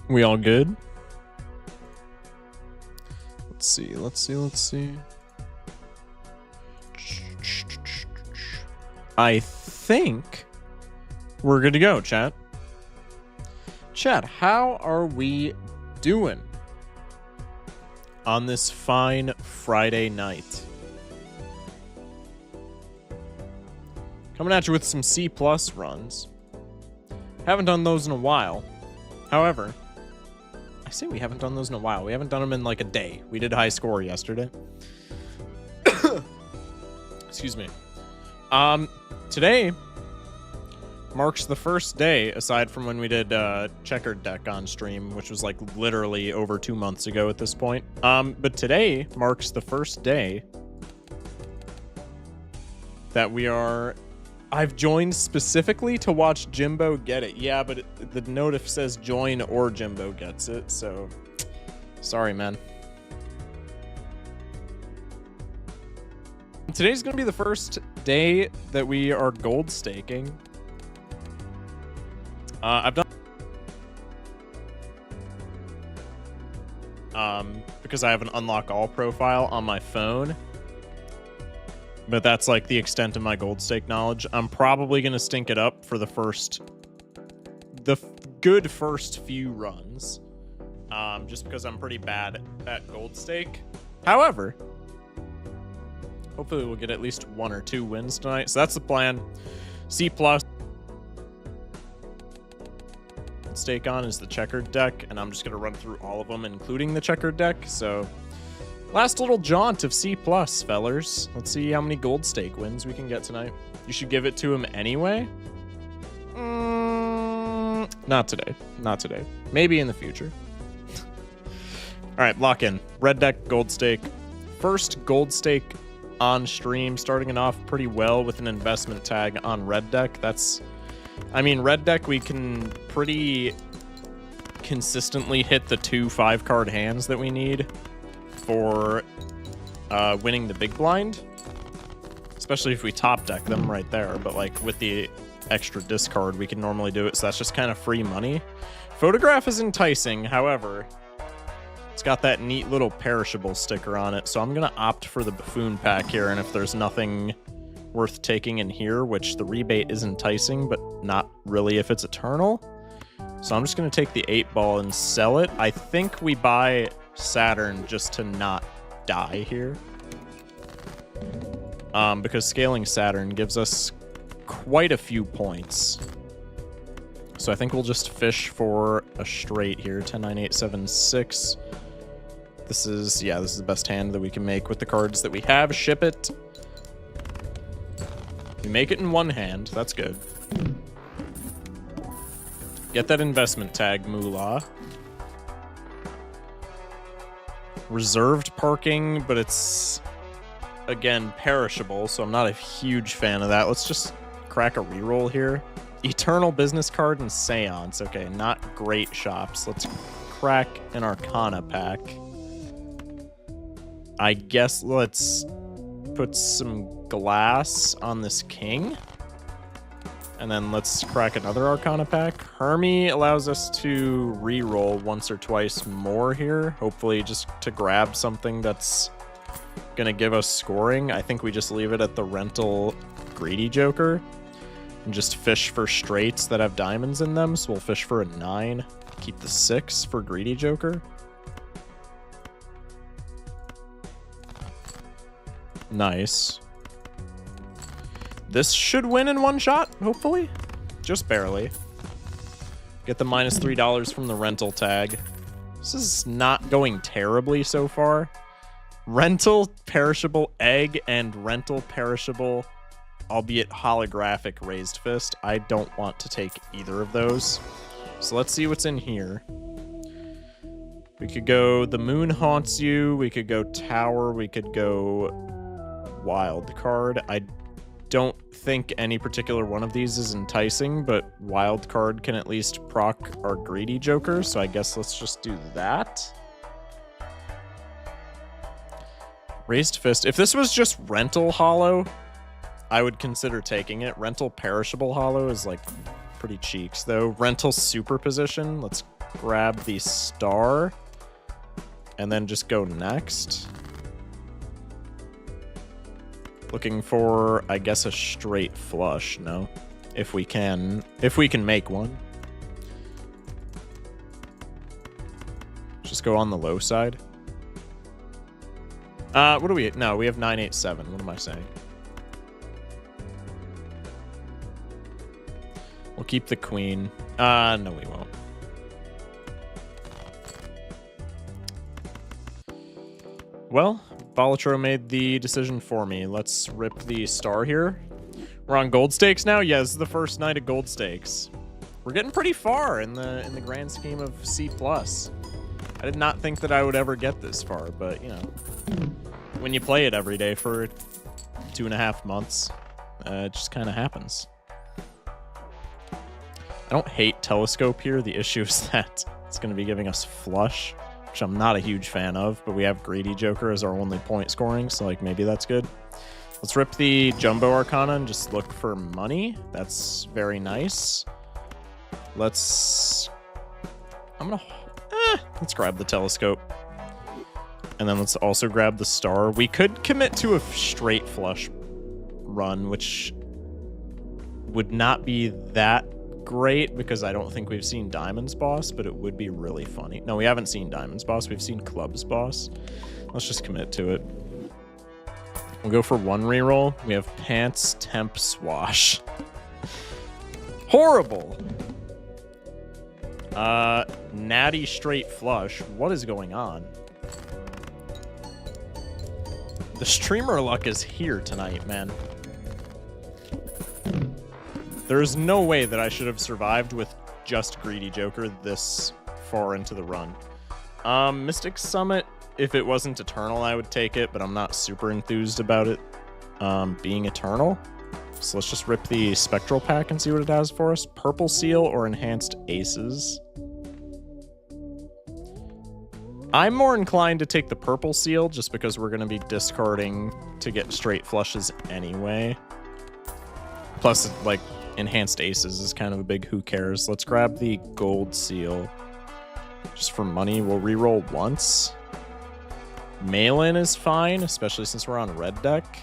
We all good? Let's see. I think we're good to go, chat. Chat, how are we doing on this fine Friday night? Coming at you with some C+ runs. Haven't done those in a while. However, I say we haven't done those in a while. We haven't done them in like a day. We did high score yesterday. Excuse me. Today marks the first day, aside from when we did checkered deck on stream, which was like literally over 2 months ago at this point. But today marks the first day that I've joined specifically to watch Jimbo get it. Yeah, but the notif says join or Jimbo gets it, so sorry, man. Today's gonna be the first day that we are gold staking. I've done because I have an unlock all profile on my phone. But that's like the extent of my gold stake knowledge. I'm probably going to stink it up for the good first few runs. Just because I'm pretty bad at gold stake. However, hopefully we'll get at least 1 or 2 wins tonight. So that's the plan. C+ stake on is the checkered deck. And I'm just going to run through all of them, including the checkered deck. So last little jaunt of C+, fellers. Let's see how many gold stake wins we can get tonight. You should give it to him anyway. Not today. Not today. Maybe in the future. All right, lock in. Red deck, gold stake. First gold stake on stream, starting it off pretty well with an investment tag on red deck. Red deck, we can pretty consistently hit the 2 5-card hands that we need for winning the big blind, especially if we top deck them right there. But like with the extra discard, we can normally do it, so that's just kind of free money. Photograph is enticing, however, it's got that neat little perishable sticker on it, so I'm gonna opt for the buffoon pack here. And if there's nothing worth taking in here, which the rebate is enticing, but not really if it's eternal, so I'm just gonna take the 8-ball and sell it. I think we buy Saturn just to not die here, because scaling Saturn gives us quite a few points. So I think we'll just fish for a straight here. 10, 9, 8, 7, 6. This is the best hand that we can make with the cards that we have. Ship it. We make it in one hand. That's good. Get that investment tag, Moolah. Reserved parking, but it's, again, perishable, so I'm not a huge fan of that. Let's just crack a reroll here. Eternal business card and Seance. Okay, not great shops. Let's crack an Arcana pack. I guess let's put some glass on this king. And then let's crack another Arcana pack. Hermie allows us to re-roll once or twice more here. Hopefully just to grab something that's going to give us scoring. I think we just leave it at the rental Greedy Joker. And just fish for straights that have diamonds in them. So we'll fish for a 9. Keep the 6 for Greedy Joker. Nice. This should win in one shot, hopefully. Just barely. Get the minus $3 from the rental tag. This is not going terribly so far. Rental perishable egg and rental perishable, albeit holographic raised fist. I don't want to take either of those. So let's see what's in here. We could go The Moon Haunts You. We could go Tower. We could go Wild Card. I don't think any particular one of these is enticing, but Wild Card can at least proc our Greedy Joker, so I guess let's just do that. Raised Fist. If this was just Rental Hollow, I would consider taking it. Rental Perishable Hollow is like pretty cheeks, though. Rental superposition. Let's grab the star. And then just go next. Looking for, I guess, a straight flush, no? If we can make one. Just go on the low side. What do we... No, we have 987. What am I saying? We'll keep the queen. No, we won't. Well, Balatro made the decision for me. Let's rip the star here. We're on gold stakes now? Yeah, this is the first night of gold stakes. We're getting pretty far in the grand scheme of C+. I did not think that I would ever get this far, but, you know, when you play it every day for 2.5 months, it just kind of happens. I don't hate telescope here. The issue is that it's going to be giving us flush, which I'm not a huge fan of, but we have greedy joker as our only point scoring, so like maybe that's good. Let's rip the jumbo arcana and just look for money. That's very nice. Let's grab the telescope. And then let's also grab the star. We could commit to a straight flush run, which would not be that great because I don't think we've seen Diamonds Boss, but it would be really funny. No, we haven't seen Diamonds Boss. We've seen Clubs Boss. Let's just commit to it. We'll go for one reroll. We have Pants, Temp, Swash. Horrible. Natty straight flush. What is going on? The streamer luck is here tonight, man. There's no way that I should have survived with just Greedy Joker this far into the run. Mystic Summit, if it wasn't Eternal, I would take it, but I'm not super enthused about it being Eternal. So let's just rip the Spectral Pack and see what it has for us. Purple Seal or Enhanced Aces. I'm more inclined to take the Purple Seal just because we're going to be discarding to get straight flushes anyway. Plus, like, Enhanced Aces is kind of a big who cares. Let's grab the Gold Seal. Just for money, we'll reroll once. Mail-in is fine, especially since we're on red deck.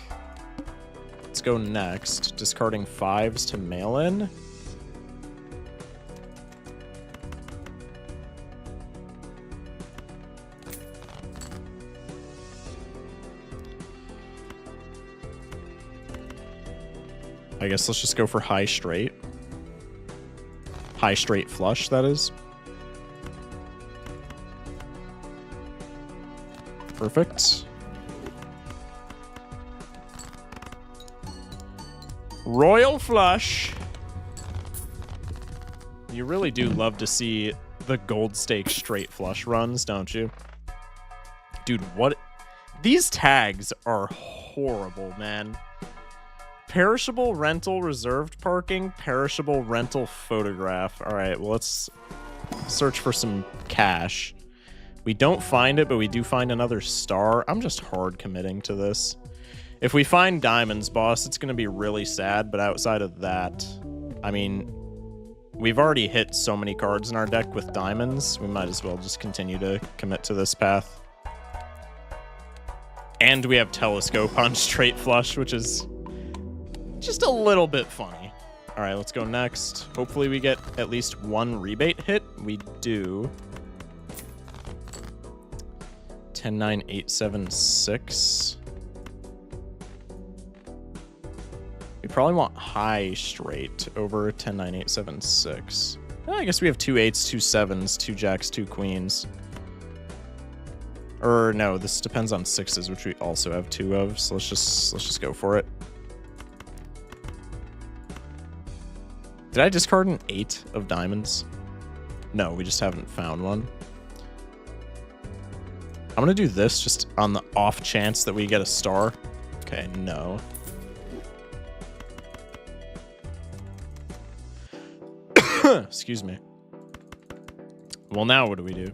Let's go next. Discarding 5s to mail-in. I guess let's just go for high straight. High straight flush, that is. Perfect. Royal flush. You really do love to see the gold stake straight flush runs, don't you? Dude, what? These tags are horrible, man. Perishable rental reserved parking, perishable rental photograph. All right, well, let's search for some cash. We don't find it, but we do find another star. I'm just hard committing to this. If we find Diamonds Boss, it's going to be really sad, but outside of that, I mean, we've already hit so many cards in our deck with diamonds, we might as well just continue to commit to this path. And we have Telescope on straight flush, which is just a little bit funny. All right, let's go next. Hopefully we get at least one rebate hit. We do. 10, 9, 8, 7, 6. We probably want high straight over 10, 9, 8, 7, 6. I guess we have 2 8s, 2 7s, 2 jacks, 2 queens. Or no, this depends on 6s, which we also have 2 of. So let's just go for it. Did I discard an 8 of diamonds? No, we just haven't found one. I'm gonna do this just on the off chance that we get a star. Okay, no. Excuse me. Well, now what do we do?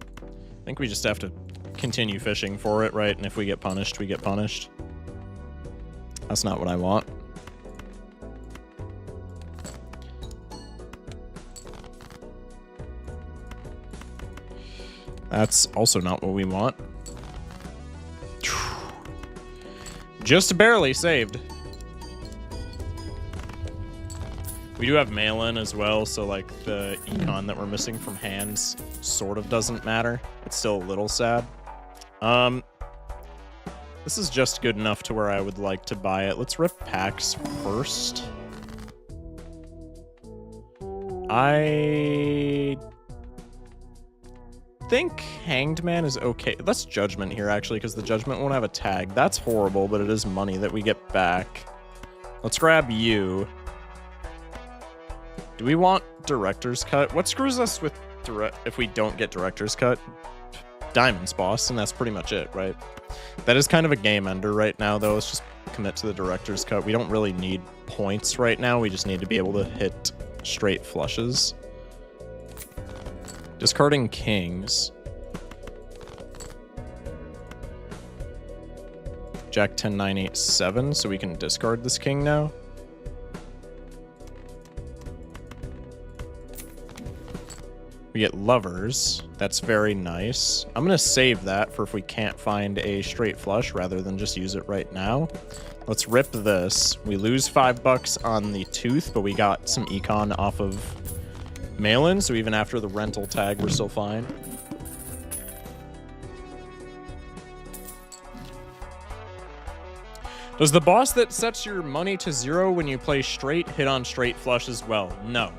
I think we just have to continue fishing for it, right? And if we get punished, we get punished. That's not what I want. That's also not what we want. Just barely saved. We do have mail-in as well, so like the econ that we're missing from hands sort of doesn't matter. It's still a little sad. This is just good enough to where I would like to buy it. Let's rip packs first. I think Hanged Man is okay. Let's Judgment here, actually, because the Judgment won't have a tag. That's horrible, but it is money that we get back. Let's grab you. Do we want Director's Cut? What screws us with if we don't get Director's Cut? Diamonds, boss, and that's pretty much it, right? That is kind of a game ender right now, though. Let's just commit to the Director's Cut. We don't really need points right now. We just need to be able to hit straight flushes. Discarding kings. Jack 10, 9, 8, 7, so we can discard this king now. We get lovers. That's very nice. I'm going to save that for if we can't find a straight flush rather than just use it right now. Let's rip this. We lose $5 on the tooth, but we got some econ off of mail-in, so even after the rental tag, we're still fine. Does the boss that sets your money to 0 when you play straight hit on straight flush as well? No.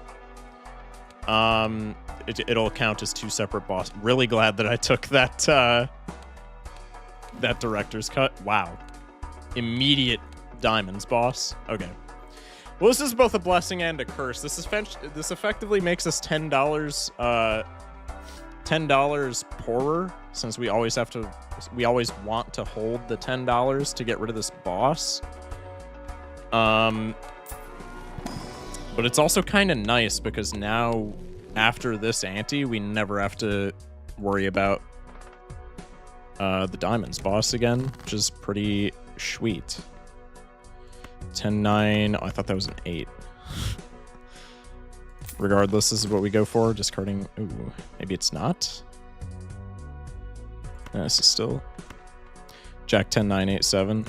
It'll count as 2 separate bosses. Really glad that I took that that Director's Cut. Wow. Immediate diamonds, boss. Okay. Well, this is both a blessing and a curse. This effectively makes us $10 poorer, since we always want to hold the $10 to get rid of this boss. But it's also kind of nice because now, after this ante, we never have to worry about the diamonds boss again, which is pretty sweet. 10, 9. Oh, I thought that was an 8. Regardless, this is what we go for. Discarding. Ooh, maybe it's not. No, this is still Jack 10, 9, 8, 7.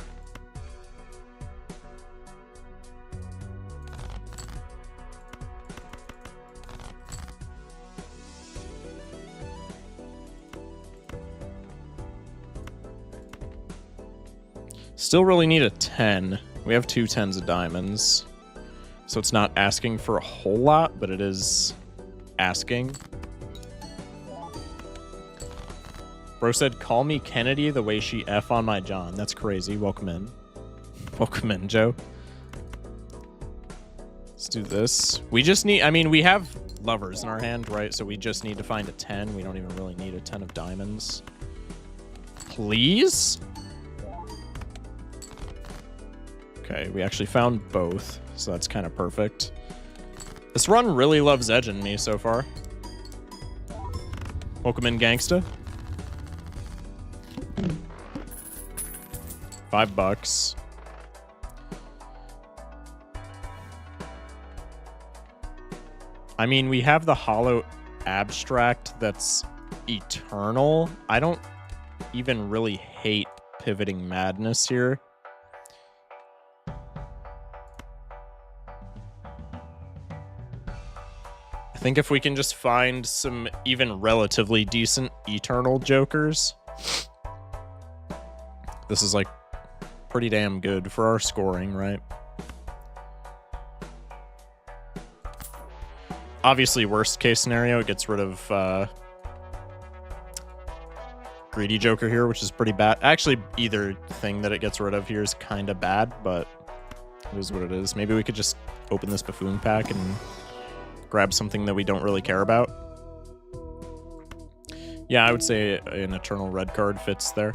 Still really need a 10. We have 2 10s of diamonds. So it's not asking for a whole lot, but it is asking. Bro said, call me Kennedy the way she F on my John. That's crazy. Welcome in. Welcome in, Joe. Let's do this. We just need, I mean, we have lovers in our hand, right? So we just need to find a 10. We don't even really need a 10 of diamonds. Please? Okay, we actually found both, so that's kind of perfect. This run really loves edging me so far. Welcome in, gangsta. $5. I mean, we have the hollow abstract that's eternal. I don't even really hate pivoting madness here. I think if we can just find some even relatively decent eternal jokers, this is like pretty damn good for our scoring, right? Obviously, worst case scenario, it gets rid of greedy joker here, which is pretty bad. Actually, either thing that it gets rid of here is kind of bad, but it is what it is. Maybe we could just open this buffoon pack and grab something that we don't really care about. Yeah, I would say an eternal red card fits there.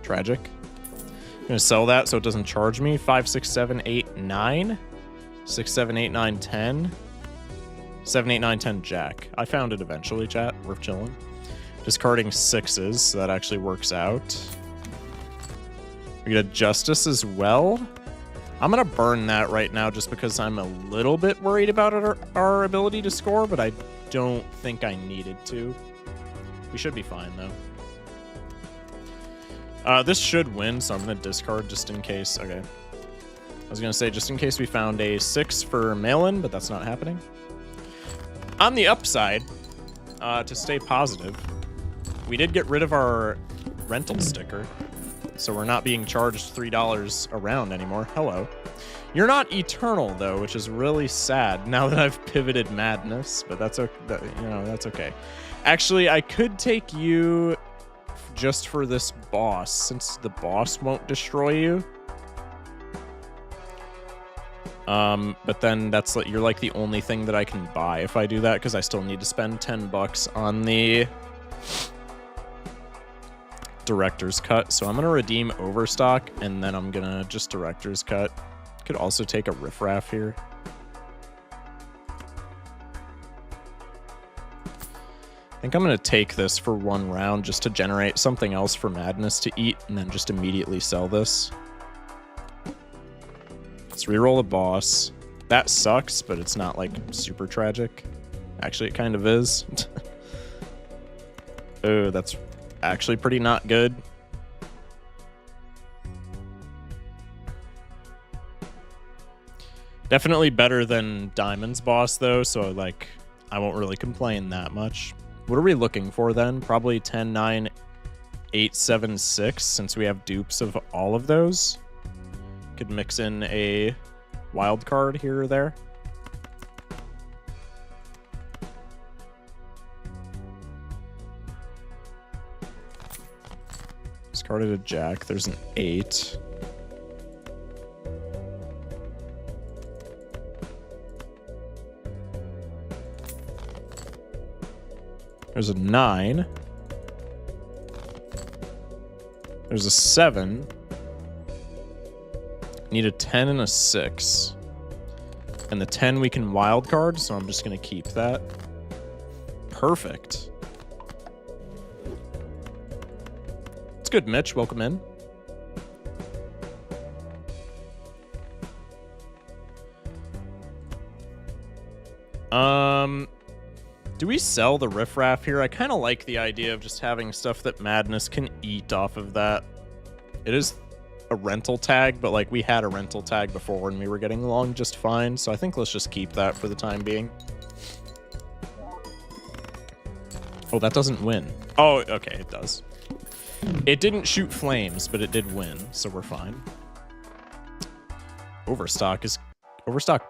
Tragic. I'm gonna sell that so it doesn't charge me. 5, 6, 7, 8, 9. 6, 7, 8, 9, 10. 7, 8, 9, 10, jack. I found it eventually, chat. We're chilling. Discarding 6s, so that actually works out. We get a justice as well. I'm going to burn that right now just because I'm a little bit worried about our ability to score, but I don't think I needed to. We should be fine, though. This should win, so I'm going to discard just in case. Okay. I was going to say just in case we found a 6 for mail-in, but that's not happening. On the upside, to stay positive, we did get rid of our rental sticker, so we're not being charged $3 a round anymore. Hello. You're not eternal, though, which is really sad now that I've pivoted Madness, but that's okay. That's okay. Actually, I could take you just for this boss, since the boss won't destroy you. But then that's like, you're like the only thing that I can buy if I do that, because I still need to spend $10 on the director's cut. So I'm gonna redeem Overstock, and then I'm gonna just director's cut. Could also take a riffraff here. I think I'm gonna take this for 1 round just to generate something else for Madness to eat, and then just immediately sell this. Let's reroll a boss. That sucks, but it's not like super tragic. Actually, it kind of is. Oh, that's actually pretty not good. Definitely better than Diamond's boss, though, so like I won't really complain that much. What are we looking for then? Probably 10, 9, 8, 7, 6, since we have dupes of all of those. Could mix in a wild card here or there. Discarded a jack. There's an 8. There's a 9. There's a 7. Need a 10 and a 6. And the 10 we can wild card, so I'm just going to keep that. Perfect. It's good, Mitch. Welcome in. Do we sell the riffraff here? I kind of like the idea of just having stuff that Madness can eat off of that. It is a rental tag, but like we had a rental tag before and we were getting along just fine, so I think let's just keep that for the time being. Oh, that doesn't win. Oh, okay, it does. It didn't shoot flames, but it did win, so we're fine. Overstock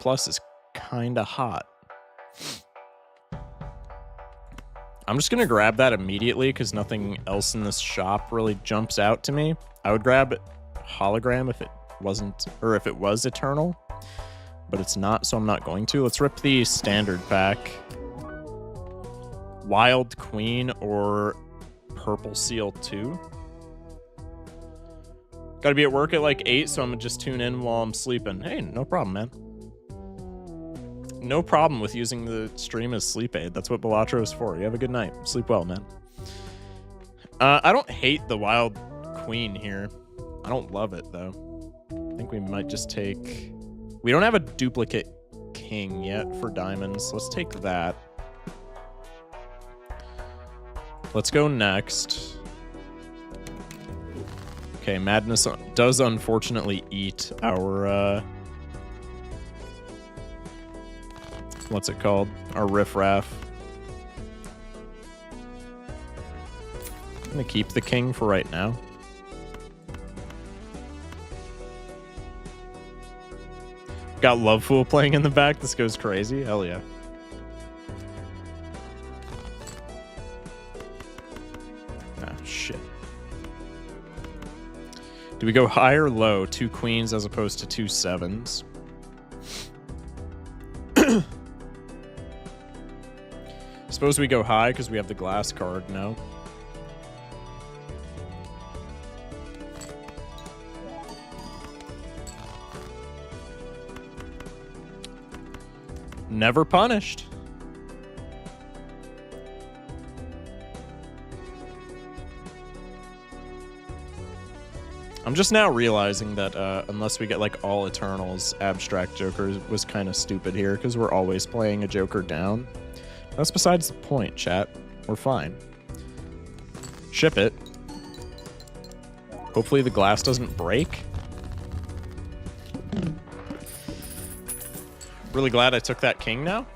Plus is kind of hot. I'm just gonna grab that immediately because nothing else in this shop really jumps out to me. I would grab Hologram if it wasn't, or if it was Eternal, but it's not, so I'm not going to. Let's rip the standard pack. Wild Queen or Purple Seal 2. Gotta be at work at like 8, so I'm gonna just tune in while I'm sleeping. Hey, no problem, man. No problem with using the stream as sleep aid. That's what Balatro is for. You have a good night. Sleep well, man. I don't hate the Wild Queen here. I don't love it, though. I think we might just take... We don't have a duplicate king yet for diamonds. Let's take that. Let's go next. Okay, Madness does unfortunately eat our... what's it called? Our riffraff. I'm gonna keep the king for right now. Got Lovefool playing in the back. This goes crazy. Hell yeah. Ah, shit. Do we go high or low? 2 queens as opposed to 2 sevens. Suppose we go high because we have the glass card, no? Never punished. I'm just now realizing that unless we get like all Eternals, Abstract Joker was kind of stupid here because we're always playing a Joker down. That's besides the point, chat. We're fine. Ship it. Hopefully the glass doesn't break. Really glad I took that king now.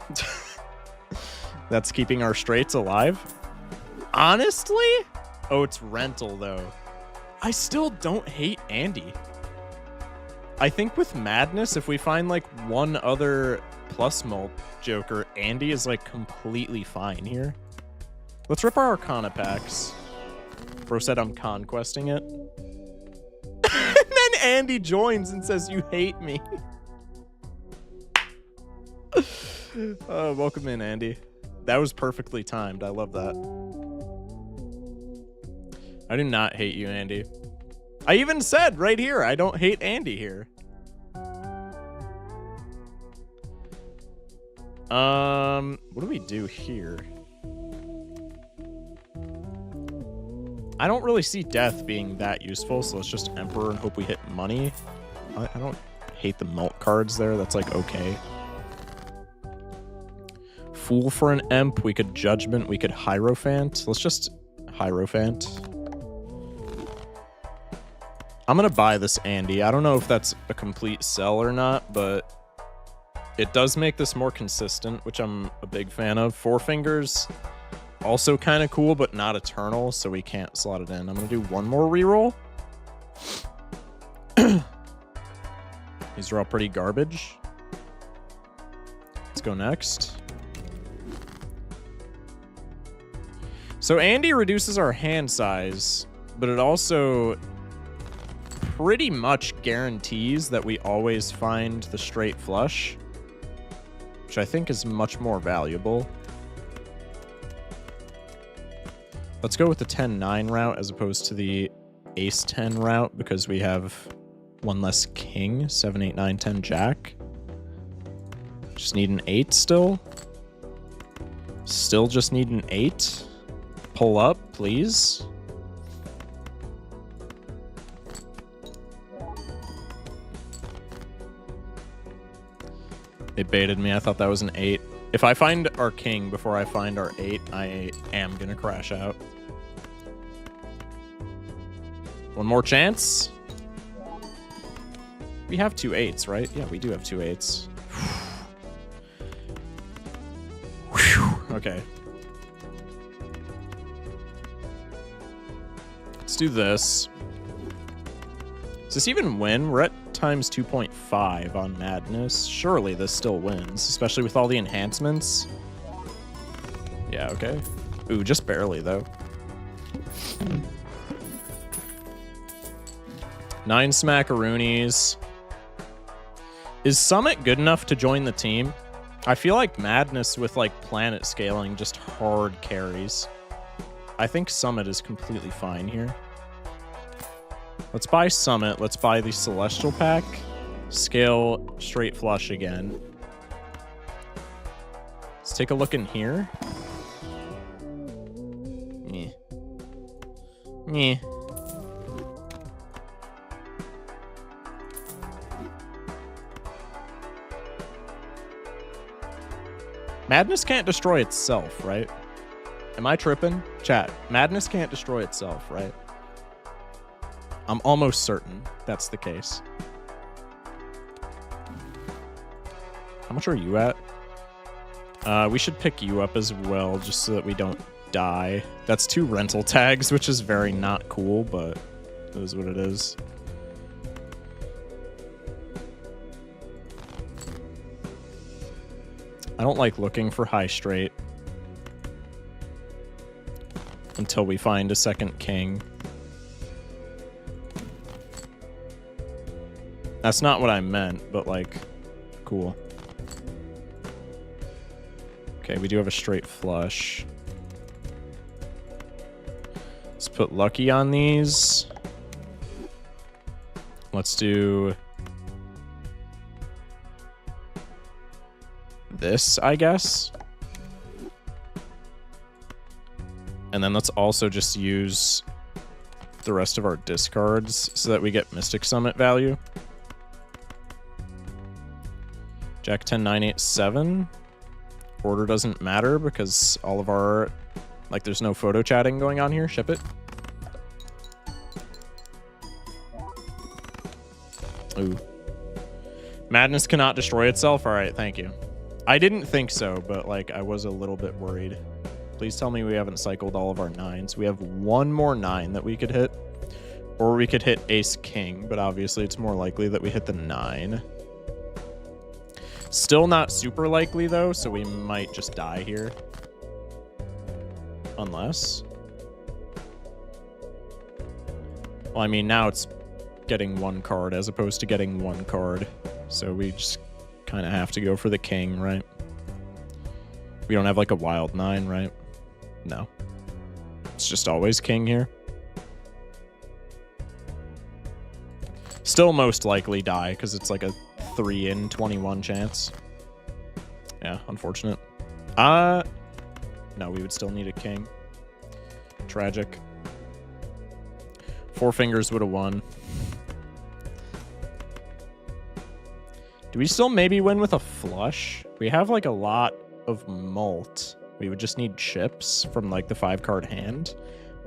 That's keeping our straights alive. Honestly? Oh, it's rental, though. I still don't hate Andy. I think with Madness, if we find, like, one other plus mult joker, Andy is, like, completely fine here. Let's rip our Arcana packs. Bro said I'm conquesting it. And then Andy joins and says, you hate me. Welcome in, Andy. That was perfectly timed. I love that. I do not hate you, Andy. I even said right here, I don't hate Andy here. What do we do here? I don't really see death being that useful, so let's just Emperor and hope we hit money. I don't hate the mult cards there. That's like okay. Fool for an Emp. We could Judgment. We could Hierophant. Let's just Hierophant. I'm going to buy this Andy. I don't know if that's a complete sell or not, but it does make this more consistent, which I'm a big fan of. Four Fingers, also kind of cool, but not eternal, so we can't slot it in. I'm going to do one more reroll. These are all pretty garbage. Let's go next. So Andy reduces our hand size, but it also pretty much guarantees that we always find the straight flush, which I think is much more valuable. Let's go with the 10-9 route as opposed to the ace-10 route because we have one less king. 7, 8, 9, 10, jack. Just need an 8 still. Still just need an 8. Pull up, please. They baited me. I thought that was an 8. If I find our king before I find our 8, I am going to crash out. One more chance. We have 2 8s, right? Yeah, we do have 2 8s. Okay. Let's do this. Does this even win? We're at times 2.5 on Madness. Surely this still wins, especially with all the enhancements. Yeah, okay. Ooh, just barely, though. 9 smackaroonies. Is Summit good enough to join the team? I feel like Madness with, like, planet scaling just hard carries. I think Summit is completely fine here. Let's buy Summit. Let's buy the Celestial pack. Scale straight flush again. Let's take a look in here. Meh. Meh. Madness can't destroy itself, right? Am I tripping? Chat. Madness can't destroy itself, right? I'm almost certain that's the case. How much are you at? We should pick you up as well, just so that we don't die. That's 2 rental tags, which is very not cool, but it is what it is. I don't like looking for high straight until we find a second king. That's not what I meant, but, like, cool. Okay, we do have a straight flush. Let's put lucky on these. Let's do this, I guess. And then let's also just use the rest of our discards so that we get Mystic Summit value. Jack 10, 9, 8, 7. order doesn't matter because all of our, like, there's no photo chatting going on here. Ship it. Ooh. Madness cannot destroy itself? All right, thank you. I didn't think so, but, like, I was a little bit worried. Please tell me we haven't cycled all of our 9s. We have one more 9 that we could hit. Or we could hit Ace King, but obviously it's more likely that we hit the 9. Still not super likely, though, so we might just die here. Unless... Well, I mean, now it's getting 1 card as opposed to getting 1 card. So we just kind of have to go for the king, right? We don't have, like, a wild 9, right? No. It's just always king here. Still most likely die, because it's like a 3 in 21 chance. Yeah, unfortunate. No, we would still need a king. Tragic. 4 fingers would have won. Do we still maybe win with a flush? We have like a lot of mult. We would just need chips from like the 5-card hand.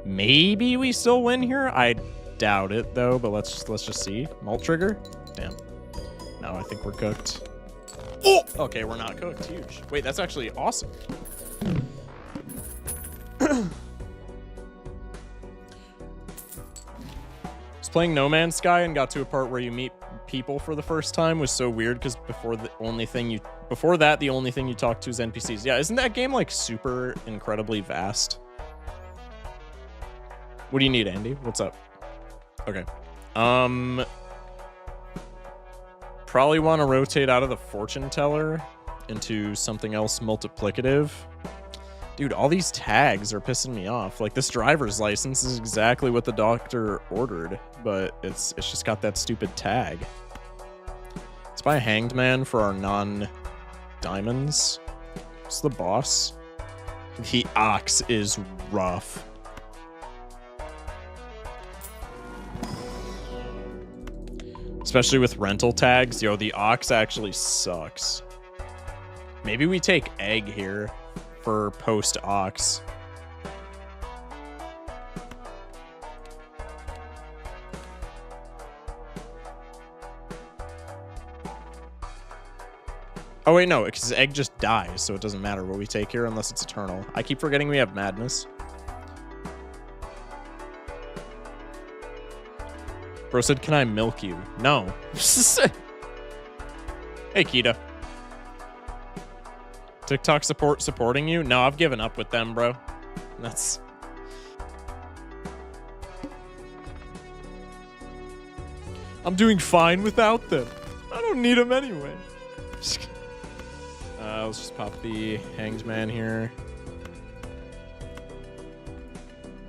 Maybe we still win here? I doubt it though, but let's just see. Mult trigger? Damn. No, I think we're cooked. Oh! Okay, we're not cooked. Huge. Wait, that's actually awesome. Playing No Man's Sky and got to a part where you meet people for the first time was so weird because before that the only thing you talk to is NPCs. Yeah, isn't that game like super incredibly vast? What do you need, Andy? What's up? Okay. Probably want to rotate out of the fortune teller into something else multiplicative. Dude, all these tags are pissing me off. Like, this driver's license is exactly what the doctor ordered, but it's just got that stupid tag. Let's buy a Hanged Man for our non-diamonds. What's the boss? The Ox is rough. Especially with rental tags. Yo, the Ox actually sucks. Maybe we take Egg here for post Ox. Oh wait, no, because Egg just dies, so it doesn't matter what we take here unless it's eternal. I keep forgetting we have Madness. Bro said, can I milk you? No. Hey, Kita. TikTok supporting you? No, I've given up with them, bro. That's... I'm doing fine without them. I don't need them anyway. Let's just pop the Hanged Man here.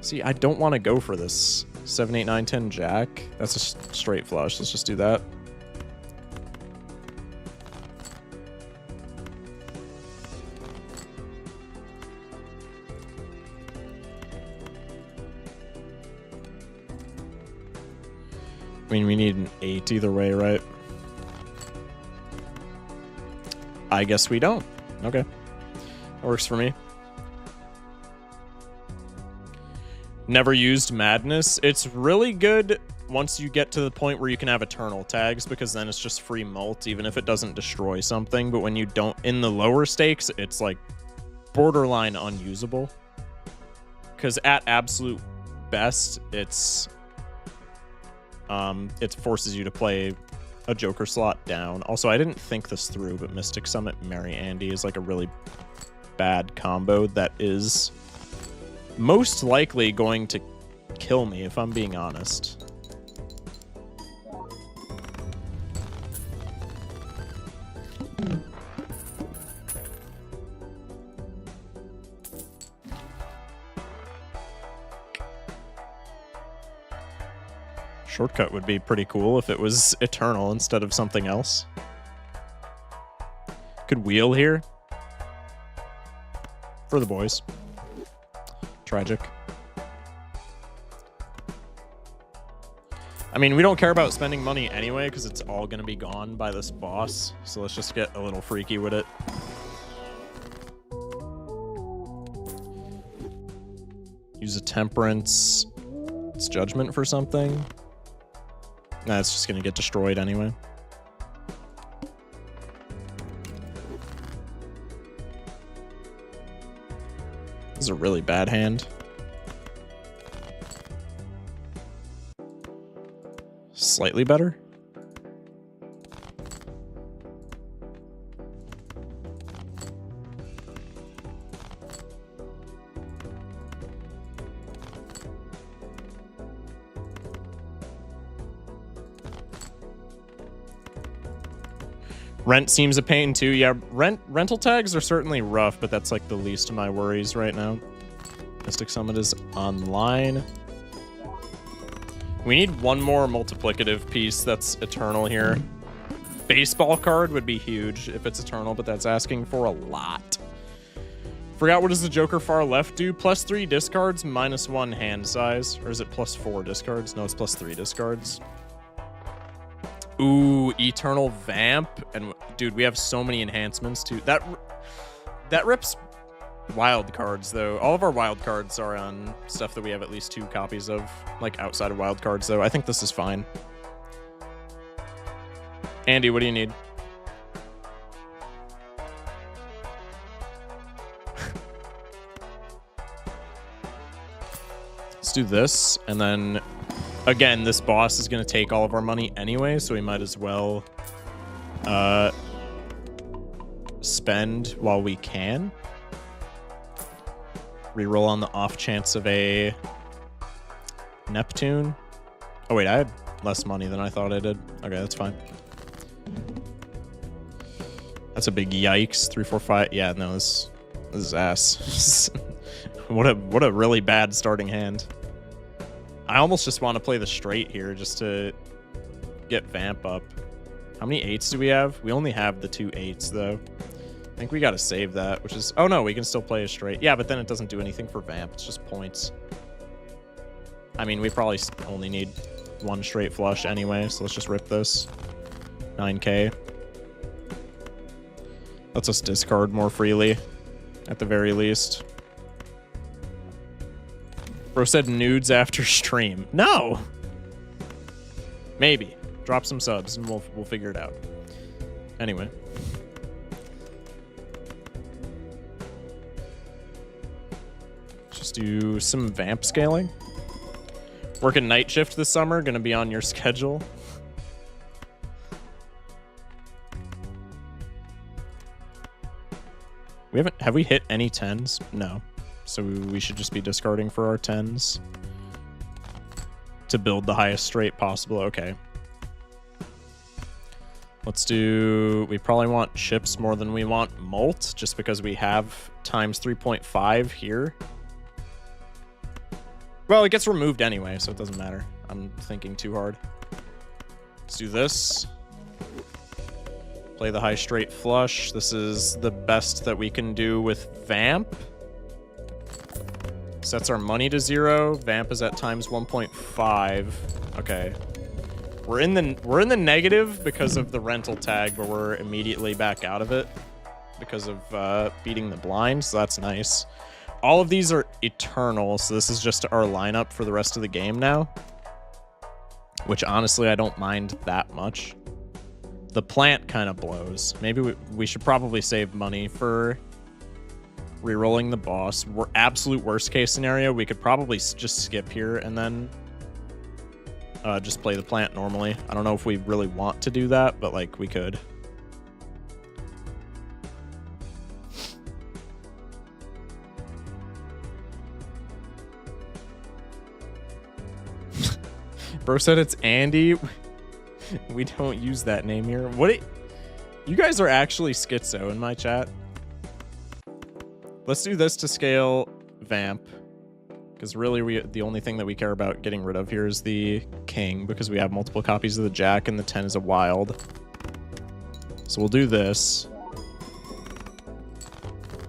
See, I don't want to go for this 7, 8, 9, 10 jack. That's a straight flush. Let's just do that. I mean, we need an 8 either way, right? I guess we don't. Okay. That works for me. Never used Madness. It's really good once you get to the point where you can have eternal tags, because then it's just free mult, even if it doesn't destroy something. But when you don't, in the lower stakes, it's like borderline unusable. Because at absolute best, it forces you to play a Joker slot down. Also, I didn't think this through, but Mystic Summit Mary Andy is like a really bad combo that is most likely going to kill me, if I'm being honest. Shortcut would be pretty cool if it was eternal instead of something else. Could wheel here. For the boys. Tragic. I mean, we don't care about spending money anyway, because it's all going to be gone by this boss. So let's just get a little freaky with it. Use a temperance. It's judgment for something. Nah, it's just gonna get destroyed anyway. This is a really bad hand. Slightly better. Rent seems a pain too. Yeah, rental tags are certainly rough, but that's like the least of my worries right now. Mystic Summit is online. We need one more multiplicative piece that's eternal here. Baseball card would be huge if it's eternal, but that's asking for a lot. Forgot what does the Joker far left do? +3 discards, -1 hand size. Or is it +4 discards? No, it's +3 discards. Ooh, Eternal Vamp. And dude, we have so many enhancements too. That rips wild cards though. All of our wild cards are on stuff that we have at least 2 copies of, like outside of wild cards though. I think this is fine. Andy, what do you need? Let's do this, and then again, this boss is going to take all of our money anyway, so we might as well spend while we can. Reroll on the off chance of a Neptune. Oh wait, I had less money than I thought I did. Okay, that's fine. That's a big yikes. 3, 4, 5. Yeah, no, this is ass. What a really bad starting hand. I almost just want to play the straight here just to get Vamp up. How many 8s do we have? We only have the 2 8s though. I think we got to save that, which is... Oh no, we can still play a straight. Yeah, but then it doesn't do anything for Vamp. It's just points. I mean, we probably only need 1 straight flush anyway, so let's just rip this. 9k. Lets us discard more freely, at the very least. Bro said nudes after stream. No! Maybe. Drop some subs and we'll figure it out. Anyway. Just do some Vamp scaling. Working night shift this summer, gonna be on your schedule. Have we hit any 10s? No. So we should just be discarding for our 10s to build the highest straight possible. Okay. Let's do... We probably want chips more than we want mult, just because we have times 3.5 here. Well, it gets removed anyway, so it doesn't matter. I'm thinking too hard. Let's do this. Play the high straight flush. This is the best that we can do with Vamp. Sets our money to 0. Vamp is at times 1.5. Okay. We're in the negative because of the rental tag, but we're immediately back out of it because of beating the blind, so that's nice. All of these are eternal, so this is just our lineup for the rest of the game now. Which honestly I don't mind that much. The plant kind of blows. Maybe we should probably save money for rerolling the boss. We're absolute worst case scenario. We could probably just skip here and then just play the plant normally. I don't know if we really want to do that, but like we could. Bro said it's Andy. We don't use that name here. You guys are actually schizo in my chat. Let's do this to scale Vamp. Because really, the only thing that we care about getting rid of here is the king, because we have multiple copies of the jack, and the 10 is a wild. So we'll do this.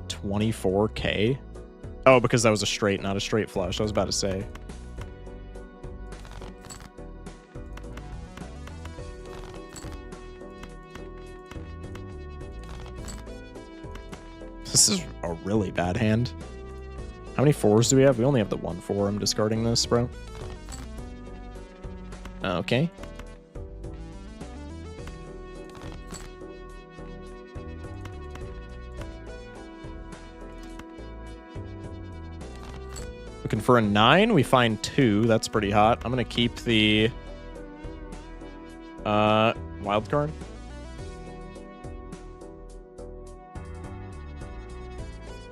24k? Oh, because that was a straight, not a straight flush. I was about to say. This is a really bad hand. How many 4s do we have? We only have the 1 4. I'm discarding this, bro. Okay. Looking for a 9. We find 2. That's pretty hot. I'm going to keep the wild card.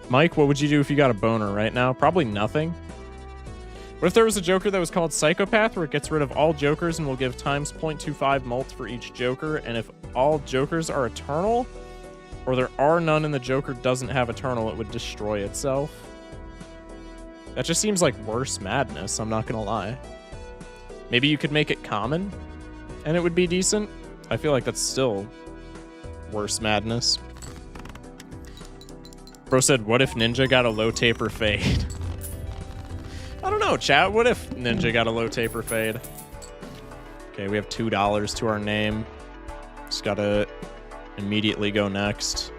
Mike, what would you do if you got a boner right now? Probably nothing. What if there was a Joker that was called Psychopath, where it gets rid of all Jokers and will give times 0.25 mult for each Joker, and if all Jokers are eternal, or there are none and the Joker doesn't have eternal, it would destroy itself? That just seems like worse madness, I'm not gonna lie. Maybe you could make it common, and it would be decent? I feel like that's still worse madness. Bro said, what if Ninja got a low taper fade? I don't know, chat. What if Ninja got a low taper fade? Okay, we have $2 to our name. Just gotta immediately go next.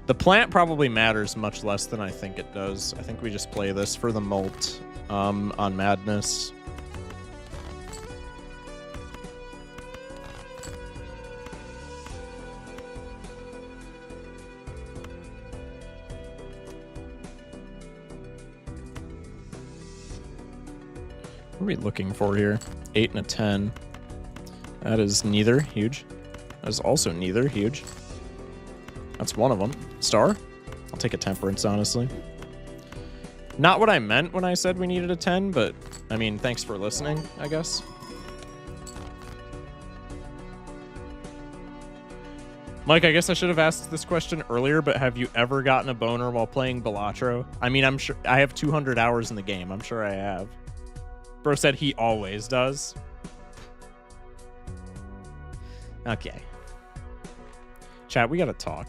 The plant probably matters much less than I think it does. I think we just play this for the mult on Madness. What are we looking for here? 8 and a 10. That is neither. Huge. That is also neither. Huge. That's one of them. Star? I'll take a Temperance, honestly. Not what I meant when I said we needed a 10, but, I mean, thanks for listening, I guess. Mike, I guess I should have asked this question earlier, but have you ever gotten a boner while playing Balatro? I mean, I'm sure I have 200 hours in the game. I'm sure I have. Bro said he always does. Okay. Chat, we gotta talk.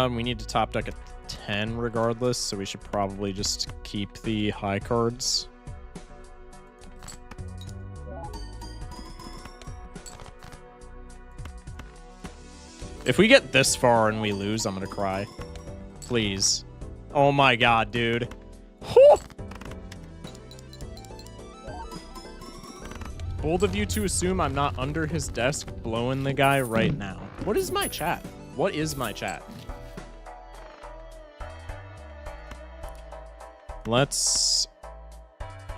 We need to top deck a 10 regardless, so we should probably just keep the high cards. If we get this far and we lose, I'm gonna cry. Please. Oh my god, dude. Whew. Bold of you to assume I'm not under his desk blowing the guy right now. What is my chat? What is my chat? Let's...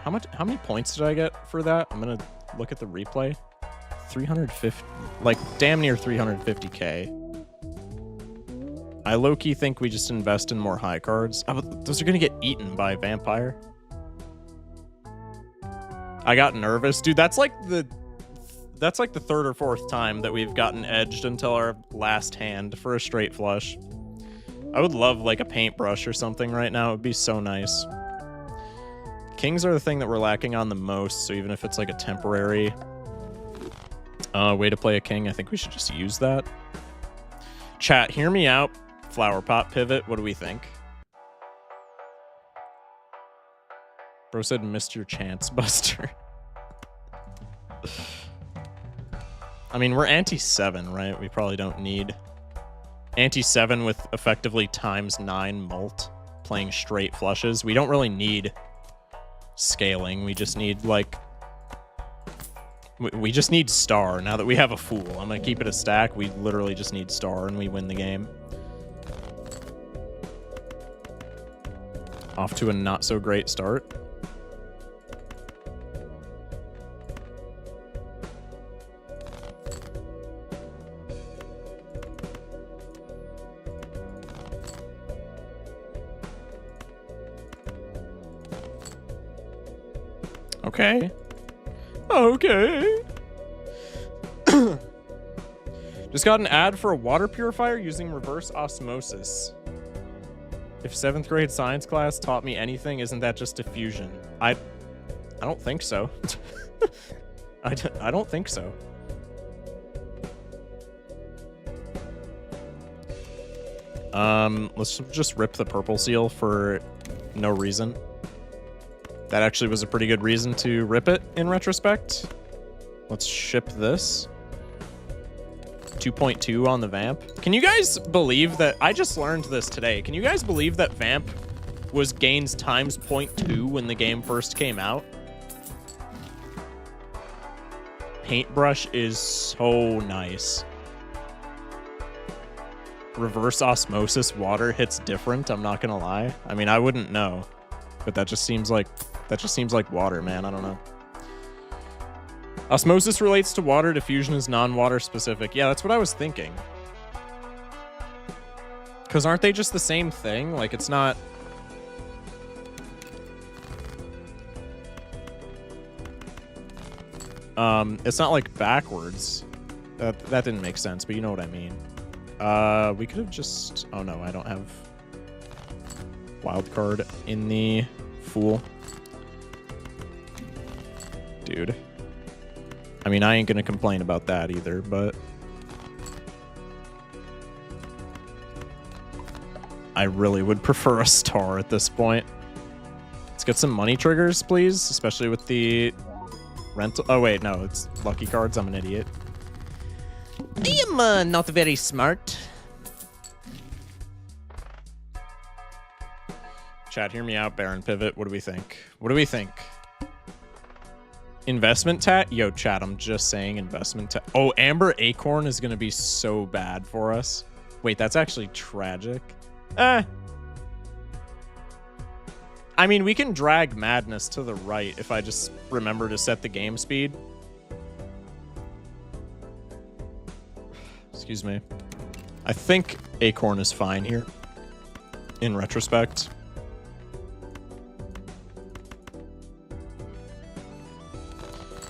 How many points did I get for that? I'm gonna look at the replay. 350... Like, damn near 350k. I low-key think we just invest in more high cards. Oh, those are gonna get eaten by Vampire. I got nervous. Dude, that's like the third or fourth time that we've gotten edged until our last hand for a straight flush. I would love like a paintbrush or something right now. It would be so nice. Kings are the thing that we're lacking on the most, so even if it's like a temporary way to play a king, I think we should just use that. Chat, hear me out. Flower pot pivot, what do we think? Bro said, missed your chance, Buster. I mean, we're anti-7, right? We probably don't need... Anti-7 with effectively ×9 mult, playing straight flushes. We don't really need scaling. We just need, like... We just need star. Now that we have a fool, I'm gonna keep it a stack. We literally just need star and we win the game. Off to a not-so-great start. Okay. Okay. Just got an ad for a water purifier using reverse osmosis. If 7th grade science class taught me anything, isn't that just diffusion? I don't think so. I don't think so. Let's just rip the purple seal for no reason. That actually was a pretty good reason to rip it in retrospect. Let's ship this. 2.2 on the Vamp. Can you guys believe that? I just learned this today. Can you guys believe that Vamp was gains times 0.2 when the game first came out? Paintbrush is so nice. Reverse osmosis water hits different, I'm not gonna lie. I mean, I wouldn't know, but that just seems like water, man. I don't know. Osmosis relates to water, diffusion is non-water specific. Yeah, that's what I was thinking. Because aren't they just the same thing? Like, it's not... it's not like backwards. That didn't make sense, but you know what I mean. We could have just... Oh no, I don't have wild card in the Fool. Dude. I mean, I ain't gonna complain about that either, but... I really would prefer a star at this point. Let's get some money triggers, please, especially with the rental... Oh, wait, no, it's lucky cards. I'm an idiot. I am not very smart. Chat, hear me out, Baron Pivot. What do we think? What do we think? Investment tat? Yo, chat, I'm just saying investment tat. Oh, Amber Acorn is going to be so bad for us. Wait, that's actually tragic. I mean, we can drag Madness to the right if I just remember to set the game speed. Excuse me. I think Acorn is fine here, in retrospect.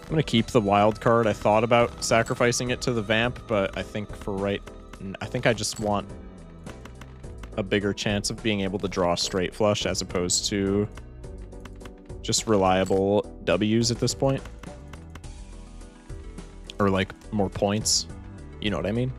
I'm going to keep the wild card. I thought about sacrificing it to the Vamp, but I think I think I just want a bigger chance of being able to draw a straight flush as opposed to just reliable W's at this point. Or like more points. You know what I mean?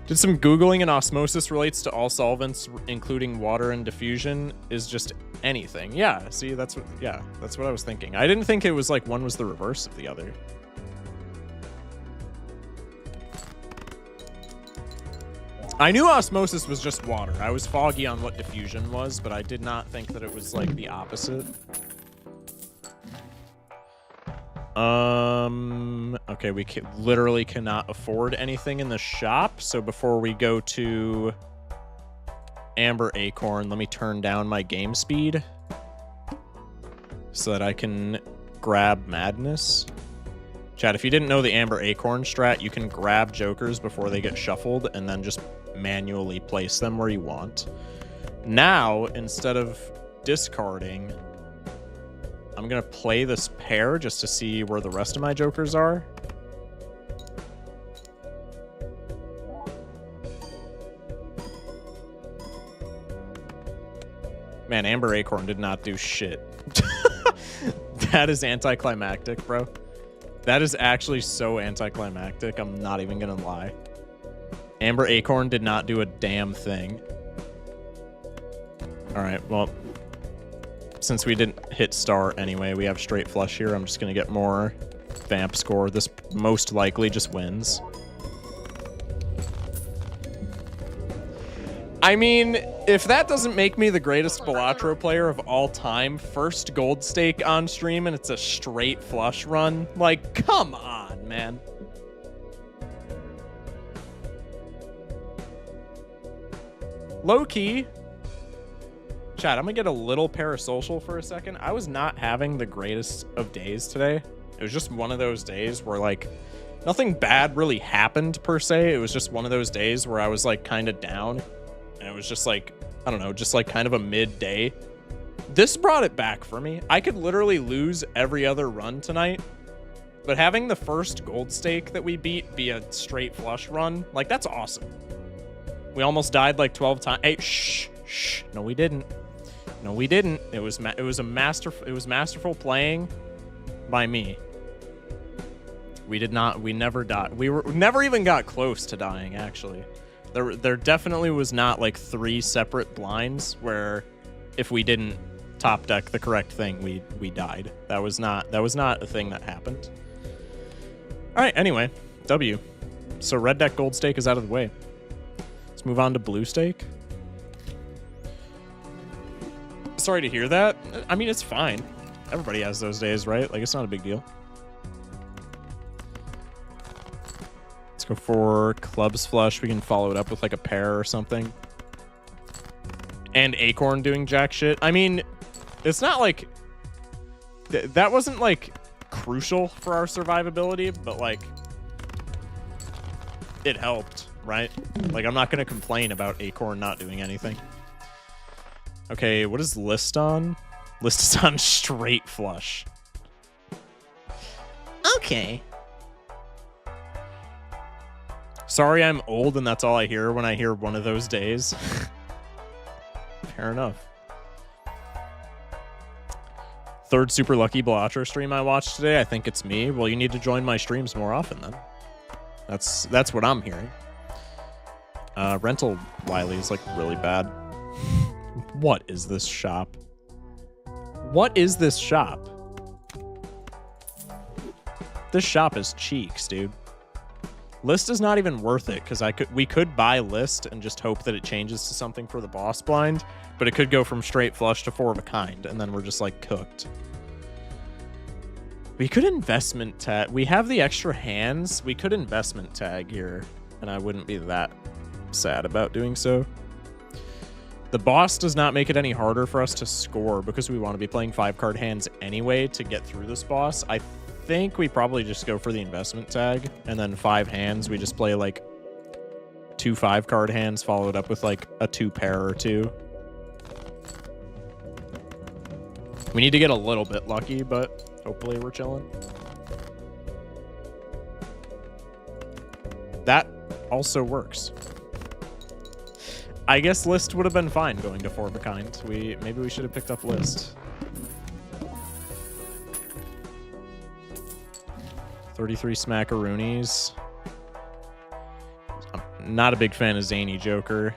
Did some Googling, and osmosis relates to all solvents, including water and diffusion, is just anything. Yeah, see, that's what I was thinking. I didn't think it was like one was the reverse of the other. I knew osmosis was just water. I was foggy on what diffusion was, but I did not think that it was like the opposite. Okay, we literally cannot afford anything in the shop, so before we go to Amber Acorn, let me turn down my game speed so that I can grab Madness. Chat, if you didn't know the Amber Acorn strat, you can grab jokers before they get shuffled and then just manually place them where you want. Now, instead of discarding, I'm gonna play this pair just to see where the rest of my jokers are. Man, Amber Acorn did not do shit. That is anticlimactic, bro. That is actually so anticlimactic, I'm not even gonna lie. Amber Acorn did not do a damn thing. Alright, well, since we didn't hit star anyway, we have straight flush here. I'm just gonna get more Vamp score. This most likely just wins. I mean, if that doesn't make me the greatest Balatro player of all time, first gold stake on stream and it's a straight flush run, like, come on, man. Low-key. Chat, I'm gonna get a little parasocial for a second. I was not having the greatest of days today. It was just one of those days where, like, nothing bad really happened, per se. It was just one of those days where I was, like, kind of down. And it was just, like, I don't know, just, like, kind of a midday. This brought it back for me. I could literally lose every other run tonight. But having the first gold stake that we beat be a straight flush run, like, that's awesome. We almost died, like, 12 times. Hey, shh. Shh. No, we didn't. No, we didn't. It was masterful playing by me. We did not. We never died. We never even got close to dying. Actually, there definitely was not like 3 separate blinds where if we didn't top deck the correct thing, we died. That was not a thing that happened. All right, anyway, W. So red deck gold stake is out of the way. Let's move on to blue stake. Sorry to hear that. I mean, it's fine. Everybody has those days, right? Like, it's not a big deal. Let's go for clubs flush. We can follow it up with like a pair or something. And acorn doing jack shit. I mean, it's not like... that wasn't like crucial for our survivability, but like... it helped, right? Like, I'm not going to complain about acorn not doing anything. Okay, what is list on? List is on straight flush. Okay. Sorry I'm old and that's all I hear when I hear one of those days. Fair enough. Third super lucky Balatro stream I watched today. I think it's me. Well, you need to join my streams more often then. That's what I'm hearing. Rental Wiley is like really bad. What is this shop? What is this shop? This shop is cheeks, dude. List is not even worth it because we could buy list and just hope that it changes to something for the boss blind, but it could go from straight flush to 4 of a kind, and then we're just like cooked. We could investment tag. We have the extra hands. We could investment tag here, and I wouldn't be that sad about doing so. The boss does not make it any harder for us to score because we want to be playing 5-card hands anyway to get through this boss. I think we probably just go for the investment tag, and then 5 hands. We just play like 2 5-card hands followed up with like a 2 pair or 2. We need to get a little bit lucky, but hopefully we're chilling. That also works. I guess list would have been fine going to 4 of a kind. Maybe we should have picked up list. 33 smackaroonies. I'm not a big fan of Zany Joker.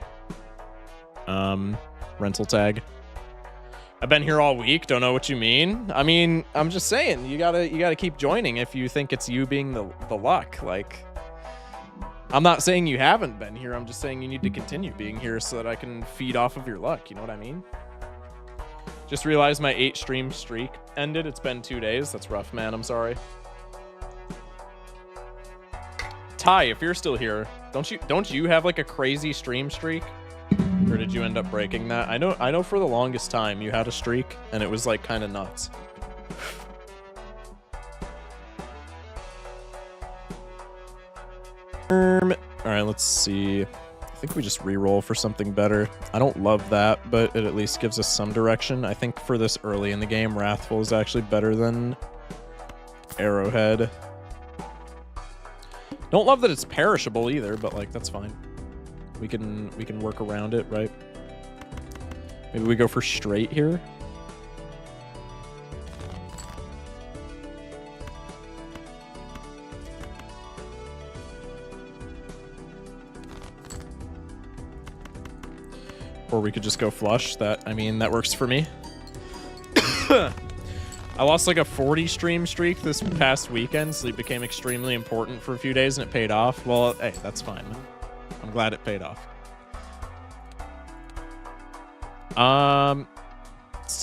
Rental tag. I've been here all week. Don't know what you mean. I mean, I'm just saying you gotta keep joining if you think it's you being the luck. Like, I'm not saying you haven't been here. I'm just saying you need to continue being here so that I can feed off of your luck. You know what I mean? Just realized my 8 stream streak ended. It's been 2 days. That's rough, man. I'm sorry. Ty, if you're still here, don't you have like a crazy stream streak? Or did you end up breaking that? I know for the longest time you had a streak and it was like kind of nuts. All right, let's see. I think we just re-roll for something better. I don't love that, but it at least gives us some direction. I think for this early in the game, Wrathful is actually better than Arrowhead. Don't love that it's perishable either, but like that's fine. We can work around it, right? Maybe we go for straight here. Or we could just go flush. I mean, that works for me. I lost like a 40 stream streak this past weekend. Sleep became extremely important for a few days and it paid off. Well, hey, that's fine, man. I'm glad it paid off.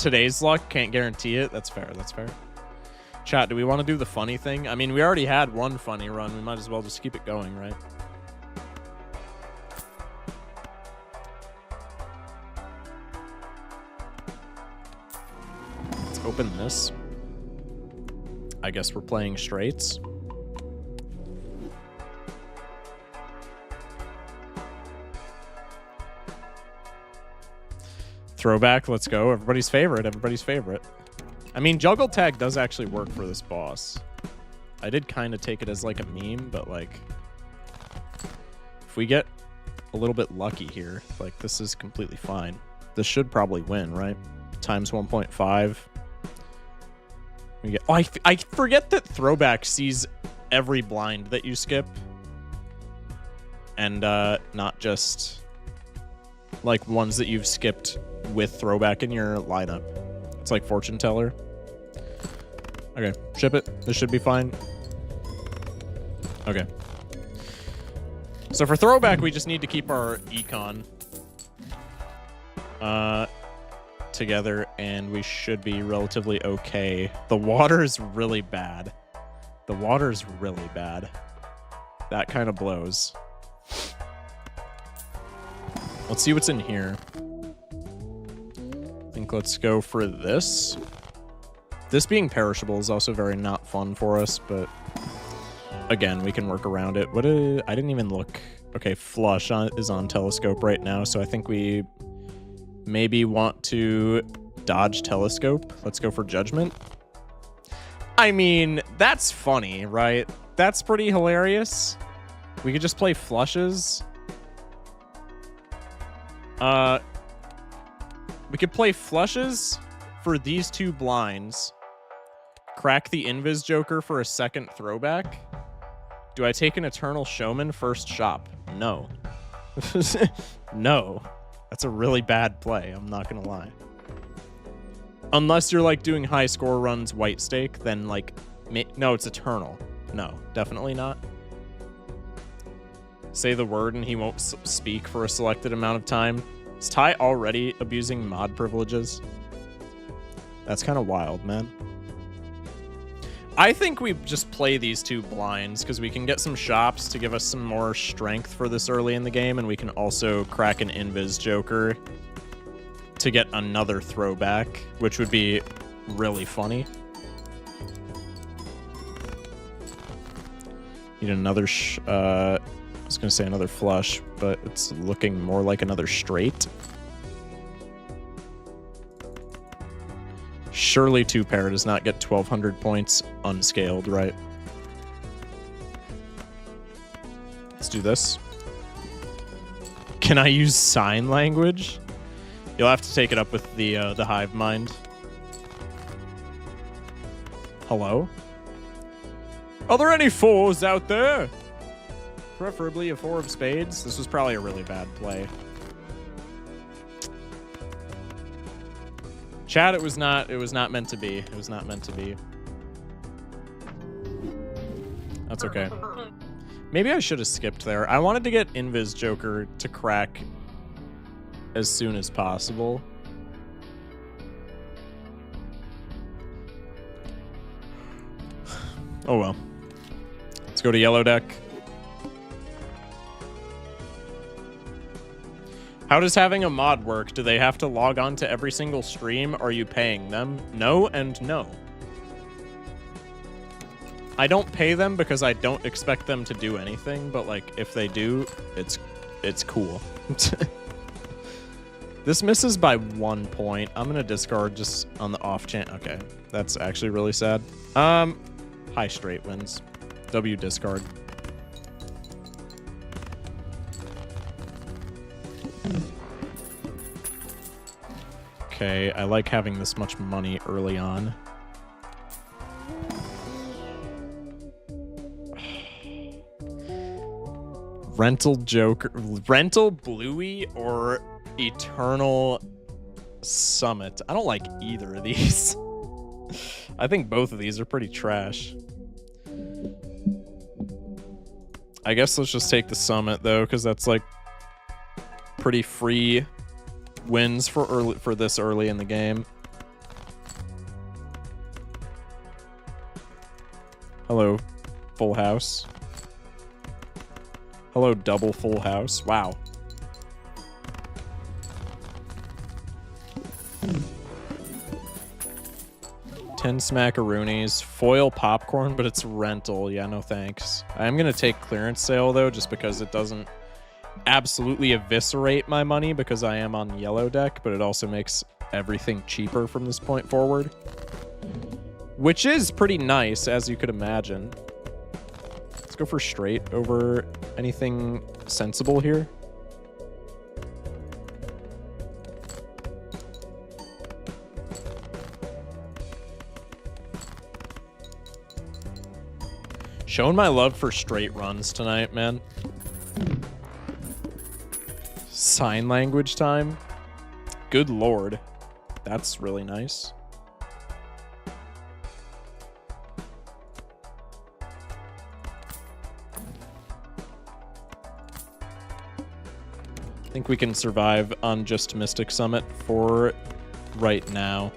Today's luck, can't guarantee it. That's fair, that's fair. Chat, do we want to do the funny thing? I mean, we already had one funny run. We might as well just keep it going, right? Let's open this. I guess we're playing straights. Throwback, let's go. Everybody's favorite, everybody's favorite. I mean, juggle tag does actually work for this boss. I did kind of take it as like a meme, but like, if we get a little bit lucky here, like this is completely fine. This should probably win, right? Times 1.5. We get, oh, I forget that throwback sees every blind that you skip. And not just like ones that you've skipped with throwback in your lineup. It's like fortune teller. Okay, ship it. This should be fine. Okay. So for throwback, we just need to keep our econ together, and we should be relatively okay. The water is really bad. The water is really bad. That kind of blows. Let's see what's in here. I think let's go for this. This being perishable is also very not fun for us, but again, we can work around it. I didn't even look. Okay, flush is on telescope right now, so I think we maybe want to dodge telescope. Let's go for judgment. I mean, that's funny, right? That's pretty hilarious. We could just play flushes. We could play flushes for these two blinds. Crack the Invis Joker for a second throwback. Do I take an Eternal Showman first shop? No. No. That's a really bad play, I'm not gonna lie. Unless you're like doing high score runs white stake, then like, no, it's Eternal. No, definitely not. Say the word and he won't speak for a selected amount of time. Is Ty already abusing mod privileges? That's kind of wild, man. I think we just play these two blinds because we can get some shops to give us some more strength for this early in the game, and we can also crack an Invis Joker to get another throwback, which would be really funny. Need another I was going to say another flush, but it's looking more like another straight. Surely two pair does not get 1,200 points unscaled, right? Let's do this. Can I use sign language? You'll have to take it up with the hive mind. Hello? Are there any fours out there? Preferably a 4 of spades. This was probably a really bad play. Chat, it was not meant to be. It was not meant to be. That's okay. Maybe I should have skipped there. I wanted to get Invis Joker to crack as soon as possible. Oh well. Let's go to yellow deck. How does having a mod work? Do they have to log on to every single stream? Are you paying them? No and no. I don't pay them because I don't expect them to do anything, but like if they do, it's cool. This misses by 1 point. I'm gonna discard just on the off chance. Okay, that's actually really sad. High straight wins. W discard. Okay, I like having this much money early on. Rental Joker, Rental Bluey, or Eternal Summit. I don't like either of these. I think both of these are pretty trash. I guess let's just take the Summit though, because that's like pretty free wins for this early in the game. Hello, full house. Hello, double full house. Wow. Ten smackaroonies, foil popcorn, but it's rental. Yeah, no thanks. I am gonna take clearance sale though, just because it doesn't absolutely eviscerate my money because I am on yellow deck, but it also makes everything cheaper from this point forward, which is pretty nice, as you could imagine. Let's go for straight over anything sensible here. Showing my love for straight runs tonight, man. Sign language time. Good lord. That's really nice. think we can survive on just Mystic Summit for right now.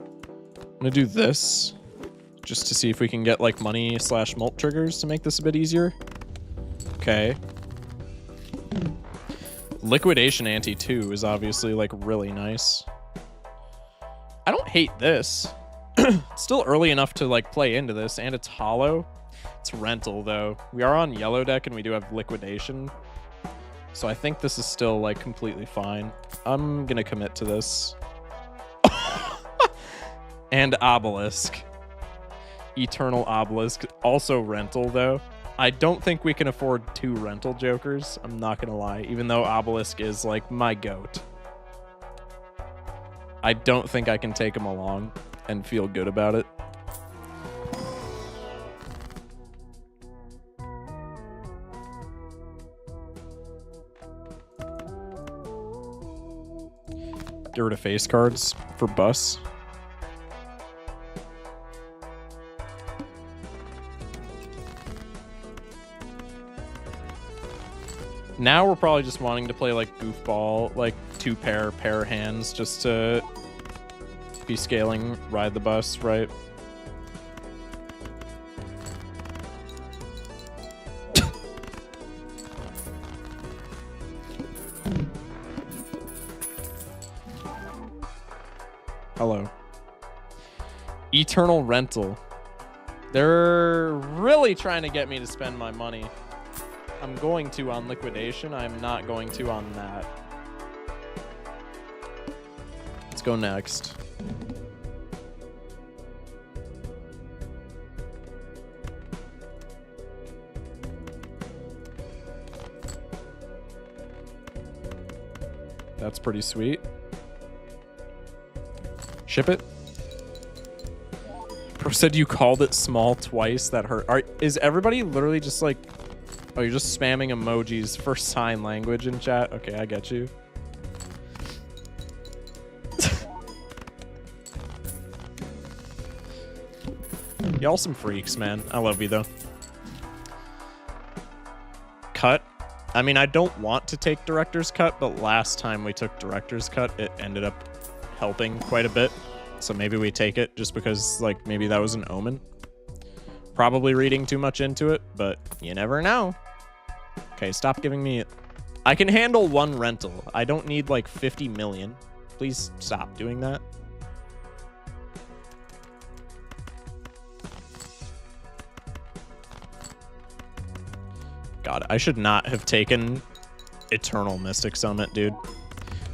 I'm gonna do this just to see if we can get like money / mult triggers to make this a bit easier. Okay. Liquidation ante 2 is obviously like really nice. I don't hate this. It's still early enough to like play into this, and it's hollow. It's rental though. We are on yellow deck and we do have liquidation. So I think this is still like completely fine. I'm gonna commit to this. And obelisk. Eternal obelisk. Also rental though. I don't think we can afford 2 rental jokers. I'm not gonna lie, even though obelisk is like my goat. I don't think I can take him along and feel good about it. Get rid of face cards for bus. Now we're probably just wanting to play like goofball, like 2 pair hands just to be scaling, ride the bus, right? Hello. Eternal rental. They're really trying to get me to spend my money. I'm going to on liquidation. I'm not going to on that. Let's go next. That's pretty sweet. Ship it. Bro said you called it small twice. That hurt. Is everybody literally just like... Oh, you're just spamming emojis for sign language in chat? Okay, I get you. Y'all some freaks, man. I love you, though. Cut. I mean, I don't want to take director's cut, but last time we took director's cut, it ended up helping quite a bit. So maybe we take it just because, like, maybe that was an omen. Probably reading too much into it, but you never know. Okay, stop giving me... I can handle 1 rental. I don't need, like, 50 million. Please stop doing that. God, I should not have taken Eternal Mystic Summit, dude.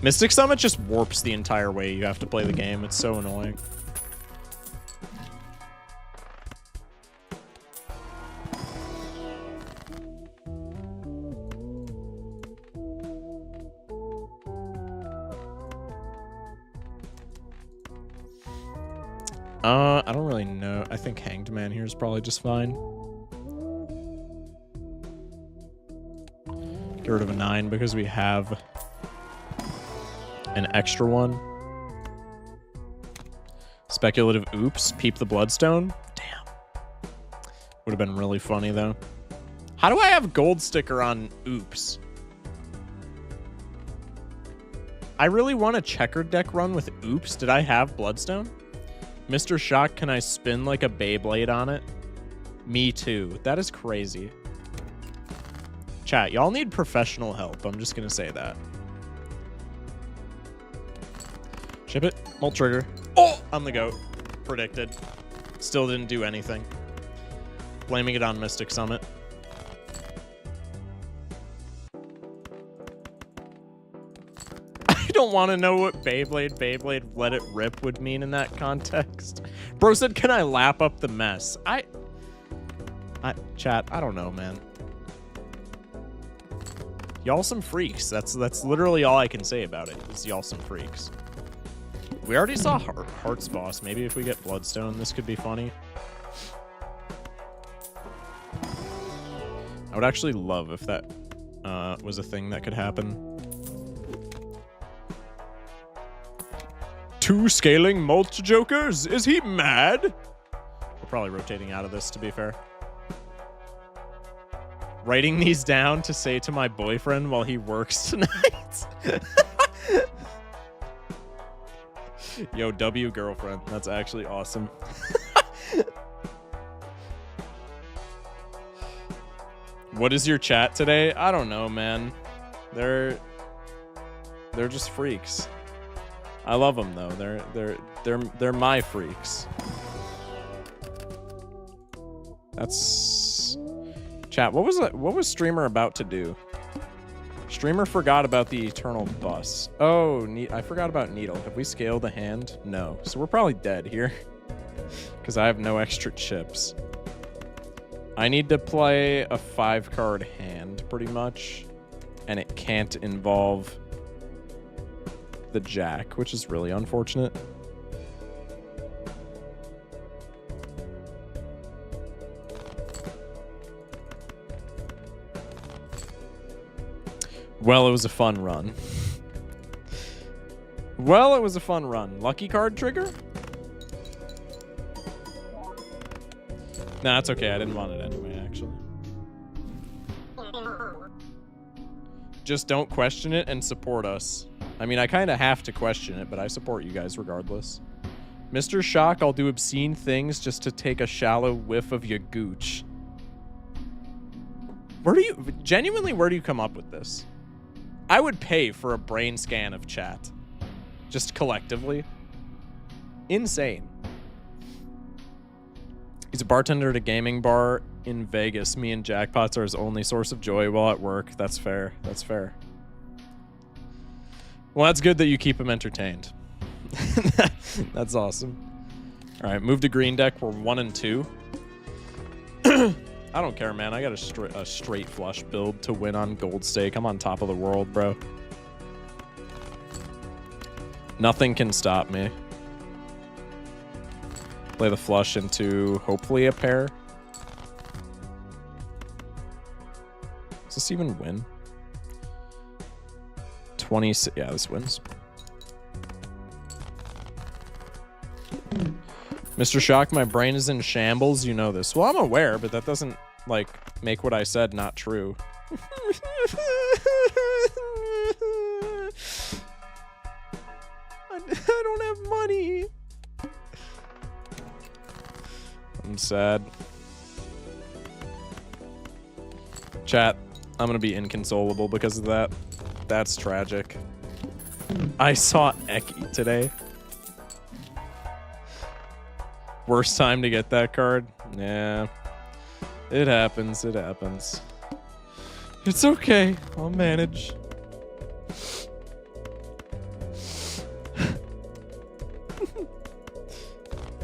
Mystic Summit just warps the entire way you have to play the game. It's so annoying. I don't really know. I think Hanged Man here is probably just fine. Get rid of a 9 because we have an extra one. Speculative oops. Peep the Bloodstone. Damn. Would have been really funny, though. How do I have gold sticker on oops? I really want a checkered deck run with oops. Did I have Bloodstone? Mr. Shock, can I spin like a Beyblade on it? Me too. That is crazy. Chat, y'all need professional help. I'm just gonna say that. Ship it. Mult trigger. Oh! I'm the GOAT. Predicted. Still didn't do anything. Blaming it on Mystic Summit. I don't want to know what Beyblade, let it rip would mean in that context. Bro said, can I lap up the mess? Chat, I don't know, man. Y'all some freaks. That's literally all I can say about it, is y'all some freaks. We already saw Hearts Boss. Maybe if we get Bloodstone, this could be funny. I would actually love if that was a thing that could happen. 2 scaling Mult Jokers? Is he mad? We're probably rotating out of this, to be fair. Writing these down to say to my boyfriend while he works tonight. Yo, W girlfriend. That's actually awesome. What is your chat today? I don't know, man. They're just freaks. I love them though. They're my freaks. That's chat. What was streamer about to do? Streamer forgot about the eternal bus. Oh, I forgot about needle. Have we scaled a hand? No. So we're probably dead here because I have no extra chips. I need to play a 5-card hand pretty much, and it can't involve the jack, which is really unfortunate. Well, it was a fun run. Well, it was a fun run. Lucky card trigger? Nah, it's okay. I didn't want it anyway, actually. Just don't question it and support us. I mean, I kind of have to question it, but I support you guys regardless. Mr. Shock, I'll do obscene things just to take a shallow whiff of your gooch. Where do you... Genuinely, where do you come up with this? I would pay for a brain scan of chat. Just collectively. Insane. He's a bartender at a gaming bar in Vegas. Me and jackpots are his only source of joy while at work. That's fair. That's fair. Well, that's good that you keep him entertained. That's awesome. All right, move to green deck. We're 1 and 2. I don't care, man. I got a straight flush build to win on gold stake. I'm on top of the world, bro. Nothing can stop me. Play the flush into hopefully a pair. Does this even win? 26. Yeah, this wins. Mr. Shock, my brain is in shambles. You know this. Well, I'm aware, but that doesn't, like, make what I said not true. I don't have money. I'm sad. Chat, I'm gonna be inconsolable because of that. That's tragic. I saw Eki today. Worst time to get that card? Yeah. It happens, it happens. It's okay, I'll manage.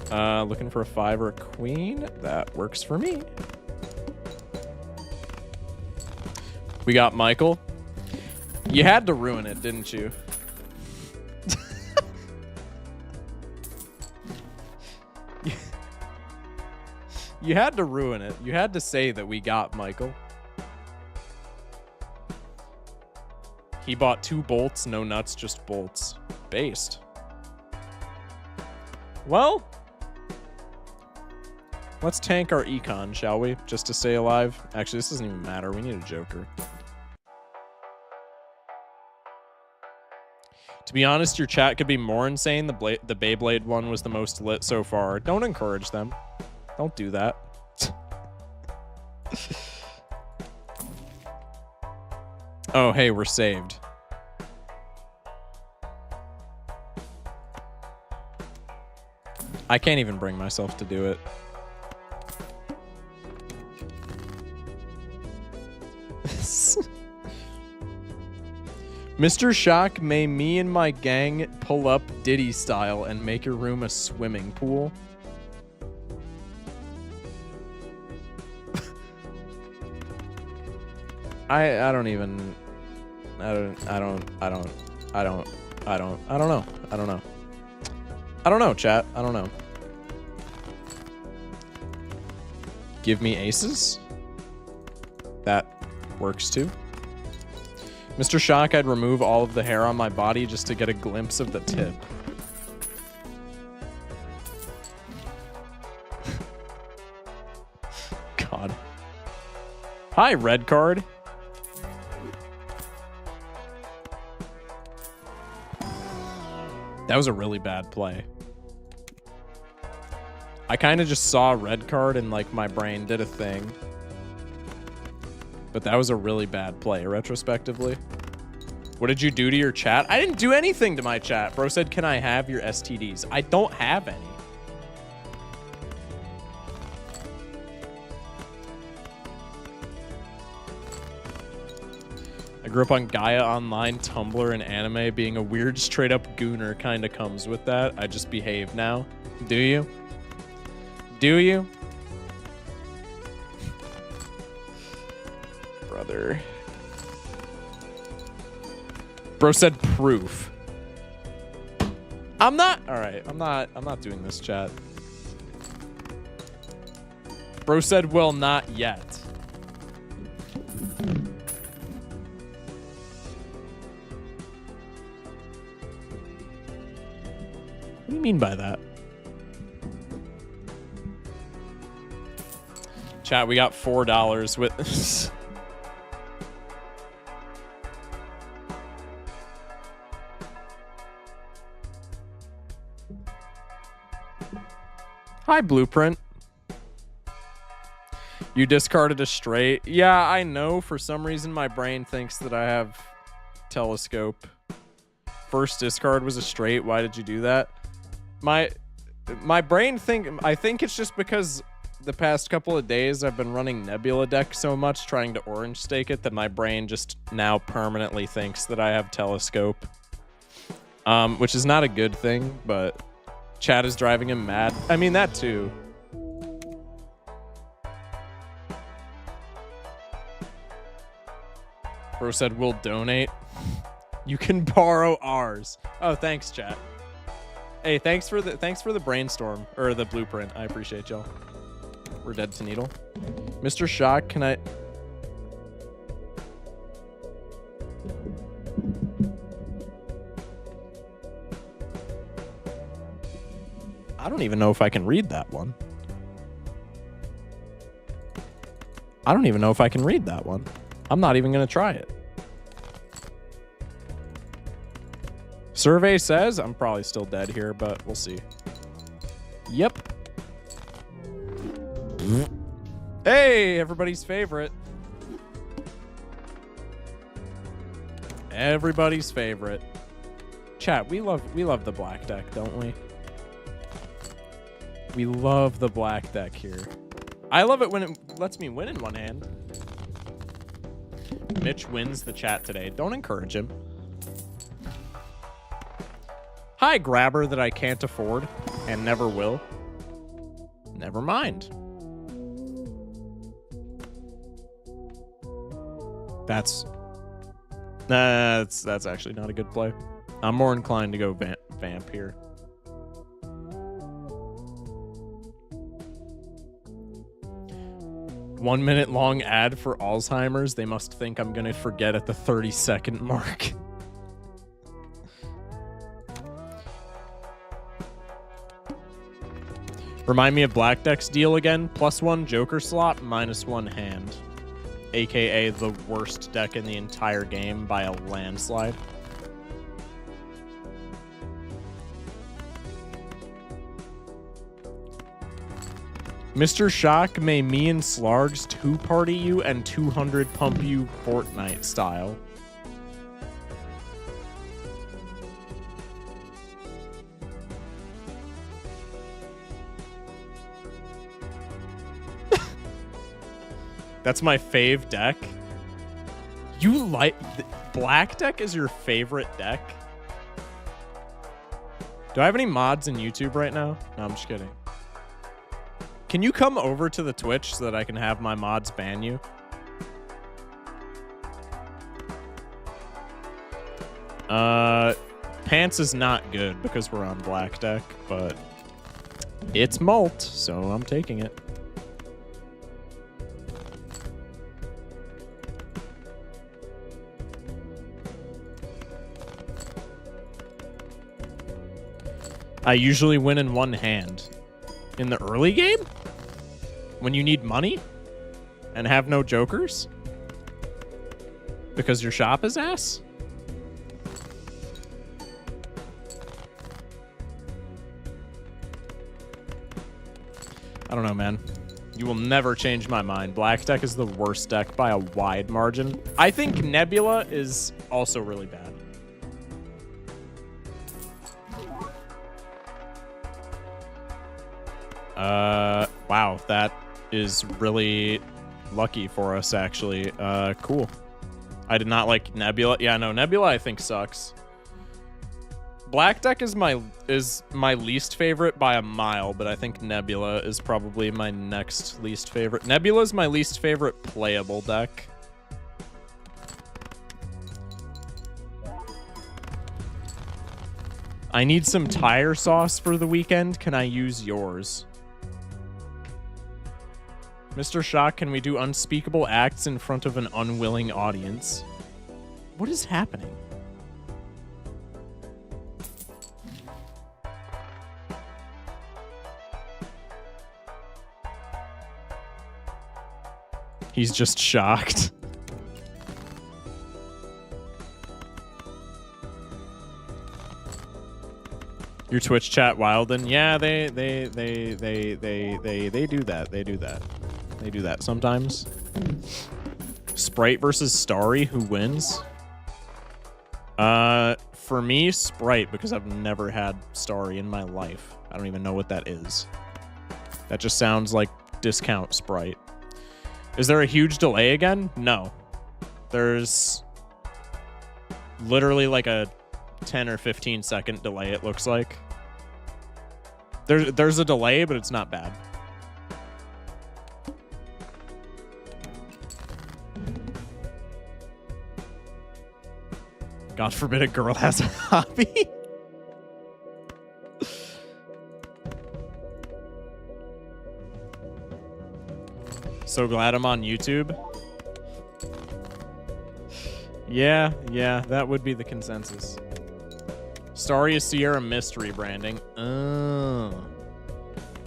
Looking for a 5 or a queen. That works for me. We got Michael. You had to ruin it, didn't you? You had to ruin it. You had to say that we got Michael. He bought 2 bolts, no nuts, just bolts. Based. Well, let's tank our econ, shall we? Just to stay alive. Actually, this doesn't even matter. We need a joker. To be honest, your chat could be more insane. The Beyblade one was the most lit so far. Don't encourage them. Don't do that. Oh, hey, we're saved. I can't even bring myself to do it. Mr. Shock, may me and my gang pull up Diddy style and make your room a swimming pool. I don't even, I don't know, chat. I don't know. Give me aces. That works too. Mr. Shock, I'd remove all of the hair on my body just to get a glimpse of the tip. God. Hi, red card. That was a really bad play. I kind of just saw a red card and like my brain did a thing. But that was a really bad play retrospectively. What did you do to your chat? I didn't do anything to my chat. Bro said, can I have your STDs? I don't have any. I grew up on Gaia Online, Tumblr, and anime. Being a weird, straight-up gooner kind of comes with that. I just behave now. Do you? Do you? Brother. Bro said proof. I'm not. All right, I'm not doing this, chat. Bro said, well, not yet. What do you mean by that? Chat, we got $4 with... Hi, Blueprint. You discarded a straight. Yeah, I know. For some reason, my brain thinks that I have telescope. First discard was a straight. Why did you do that? My brain I think it's just because the past couple of days I've been running Nebula deck so much trying to orange stake it that my brain just now permanently thinks that I have telescope. Which is not a good thing, but chat is driving him mad. I mean, that too. Bro said we'll donate. You can borrow ours. Oh, thanks, chat. Hey, thanks for the brainstorm or the blueprint. I appreciate y'all. We're dead to needle. Mr. Shock, can I? I don't even know if I can read that one. I don't even know if I can read that one. I'm not even gonna try it. Survey says I'm probably still dead here, but we'll see. Yep. Hey, everybody's favorite. Everybody's favorite. Chat, we love the black deck, don't we? We love the black deck here. I love it when it lets me win in one hand. Mitch wins the chat today. Don't encourage him. Hi, grabber that I can't afford and never will. Never mind. That's actually not a good play. I'm more inclined to go vamp here. One minute long ad for Alzheimer's. They must think I'm gonna forget at the 30-second mark. Remind me of Black Deck's deal again. +1 Joker slot, -1 hand. AKA the worst deck in the entire game by a landslide. Mr. Shock, may me and Slargs 2-party you and 200 pump you Fortnite style. That's my fave deck. You like... Black Deck is your favorite deck? Do I have any mods in YouTube right now? No, I'm just kidding. Can you come over to the Twitch so that I can have my mods ban you? Pants is not good because we're on Black Deck, but it's mult, so I'm taking it. I usually win in one hand. In the early game? When you need money? And have no jokers? Because your shop is ass? I don't know, man. You will never change my mind. Black deck is the worst deck by a wide margin. I think Nebula is also really bad. Wow, that is really lucky for us, actually. Cool. I did not like Nebula. Yeah, no, Nebula I think sucks. Black deck is my least favorite by a mile, but I think Nebula is probably my next least favorite. Nebula is my least favorite playable deck. I need some tire sauce for the weekend. Can I use yours? Mr. Shock, can we do unspeakable acts in front of an unwilling audience? What is happening? He's just shocked. Your Twitch chat Wilden. Yeah, they do that. They do that. They do that sometimes. Sprite versus Starry, who wins? For me, Sprite, because I've never had Starry in my life. I don't even know what that is. That just sounds like discount Sprite. Is there a huge delay again? No. There's literally like a 10 or 15 second delay, it looks like. There's a delay, but it's not bad. God forbid a girl has a hobby. So glad I'm on YouTube. Yeah, that would be the consensus. Starry is Sierra Mist rebranding. Oh.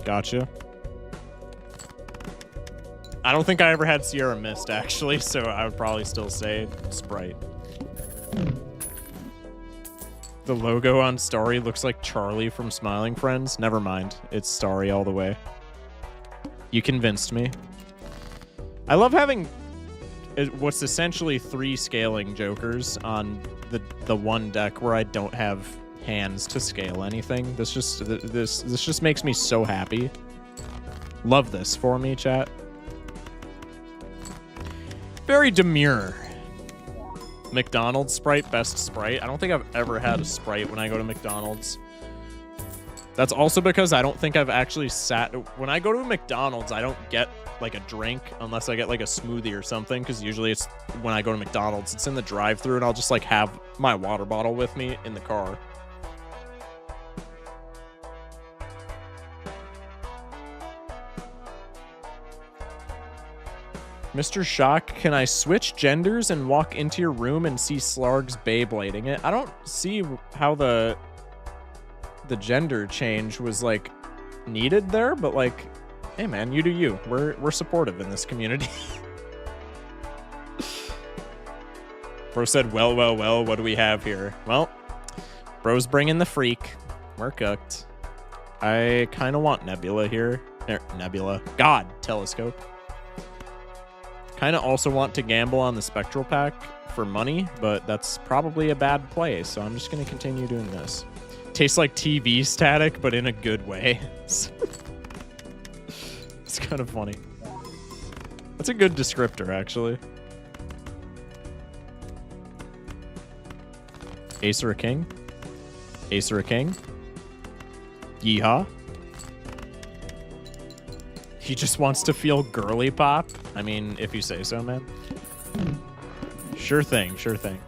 Gotcha. I don't think I ever had Sierra Mist, actually, so I would probably still say Sprite. The logo on Starry looks like Charlie from Smiling Friends. Never mind. It's Starry all the way. You convinced me. I love having what's essentially 3 scaling jokers on the one deck where I don't have hands to scale anything. This just makes me so happy. Love this for me, chat. Very demure. McDonald's Sprite, best Sprite. I don't think I've ever had a Sprite when I go to McDonald's. That's also because I don't think I've actually sat... When I go to a McDonald's, I don't get like a drink unless I get like a smoothie or something, because usually it's when I go to McDonald's, it's in the drive-thru and I'll just like have my water bottle with me in the car. Mr. Shock, can I switch genders and walk into your room and see Slarg's Beyblading it? I don't see how the gender change was like needed there, but like, hey man, you do you. We're supportive in this community. Bro said, well, what do we have here? Well, bro's bringing the freak. We're cooked. I kind of want Nebula here. Nebula. God, Telescope. Kind of also want to gamble on the Spectral Pack for money, but that's probably a bad play, so I'm just going to continue doing this. Tastes like TV static, but in a good way. It's kind of funny. That's a good descriptor, actually. Ace or a king? Ace or a king? Yeehaw. He just wants to feel girly pop. I mean, if you say so, man. Sure thing, sure thing.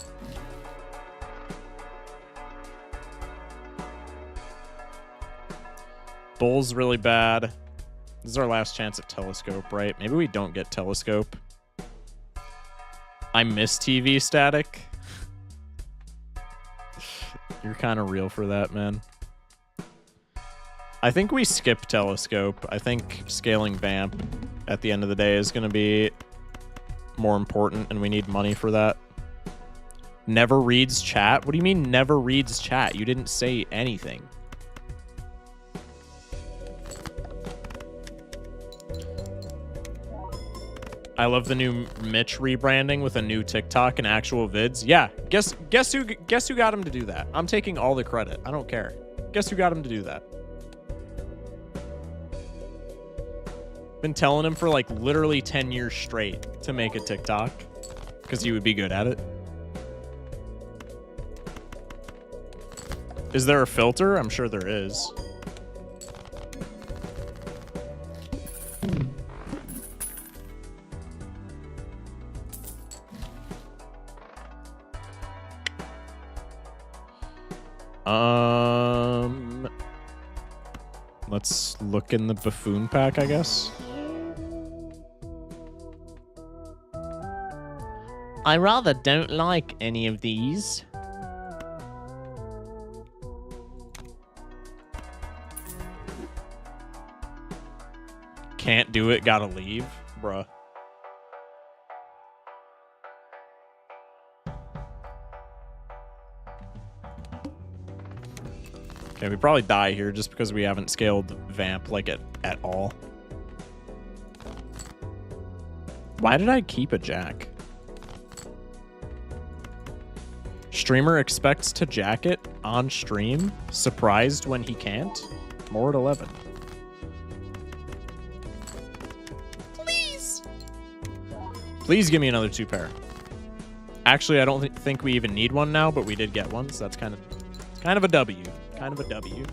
Bull's really bad. This is our last chance at Telescope, right? Maybe we don't get Telescope. I miss TV static. You're kind of real for that, man. I think we skip Telescope. I think scaling Vamp at the end of the day is going to be more important, and we need money for that. Never reads chat? What do you mean never reads chat? You didn't say anything. I love the new Mitch rebranding with a new TikTok and actual vids. Yeah, guess who got him to do that? I'm taking all the credit. I don't care. Guess who got him to do that? Been telling him for like literally 10 years straight to make a TikTok because he would be good at it. Is there a filter? I'm sure there is. Let's look in the buffoon pack, I guess. I rather don't like any of these. Can't do it, gotta leave, bruh. Okay, we probably die here just because we haven't scaled Vamp like at all. Why did I keep a Jack? Streamer expects to jack it on stream. Surprised when he can't. More at 11. Please. Please give me another 2-pair. Actually, I don't think we even need one now, but we did get one, so that's kind of a W. Kind of a W.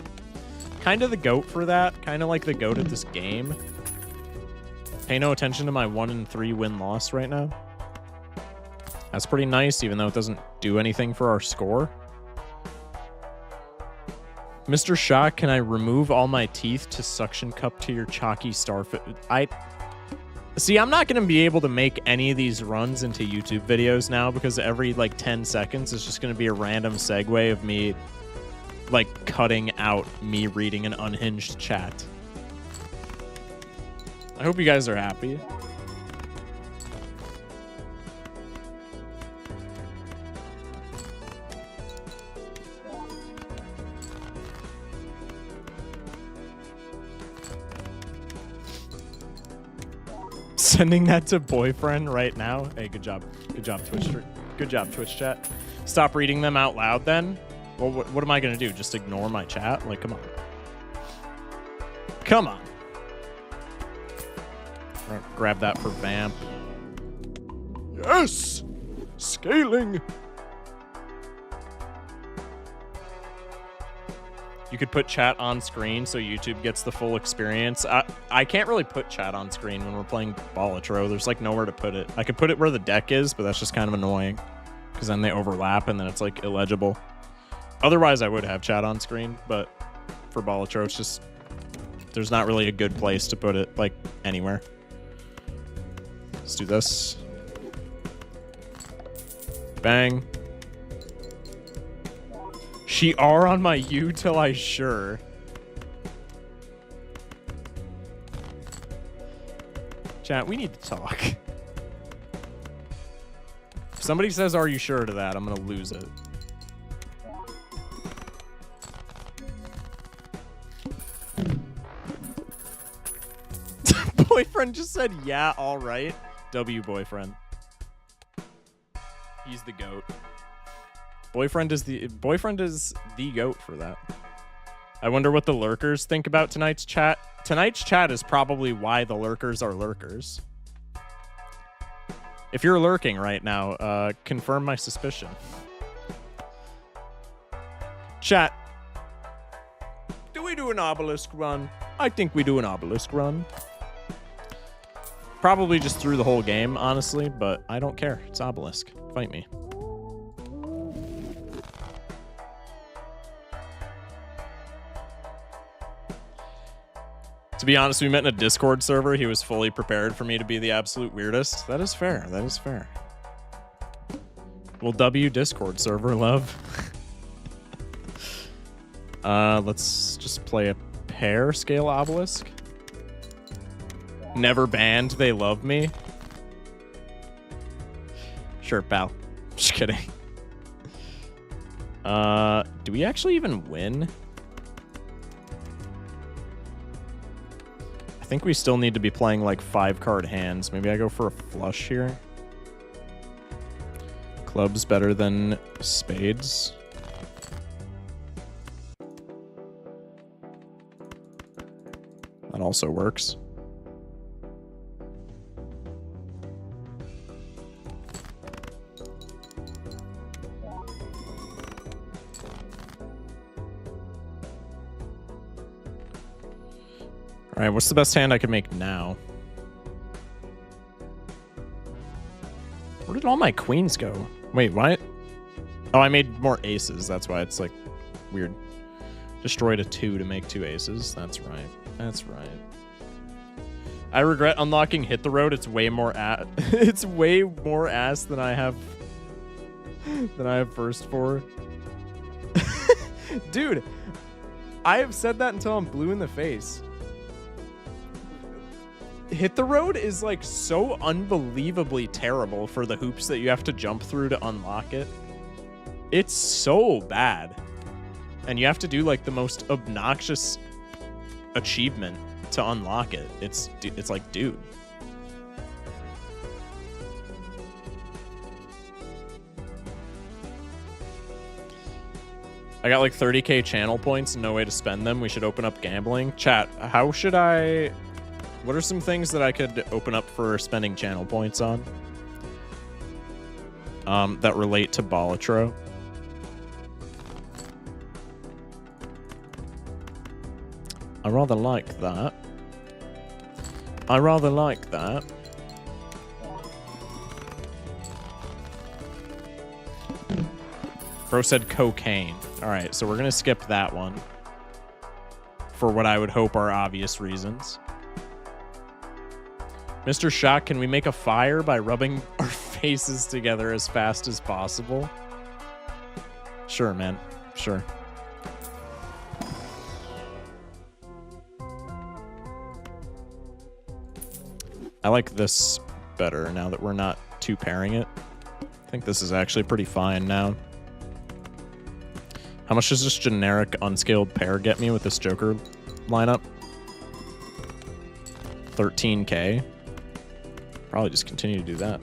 Kind of the GOAT for that. Kind of like the GOAT at this game. Pay no attention to my 1-3 win-loss right now. That's pretty nice, even though it doesn't do anything for our score. Mr. Shock, can I remove all my teeth to suction cup to your chalky starfish? See, I'm not going to be able to make any of these runs into YouTube videos now because every, like, 10 seconds is just going to be a random segue of me, like, cutting out me reading an unhinged chat. I hope you guys are happy. Sending that to boyfriend right now. Hey, good job. Good job, Twitch. Good job, Twitch chat. Stop reading them out loud then. Well, what am I going to do? Just ignore my chat? Like, come on. Come on. Grab that for Vamp. Yes! Scaling! You could put chat on screen so YouTube gets the full experience. I can't really put chat on screen when we're playing Balatro. There's like nowhere to put it. I could put it where the deck is, but that's just kind of annoying because then they overlap and then it's like illegible. Otherwise, I would have chat on screen, but for Balatro, it's just there's not really a good place to put it like anywhere. Let's do this. Bang. She are on my U till I sure. Chat, we need to talk. If somebody says, are you sure to that, I'm gonna lose it. Boyfriend just said, yeah, all right. W boyfriend. He's the GOAT. Boyfriend is the GOAT for that. I wonder what the lurkers think about tonight's chat. Tonight's chat is probably why the lurkers are lurkers. If you're lurking right now, confirm my suspicion. Chat. Do we do an obelisk run? I think we do an obelisk run. Probably just through the whole game, honestly, but I don't care. It's obelisk. Fight me. To be honest, we met in a Discord server. He was fully prepared for me to be the absolute weirdest. That is fair. That is fair. Well, W Discord server, love. Let's just play a pair scale obelisk. Never banned, they love me. Sure, pal. Just kidding. Do we actually even win? I think we still need to be playing like 5-card hands. Maybe I go for a flush here. Clubs better than spades. That also works. All right, what's the best hand I can make now? Where did all my queens go? Wait, what? Oh, I made more aces. That's why it's like weird. Destroyed a 2 to make 2 aces. That's right. That's right. I regret unlocking Hit the Road. It's way more it's way more ass than I have first for. Dude, I have said that until I'm blue in the face. Hit the Road is like so unbelievably terrible for the hoops that you have to jump through to unlock it. It's so bad. And you have to do like the most obnoxious achievement to unlock it. It's like, dude. I got like 30k channel points and no way to spend them. We should open up gambling. Chat, how should I... What are some things that I could open up for spending channel points on? That relate to Balatro. I rather like that. I rather like that. Bro said cocaine. Alright, so we're gonna skip that one. For what I would hope are obvious reasons. Mr. Shock, can we make a fire by rubbing our faces together as fast as possible? Sure, man. Sure. I like this better now that we're not two pairing it. I think this is actually pretty fine now. How much does this generic unscaled pair get me with this Joker lineup? 13k. Probably just continue to do that.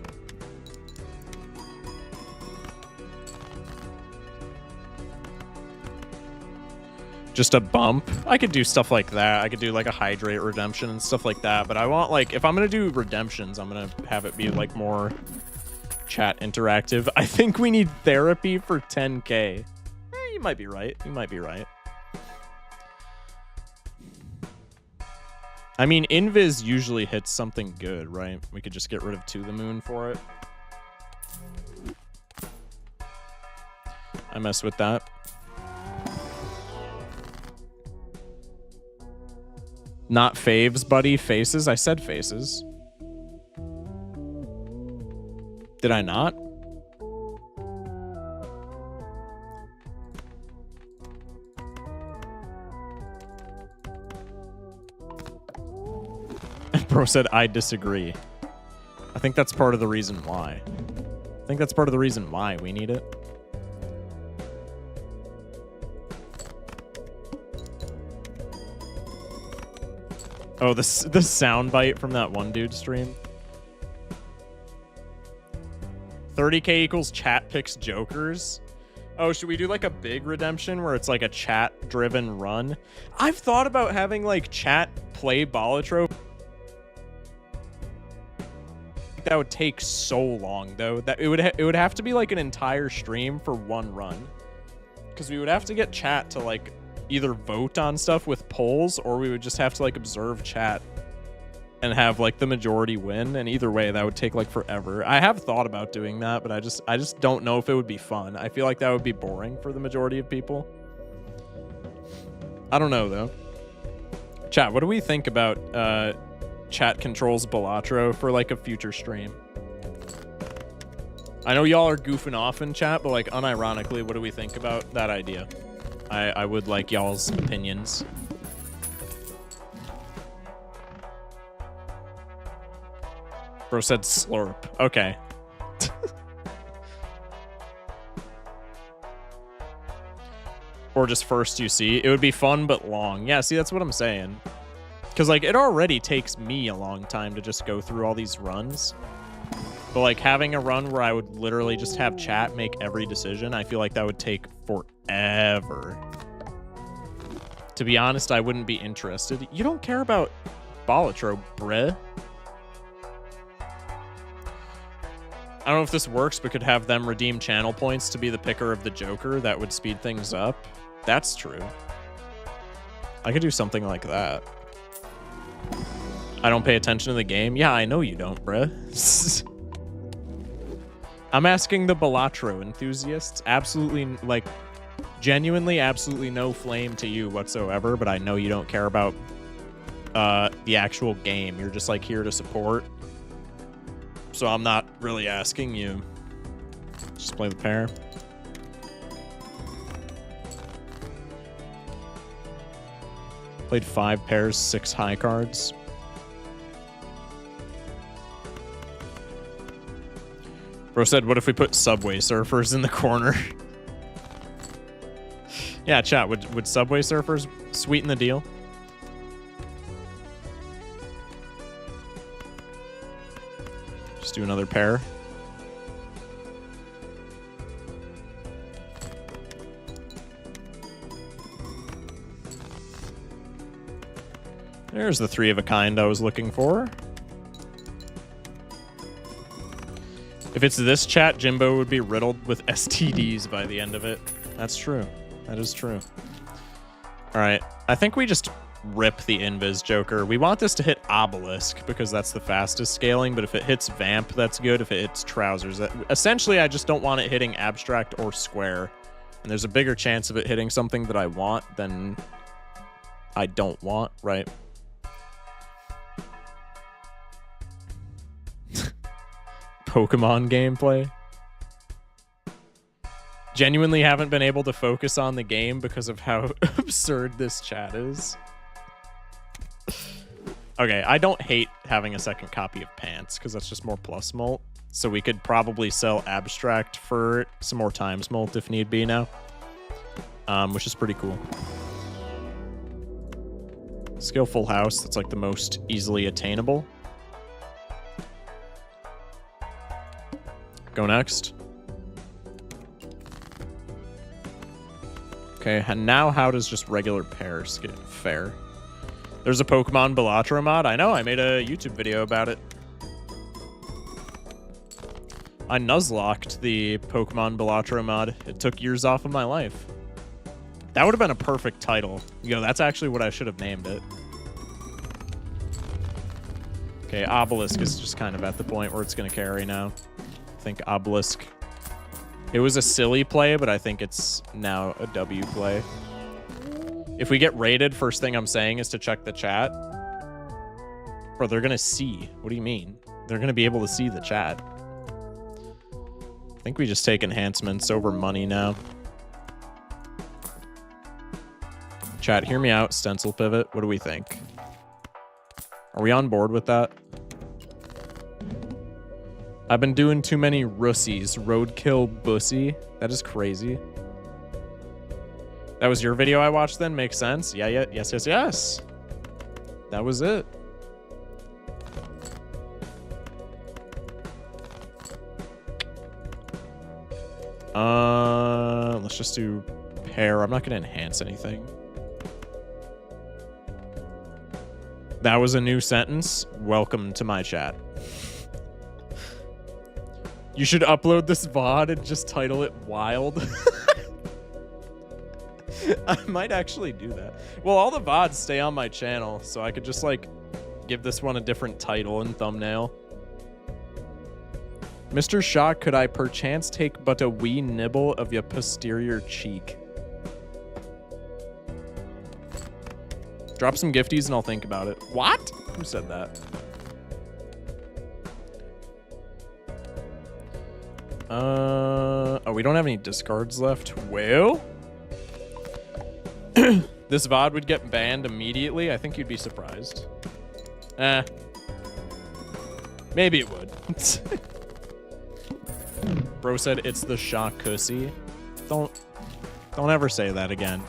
Just a bump. I could do stuff like that. I could do like a hydrate redemption and stuff like that. But I want like, if I'm going to do redemptions, I'm going to have it be like more chat interactive. I think we need therapy for 10k. You might be right. You might be right. I mean, Invis usually hits something good, right? We could just get rid of To the Moon for it. I mess with that. Not faves, buddy. Faces? I said faces. Did I not? Bro said, I disagree. I think that's part of the reason why. I think that's part of the reason why we need it. Oh, the soundbite from that one dude stream. 30k equals chat picks Jokers. Oh, should we do like a big redemption where it's like a chat-driven run? I've thought about having like chat play Balatro. That would take so long though. That it would have to be like an entire stream for one run, because we would have to get chat to like either vote on stuff with polls, or we would just have to like observe chat and have like the majority win. And either way, that would take like forever. I have thought about doing that, but I just don't know if it would be fun. I feel like that would be boring for the majority of people. I don't know though. Chat, what do we think about chat controls Balatro for like a future stream? I know y'all are goofing off in chat, but like unironically, what do we think about that idea? I would like y'all's opinions. Bro said slurp. Okay. Or just first you see. It would be fun, but long. Yeah, see, that's what I'm saying. Because, like, it already takes me a long time to just go through all these runs. But, like, having a run where I would literally just have chat make every decision, I feel like that would take forever. To be honest, I wouldn't be interested. You don't care about Balatro, bruh. I don't know if this works, but could have them redeem channel points to be the picker of the Joker. That would speed things up. That's true. I could do something like that. I don't pay attention to the game. Yeah, I know you don't, bruh. I'm asking the Balatro enthusiasts. Absolutely, like, genuinely, absolutely no flame to you whatsoever, but I know you don't care about the actual game. You're just, like, here to support. So I'm not really asking you. Just play the pair. Played 5 pairs, 6 high cards. Bro said, what if we put Subway Surfers in the corner? Yeah, chat, would Subway Surfers sweeten the deal? Just do another pair. There's the 3 of a kind I was looking for. If it's this chat, Jimbo would be riddled with STDs by the end of it. That's true. That is true. All right. I think we just rip the Invis Joker. We want this to hit Obelisk because that's the fastest scaling, but if it hits Vamp, that's good. If it hits Trousers, essentially, I just don't want it hitting Abstract or Square. And there's a bigger chance of it hitting something that I want than I don't want, right? Pokemon gameplay. Genuinely haven't been able to focus on the game because of how absurd this chat is. Okay, I don't hate having a second copy of Pants because that's just more plus molt. So we could probably sell Abstract for some more times molt if need be now. Which is pretty cool. Scale Full House, that's like the most easily attainable. Go next. Okay, and now how does just regular pairs get fair? There's a Pokemon Balatro mod. I know, I made a YouTube video about it. I nuzlocked the Pokemon Balatro mod. It took years off of my life. That would have been a perfect title. Yo, that's actually what I should have named it. Okay, Obelisk is just kind of at the point where it's going to carry now. I think Obelisk. It was a silly play, but I think it's now a W play. If we get raided, first thing I'm saying is to check the chat. Bro, they're going to see. What do you mean? They're going to be able to see the chat. I think we just take enhancements over money now. Chat, hear me out. Stencil pivot. What do we think? Are we on board with that? I've been doing too many Russies. Roadkill bussy. That is crazy. That was your video I watched then? Makes sense. Yeah, yeah, yes, yes, yes. That was it. Let's just do pair. I'm not going to enhance anything. That was a new sentence. Welcome to my chat. You should upload this VOD and just title it Wild. I might actually do that. Well, all the VODs stay on my channel, so I could just, like, give this one a different title and thumbnail. Mr. Shock, could I perchance take but a wee nibble of your posterior cheek? Drop some gifties and I'll think about it. What? Who said that? Oh, we don't have any discards left. Well, this VOD would get banned immediately. I think you'd be surprised. Maybe it would. Bro said it's the shock cussy. Don't Don't ever say that again.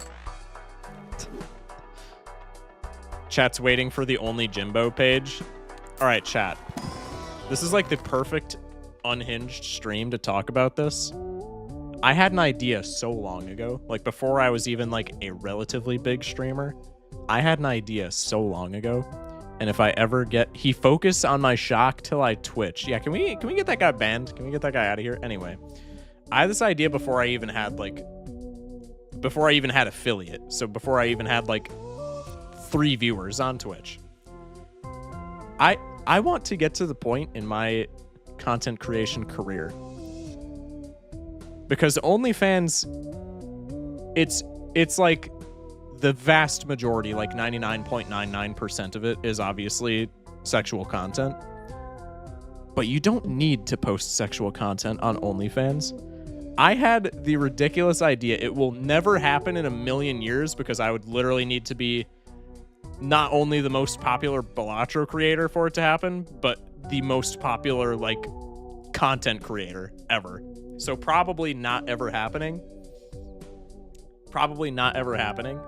Chat's waiting for the only Jimbo page. All right, chat. This is like the perfect unhinged stream to talk about this. I had an idea so long ago, like before I was even like a relatively big streamer. I had an idea so long ago, and if I ever get he focused on my shock till I twitch. Yeah, can we get that guy banned? Can we get that guy out of here? Anyway, I had this idea before I even had affiliate. So before I even had like 3 viewers on Twitch. I want to get to the point in my content creation career, because OnlyFans, it's like the vast majority, like 99.99% of it is obviously sexual content. But you don't need to post sexual content on OnlyFans. I had the ridiculous idea. It will never happen in a million years, because I would literally need to be not only the most popular Balatro creator for it to happen, but the most popular, like, content creator ever. So probably not ever happening. Probably not ever happening.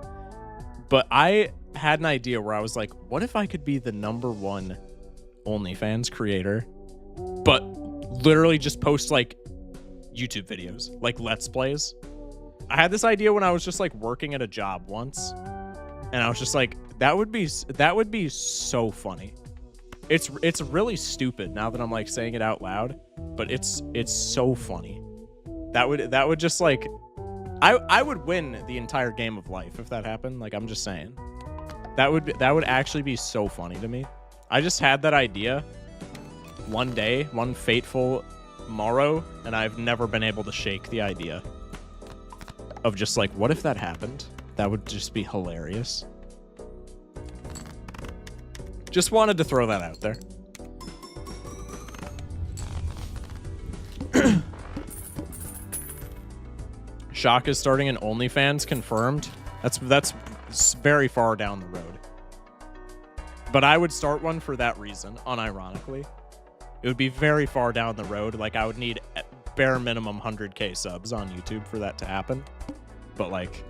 But I had an idea where I was like, what if I could be the #1 OnlyFans creator, but literally just post, like, YouTube videos, like Let's Plays? I had this idea when I was just, like, working at a job once, and I was just like, that would be so funny. It's really stupid now that I'm like saying it out loud, but it's so funny. That would just like, I would win the entire game of life if that happened. Like, I'm just saying, that would actually be so funny to me. I just had that idea one day, one fateful morrow, and I've never been able to shake the idea of just like, what if that happened? That would just be hilarious. Just wanted to throw that out there. Shock is starting an OnlyFans, confirmed. That's very far down the road. But I would start one for that reason, unironically. It would be very far down the road. Like, I would need bare minimum 100K subs on YouTube for that to happen. But like,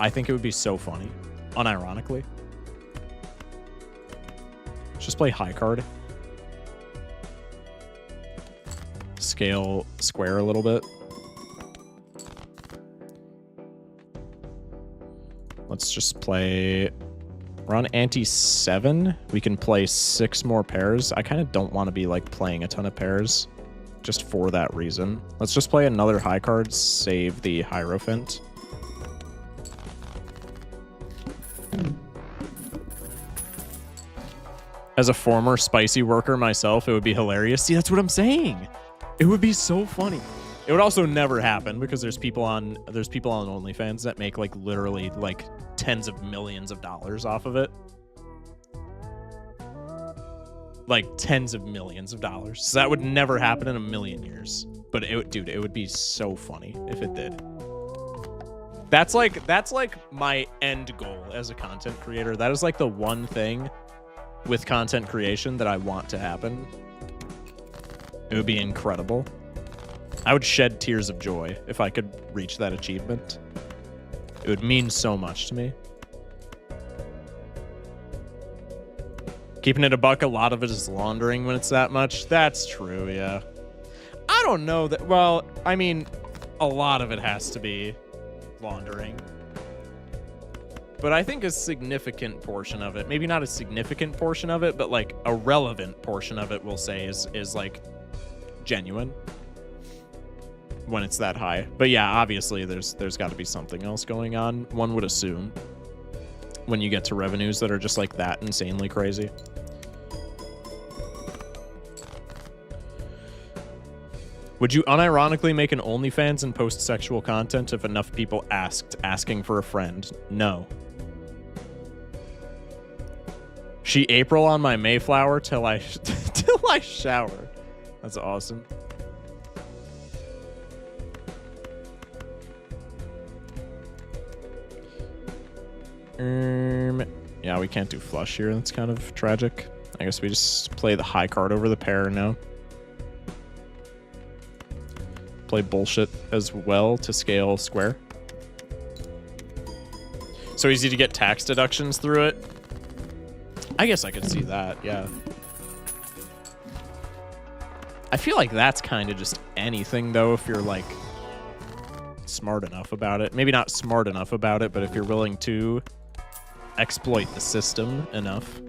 I think it would be so funny, unironically. Let's just play high card. Scale square a little bit. Let's just play... We're on ante 7. We can play 6 more pairs. I kind of don't want to be like playing a ton of pairs just for that reason. Let's just play another high card, save the Hierophant. As a former spicy worker myself, it would be hilarious. See, that's what I'm saying. It would be so funny. It would also never happen because there's people on OnlyFans that make like literally like tens of millions of dollars off of it. Like tens of millions of dollars. So that would never happen in a million years. But it would be so funny if it did. That's like my end goal as a content creator. That is like the one thing with content creation that I want to happen. It would be incredible. I would shed tears of joy if I could reach that achievement. It would mean so much to me. Keeping it a buck, a lot of it is laundering when it's that much. That's true, yeah. I don't know that... Well, I mean, a lot of it has to be laundering. But I think a significant portion of it, maybe not a significant portion of it, but like a relevant portion of it, we'll say, is like genuine when it's that high. But yeah, obviously there's got to be something else going on, one would assume, when you get to revenues that are just like that insanely crazy. Would you unironically make an OnlyFans and post sexual content if enough people asking for a friend? No. She April on my Mayflower till I shower. That's awesome. Yeah, we can't do flush here. That's kind of tragic. I guess we just play the high card over the pair now. Play bullshit as well to scale square. So easy to get tax deductions through it. I guess I could see that, yeah. I feel like that's kind of just anything, though, if you're, like, smart enough about it. Maybe not smart enough about it, but if you're willing to exploit the system enough.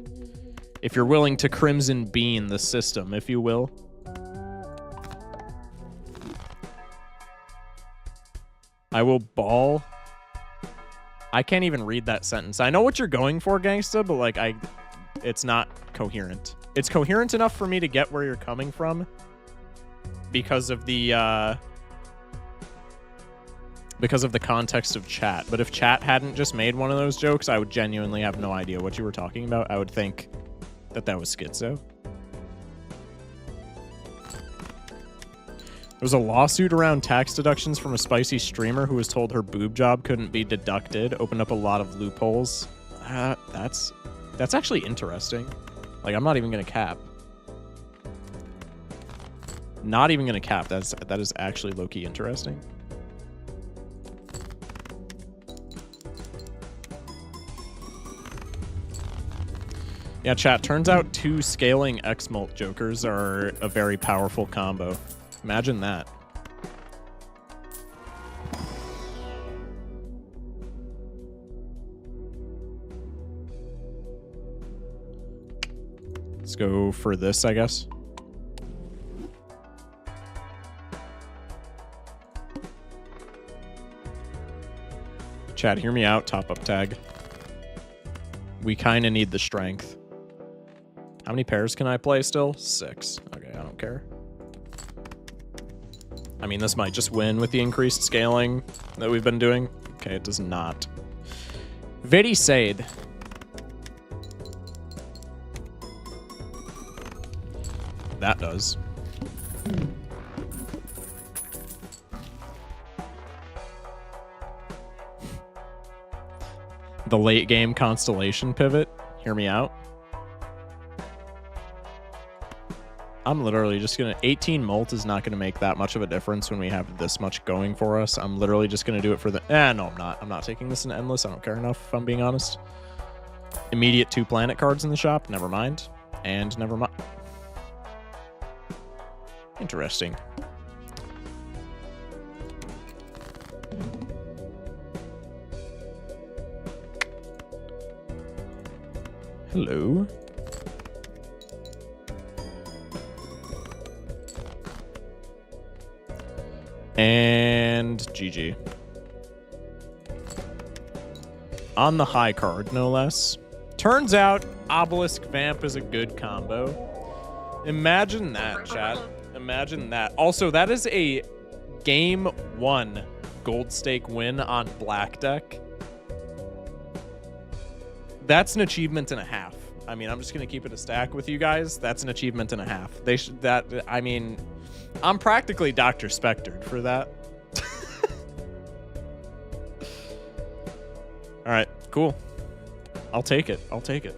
If you're willing to crimson bean the system, if you will. I will ball. I can't even read that sentence. I know what you're going for, gangsta, but like it's not coherent. It's coherent enough for me to get where you're coming from because of the context of chat. But if chat hadn't just made one of those jokes, I would genuinely have no idea what you were talking about. I would think that was schizo. There was a lawsuit around tax deductions from a spicy streamer who was told her boob job couldn't be deducted. Opened up a lot of loopholes. That's actually interesting. Like, I'm not even gonna cap. Not even gonna cap. That is actually low-key interesting. Yeah, chat. Turns out 2 scaling X-Molt jokers are a very powerful combo. Imagine that. Let's go for this, I guess. Chat, hear me out. Top up tag. We kind of need the strength. How many pairs can I play still? 6. Okay, I don't care. I mean, this might just win with the increased scaling that we've been doing. Okay, it does not. Very sad. That does. The late game constellation pivot. Hear me out. I'm literally just gonna... 18 molt is not gonna make that much of a difference when we have this much going for us. I'm literally just gonna do it for the... no, I'm not. I'm not taking this in endless. I don't care enough, if I'm being honest. Immediate 2 planet cards in the shop. Never mind. And never mind. Interesting. Hello. And GG. On the high card, no less. Turns out Obelisk Vamp is a good combo. Imagine that, chat. Imagine that. Also, that is a game 1 gold stake win on black deck. That's an achievement and a half. I mean, I'm just gonna keep it a stack with you guys. That's an achievement and a half. They should... I mean... I'm practically Dr. Spectred for that. All right, cool. I'll take it. I'll take it.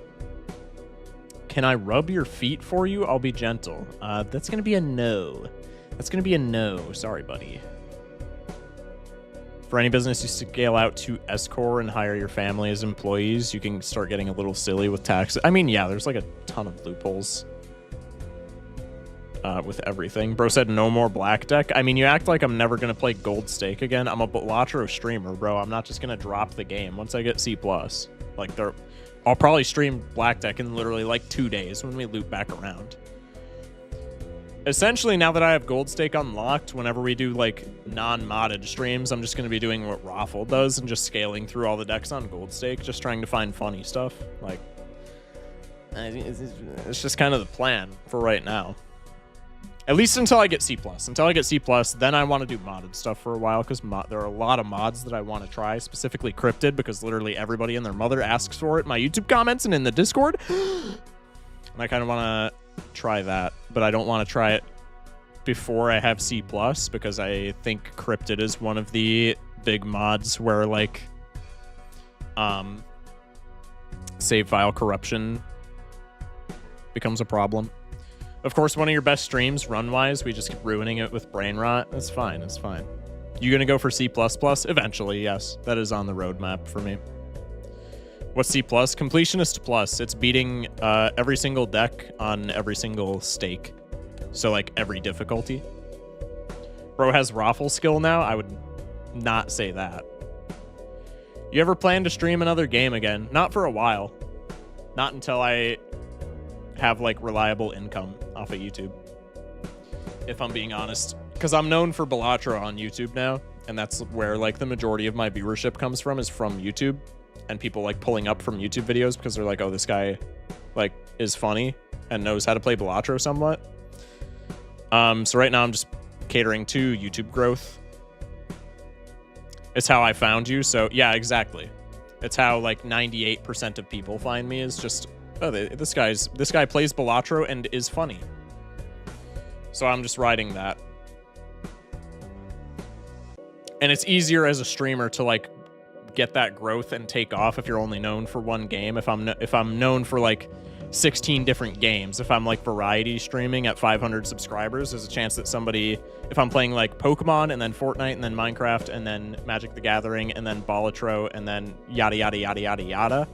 Can I rub your feet for you? I'll be gentle. That's going to be a no. That's going to be a no. Sorry, buddy. For any business you scale out to S-Corp and hire your family as employees, you can start getting a little silly with taxes. I mean, yeah, there's like a ton of loopholes. With everything. Bro said no more black deck. I mean, you act like I'm never going to play gold stake again. I'm a Balatro streamer, bro. I'm not just going to drop the game once I get C+. Like, I'll probably stream black deck in literally like 2 days when we loop back around. Essentially, now that I have gold stake unlocked, whenever we do like non-modded streams, I'm just going to be doing what Raffle does and just scaling through all the decks on gold stake, just trying to find funny stuff. Like, it's just kind of the plan for right now. At least until I get C+. Until I get C+, then I want to do modded stuff for a while, because there are a lot of mods that I want to try, specifically Cryptid, because literally everybody and their mother asks for it in my YouTube comments and in the Discord. And I kind of want to try that, but I don't want to try it before I have C+, because I think Cryptid is one of the big mods where, like, save file corruption becomes a problem. Of course, one of your best streams, run-wise, we just keep ruining it with brain rot. That's fine, that's fine. You gonna go for C++? Eventually, yes. That is on the roadmap for me. What's C+? Completionist plus. It's beating every single deck on every single stake. So, like, every difficulty. Bro has raffle skill now? I would not say that. You ever plan to stream another game again? Not for a while. Not until I have, like, reliable income off of YouTube. If I'm being honest. Because I'm known for Balatro on YouTube now. And that's where, like, the majority of my viewership comes from, is from YouTube. And people, like, pulling up from YouTube videos because they're like, oh, this guy, like, is funny and knows how to play Balatro somewhat. So right now I'm just catering to YouTube growth. It's how I found you. So yeah, exactly. It's how like 98% of people find me, is just, oh, this guy plays Balatro and is funny. So I'm just riding that. And it's easier as a streamer to like get that growth and take off if you're only known for one game. If I'm known for like 16 different games, if I'm like variety streaming at 500 subscribers, there's a chance that somebody, if I'm playing like Pokemon and then Fortnite and then Minecraft and then Magic the Gathering and then Balatro and then yada yada yada yada yada,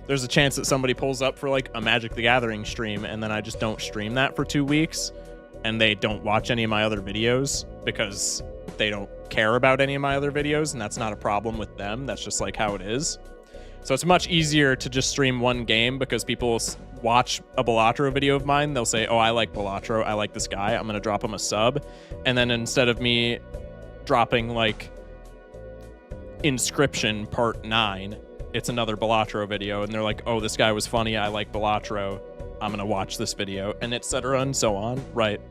there's a chance that somebody pulls up for like a Magic the Gathering stream and then I just don't stream that for 2 weeks and they don't watch any of my other videos because they don't care about any of my other videos, and that's not a problem with them. That's just like how it is. So it's much easier to just stream one game because people watch a Balatro video of mine. They'll say, oh, I like Balatro. I like this guy. I'm going to drop him a sub. And then instead of me dropping like Inscription Part 9, it's another Balatro video. And they're like, oh, this guy was funny. I like Balatro. I'm going to watch this video, and etc. and so on. Right.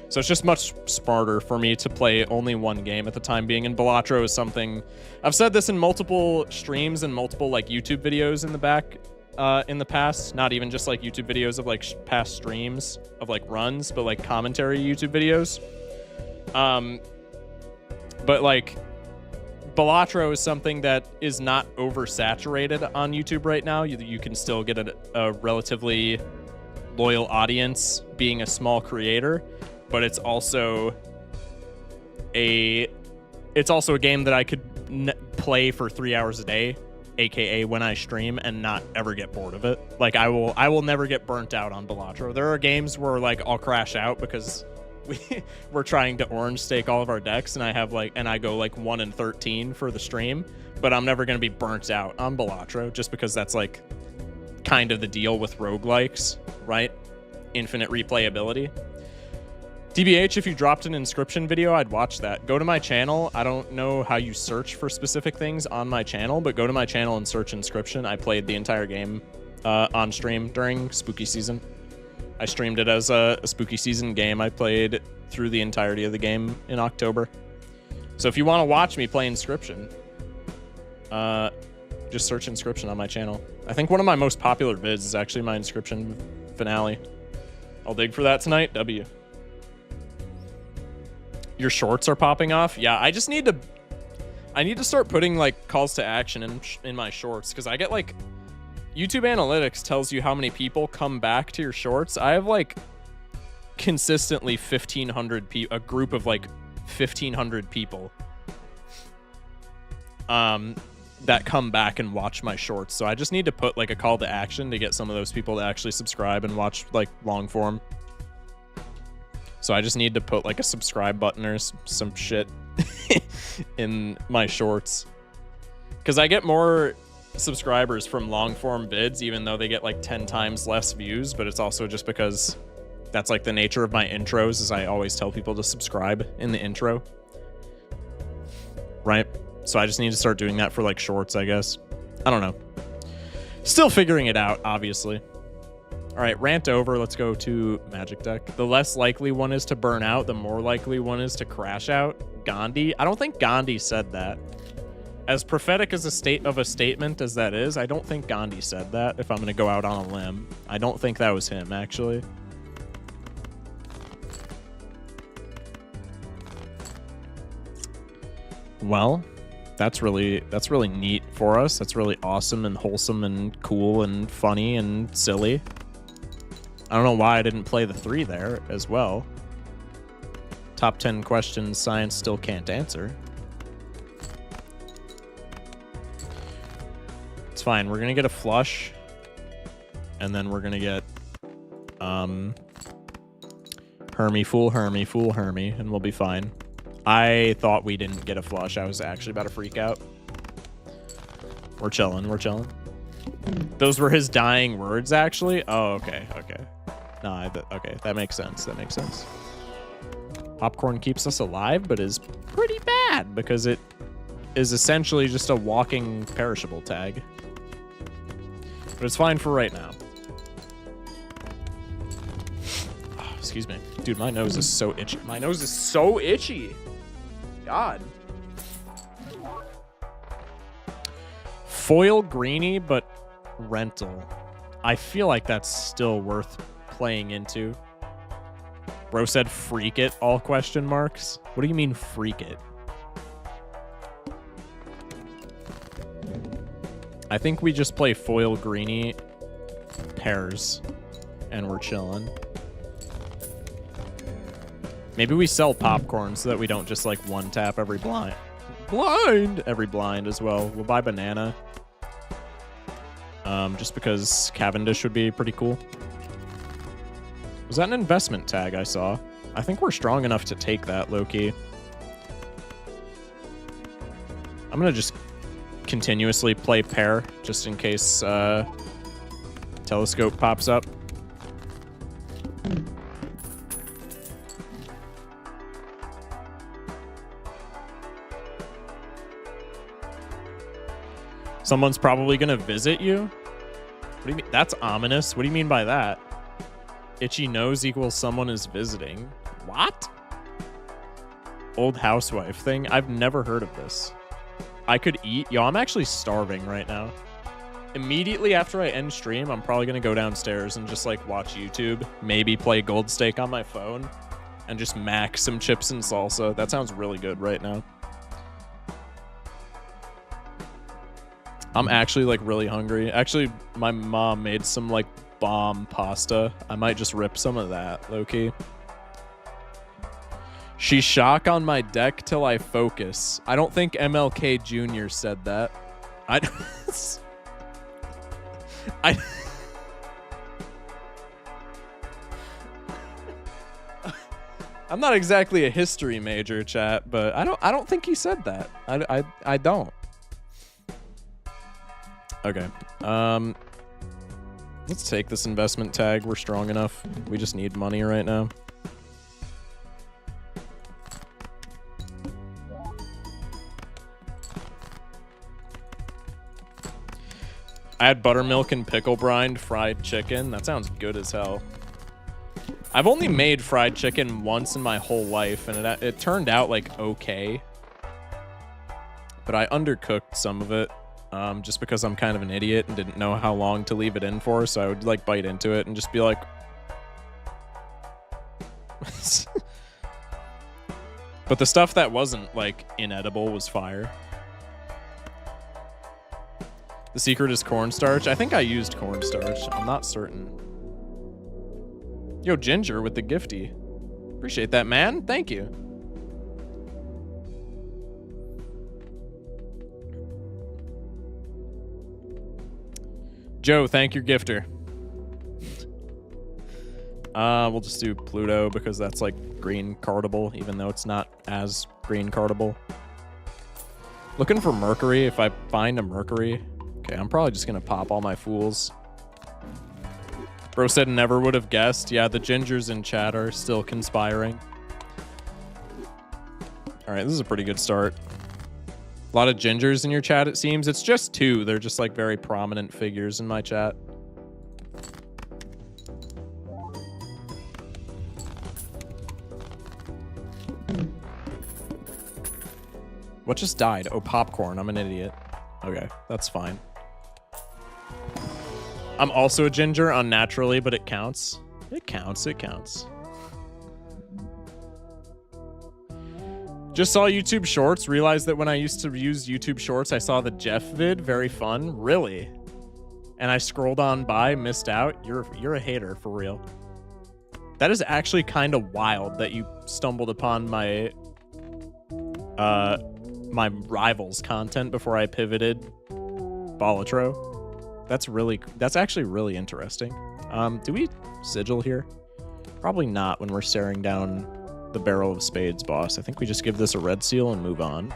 So it's just much smarter for me to play only one game at the time being. And Balatro is something, I've said this in multiple streams and multiple like YouTube videos in the past, not even just like YouTube videos of like past streams of like runs, but like commentary YouTube videos. But like Balatro is something that is not oversaturated on YouTube right now. You can still get a relatively loyal audience being a small creator. But it's also a game that I could play for 3 hours a day, aka when I stream, and not ever get bored of it. Like I will never get burnt out on Balatro. There are games where like I'll crash out because we're trying to orange stake all of our decks, and I go like 1-13 for the stream, but I'm never gonna be burnt out on Balatro just because that's like kind of the deal with roguelikes, right? Infinite replayability. TBH, if you dropped an Inscription video, I'd watch that. Go to my channel. I don't know how you search for specific things on my channel, but go to my channel and search Inscription. I played the entire game on stream during spooky season. I streamed it as a spooky season game. I played through the entirety of the game in October. So if you want to watch me play Inscription, just search Inscription on my channel. I think one of my most popular vids is actually my Inscription finale. I'll dig for that tonight. W. Your shorts are popping off. Yeah, I need to start putting like calls to action in my shorts, because I get like YouTube analytics tells you how many people come back to your shorts. I have like consistently 1,500 people, a group of like 1,500 people that come back and watch my shorts. So I just need to put like a call to action to get some of those people to actually subscribe and watch like long form. So I just need to put like a subscribe button or some shit in my shorts. Because I get more subscribers from long form vids, even though they get like 10 times less views. But it's also just because that's like the nature of my intros, is I always tell people to subscribe in the intro. Right? So I just need to start doing that for like shorts, I guess. I don't know. Still figuring it out, obviously. All right, rant over. Let's go to Magic deck. The less likely one is to burn out. The more likely one is to crash out. Gandhi. I don't think Gandhi said that. As prophetic as a statement as that is, I don't think Gandhi said that, if I'm going to go out on a limb. I don't think that was him, actually. Well, that's really neat for us. That's really awesome and wholesome and cool and funny and silly. I don't know why I didn't play the 3 there as well. Top 10 questions science still can't answer. It's fine. We're gonna get a flush, and then we're gonna get Hermie, full Hermie, full Hermie, and we'll be fine. I thought we didn't get a flush. I was actually about to freak out. We're chilling. We're chilling. Those were his dying words, actually. Oh, okay, okay. No, okay, that makes sense. That makes sense. Popcorn keeps us alive, but is pretty bad because it is essentially just a walking perishable tag. But it's fine for right now. Oh, excuse me. Dude, my nose is so itchy. My nose is so itchy. God. Foil greenie, but rental. I feel like that's still worth playing into. Bro said freak it, all question marks. What do you mean freak it? I think we just play foil greenie pairs and we're chilling. Maybe we sell popcorn so that we don't just like one tap every blind. Every blind as well. We'll buy banana. Just because Cavendish would be pretty cool. Was that an investment tag I saw? I think we're strong enough to take that, low-key. I'm gonna just continuously play pair, just in case telescope pops up. Someone's probably gonna visit you? What do you mean? That's ominous. What do you mean by that? Itchy nose equals someone is visiting. What? Old housewife thing? I've never heard of this. I could eat. Yo, I'm actually starving right now. Immediately after I end stream, I'm probably gonna go downstairs and just like watch YouTube. Maybe play Gold Steak on my phone. And just mac some chips and salsa. That sounds really good right now. I'm actually like really hungry. Actually, my mom made some like bomb pasta. I might just rip some of that, low-key. She shock on my deck till I focus. I don't think MLK Jr. said that. I'm not exactly a history major, chat, but I don't think he said that. I don't. Okay. Let's take this investment tag. We're strong enough. We just need money right now. Add buttermilk and pickle brine fried chicken. That sounds good as hell. I've only made fried chicken once in my whole life, and it turned out like okay. But I undercooked some of it. Just because I'm kind of an idiot and didn't know how long to leave it in for, so I would like bite into it and just be like... But the stuff that wasn't like inedible was fire. The secret is cornstarch. I think I used cornstarch. I'm not certain. Yo, Ginger with the gifty. Appreciate that, man. Thank you. Joe, thank your gifter. We'll just do Pluto because that's like green cardable, even though it's not as green cardable. Looking for Mercury. If I find a Mercury. Okay, I'm probably just gonna pop all my fools. Bro said never would have guessed. Yeah, the gingers in chat are still conspiring. Alright, this is a pretty good start. A lot of gingers in your chat, it seems. It's just two. They're just like very prominent figures in my chat. What just died? Oh, popcorn. I'm an idiot. Okay, that's fine. I'm also a ginger unnaturally, but it counts. It counts. It counts. Just saw YouTube Shorts. Realized that when I used to use YouTube Shorts, I saw the Jeff vid. Very fun. Really? And I scrolled on by, missed out. You're a hater for real. That is actually kind of wild that you stumbled upon my my rivals content before I pivoted Balatro. That's actually really interesting. Do we sigil here? Probably not when we're staring down the barrel of spades, boss. I think we just give this a red seal and move on.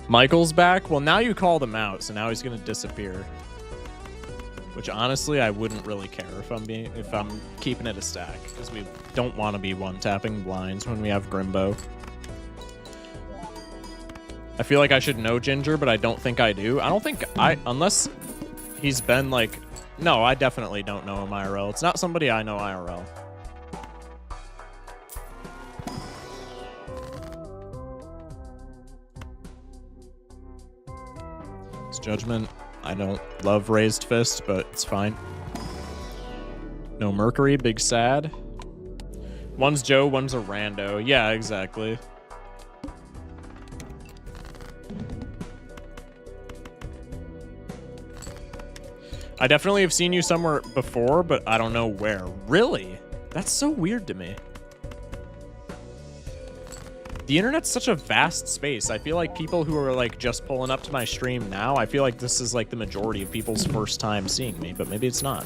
Michael's back? Well, now you called him out, so now he's gonna disappear. Which honestly, I wouldn't really care if I'm keeping it a stack, because we don't want to be one-tapping blinds when we have Grimbo. I feel like I should know Ginger, but I don't think I do. I don't think unless he's been like, no, I definitely don't know him IRL. It's not somebody I know IRL. It's Judgment. I don't love Raised Fist, but it's fine. No Mercury, big sad. One's Joe, one's a rando. Yeah, exactly. I definitely have seen you somewhere before, but I don't know where. Really? That's so weird to me. The internet's such a vast space. I feel like people who are like just pulling up to my stream now, I feel like this is like the majority of people's first time seeing me, but maybe it's not.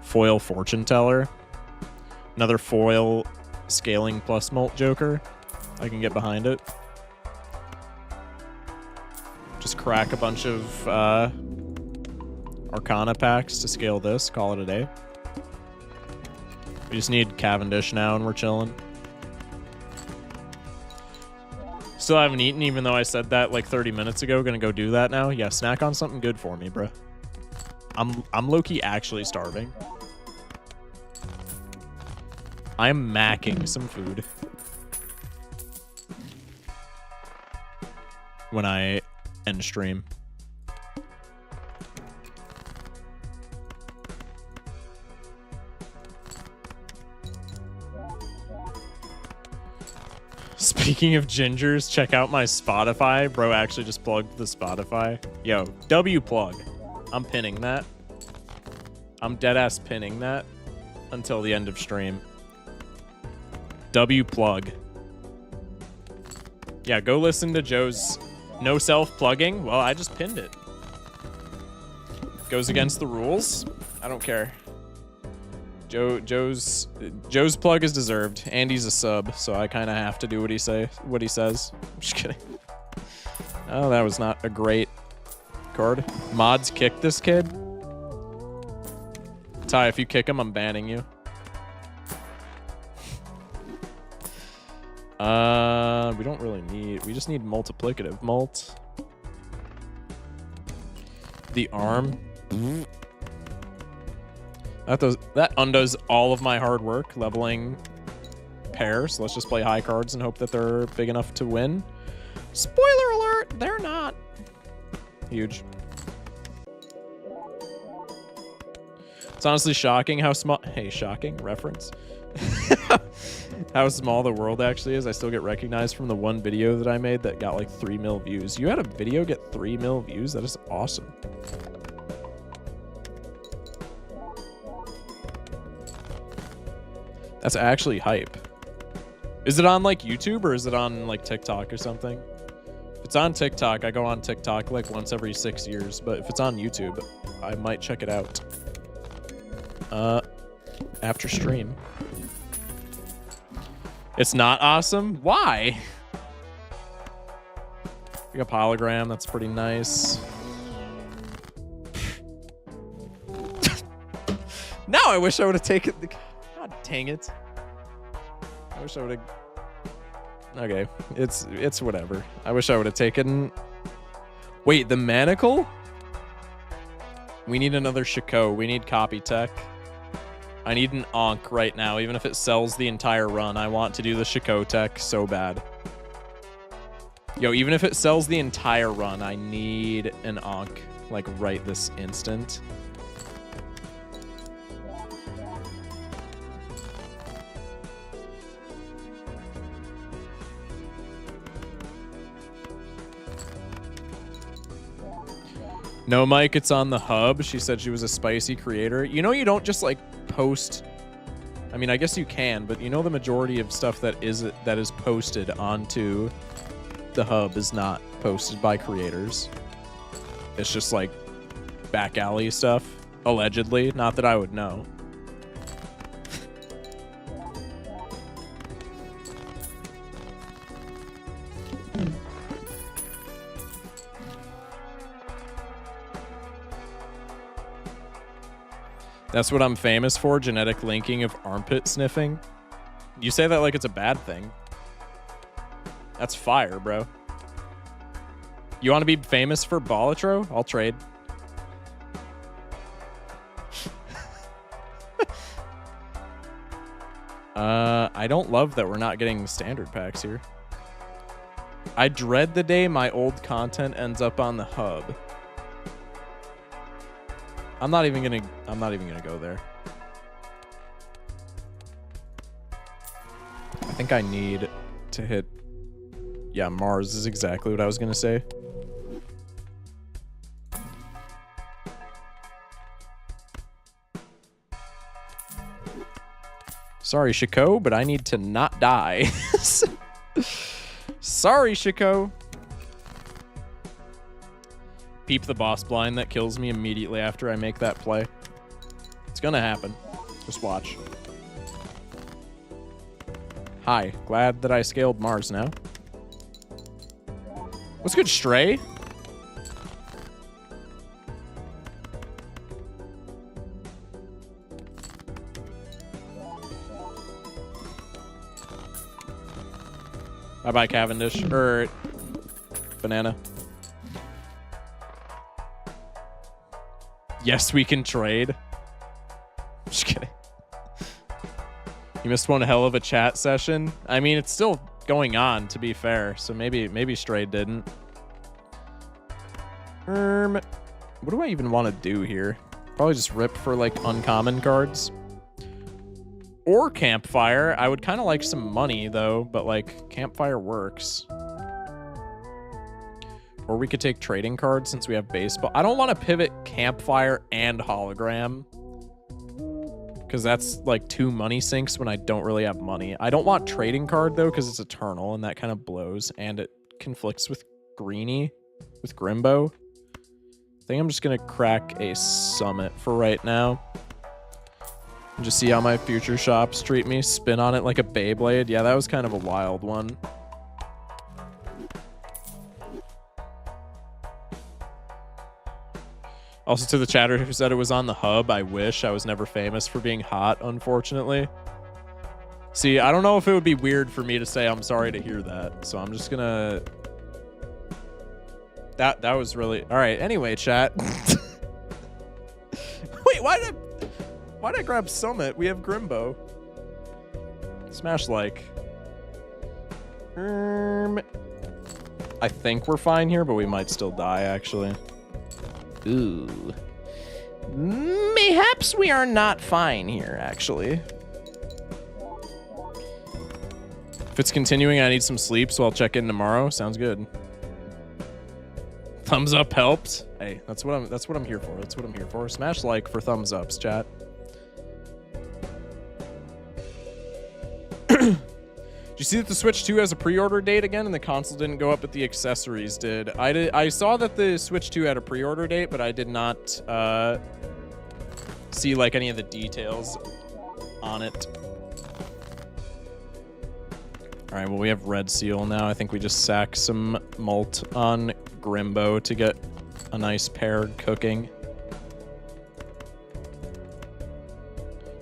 Foil Fortune Teller. Another foil scaling plus mult joker. I can get behind it. Just crack a bunch of Arcana packs to scale this. Call it a day. We just need Cavendish now and we're chilling. Still haven't eaten, even though I said that like 30 minutes ago. Gonna go do that now. Yeah, snack on something good for me, bruh. I'm low-key actually starving. I'm macking some food. When I end stream. Speaking of gingers, check out my Spotify. Bro actually just plugged the Spotify. Yo, W plug. I'm pinning that. I'm deadass pinning that until the end of stream. W plug. Yeah, go listen to Joe's no self-plugging. Well, I just pinned it. Goes against the rules. I don't care. Joe's plug is deserved. Andy's a sub, so I kind of have to do what he says. I'm just kidding. Oh, that was not a great card. Mods kick this kid. Ty, if you kick him, I'm banning you. We don't really need. We just need multiplicative mult. The arm. That undoes all of my hard work leveling pairs. So let's just play high cards and hope that they're big enough to win. Spoiler alert, they're not. Huge. It's honestly shocking how small. Hey, shocking reference. How small the world actually is. I still get recognized from the one video that I made that got like 3 mil views. You had a video get 3 mil views? That is awesome. That's actually hype. Is it on like YouTube or is it on like TikTok or something? If it's on TikTok, I go on TikTok like once every 6 years. But if it's on YouTube, I might check it out. After stream. It's not awesome? Why? We got hologram. That's pretty nice. Now I wish I would have taken the... God dang it. I wish I would have... Okay. It's whatever. I wish I would have taken... Wait, the manacle? We need another Shiko. We need copy tech. I need an Ankh right now. Even if it sells the entire run, I want to do the Shiko tech so bad. Yo, even if it sells the entire run, I need an Ankh, like, right this instant. No, Mike, it's on the hub. She said she was a spicy creator. You know, you don't just like post. I mean, I guess you can, but you know the majority of stuff that is posted onto the hub is not posted by creators. It's just like back alley stuff, allegedly. Not that I would know. That's what I'm famous for, genetic linking of armpit sniffing. You say that like it's a bad thing. That's fire, bro. You want to be famous for Balatro? I'll trade. I don't love that we're not getting standard packs here. I dread the day my old content ends up on the hub. I'm not even gonna go there. I think I need to hit. Yeah, Mars is exactly what I was gonna say. Sorry, Chico, but I need to not die. Sorry, Chico. Peep the boss blind that kills me immediately after I make that play. It's gonna happen. Just watch. Hi, glad that I scaled Mars now. What's good, Stray? Bye-bye, Cavendish. Or Banana. Yes, we can trade. Just kidding. You missed one hell of a chat session. I mean, it's still going on, to be fair. So maybe Stray didn't. What do I even want to do here? Probably just rip for like uncommon cards. Or Campfire. I would kind of like some money though, but like Campfire works. Or we could take trading cards since we have baseball. I don't want to pivot Campfire and Hologram, because that's like 2 money sinks when I don't really have money. I don't want trading card though, because it's eternal and that kind of blows, and it conflicts with Greenie, with Grimbo. I think I'm just gonna crack a Summit for right now. And just see how my future shops treat me. Spin on it like a Beyblade. Yeah, that was kind of a wild one. Also, to the chatter who said it was on the hub, I wish. I was never famous for being hot, unfortunately. See, I don't know if it would be weird for me to say I'm sorry to hear that. So I'm just gonna... That was really... Alright, anyway, chat. Wait, why did I grab Summit? We have Grimbo. Smash like. I think we're fine here, but we might still die, actually. Ooh. Mayhaps we are not fine here, actually. If it's continuing, I need some sleep, so I'll check in tomorrow. Sounds good. Thumbs up helped. Hey, that's what I'm here for. That's what I'm here for. Smash like for thumbs ups, chat. Did you see that the Switch 2 has a pre-order date again, and the console didn't go up, but the accessories did? I saw that the Switch 2 had a pre-order date, but I did not see like any of the details on it. All right, well, we have Red Seal now. I think we just sack some malt on Grimbo to get a nice paired cooking.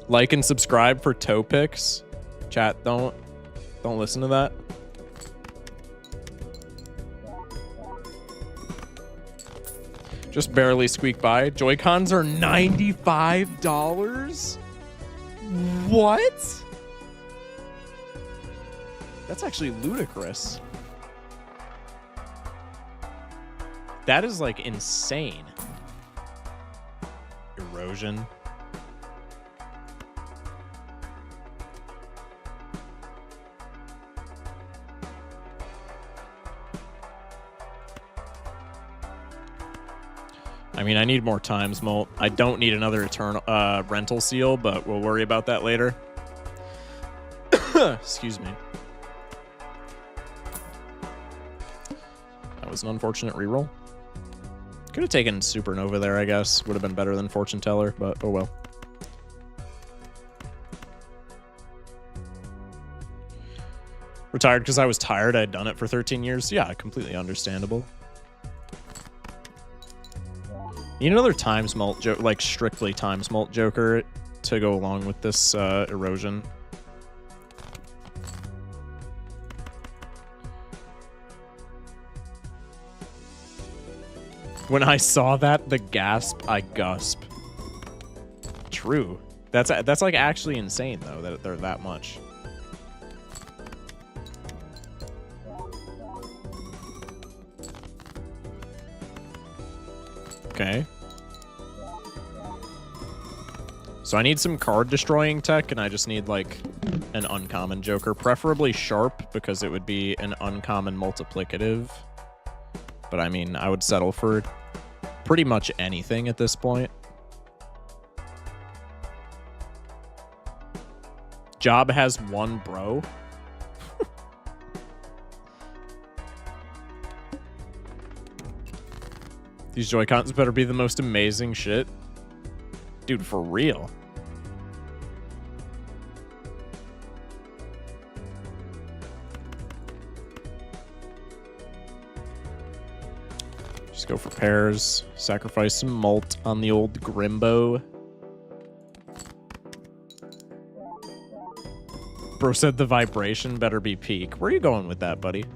Like and subscribe for toe picks. Chat, don't listen to that. Just barely squeak by. Joy-Cons are $95? What? That's actually ludicrous. That is like insane. Erosion. I mean, I need more times, Molt. I don't need another eternal rental seal, but we'll worry about that later. Excuse me. was an unfortunate reroll. Could have taken Supernova there, I guess. Would have been better than Fortune Teller, but oh well. Retired because I was tired. I'd done it for 13 years. Yeah, completely understandable. You need another times mult, like strictly times mult Joker to go along with this erosion. When I saw that, the gasp, I gusp. True. That's like actually insane though that they're that much. Okay. So I need some card destroying tech, and I just need like an uncommon Joker, preferably sharp because it would be an uncommon multiplicative. But I mean, I would settle for pretty much anything at this point. Job has one bro. These Joy-Cons better be the most amazing shit. Dude, for real. Just go for pairs. Sacrifice some mult on the old Grimbo. Bro said the vibration better be peak. Where are you going with that, buddy?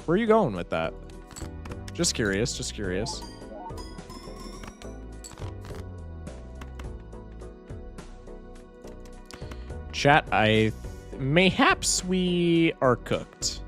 Where are you going with that? Just curious, just curious. Chat, mayhaps we are cooked.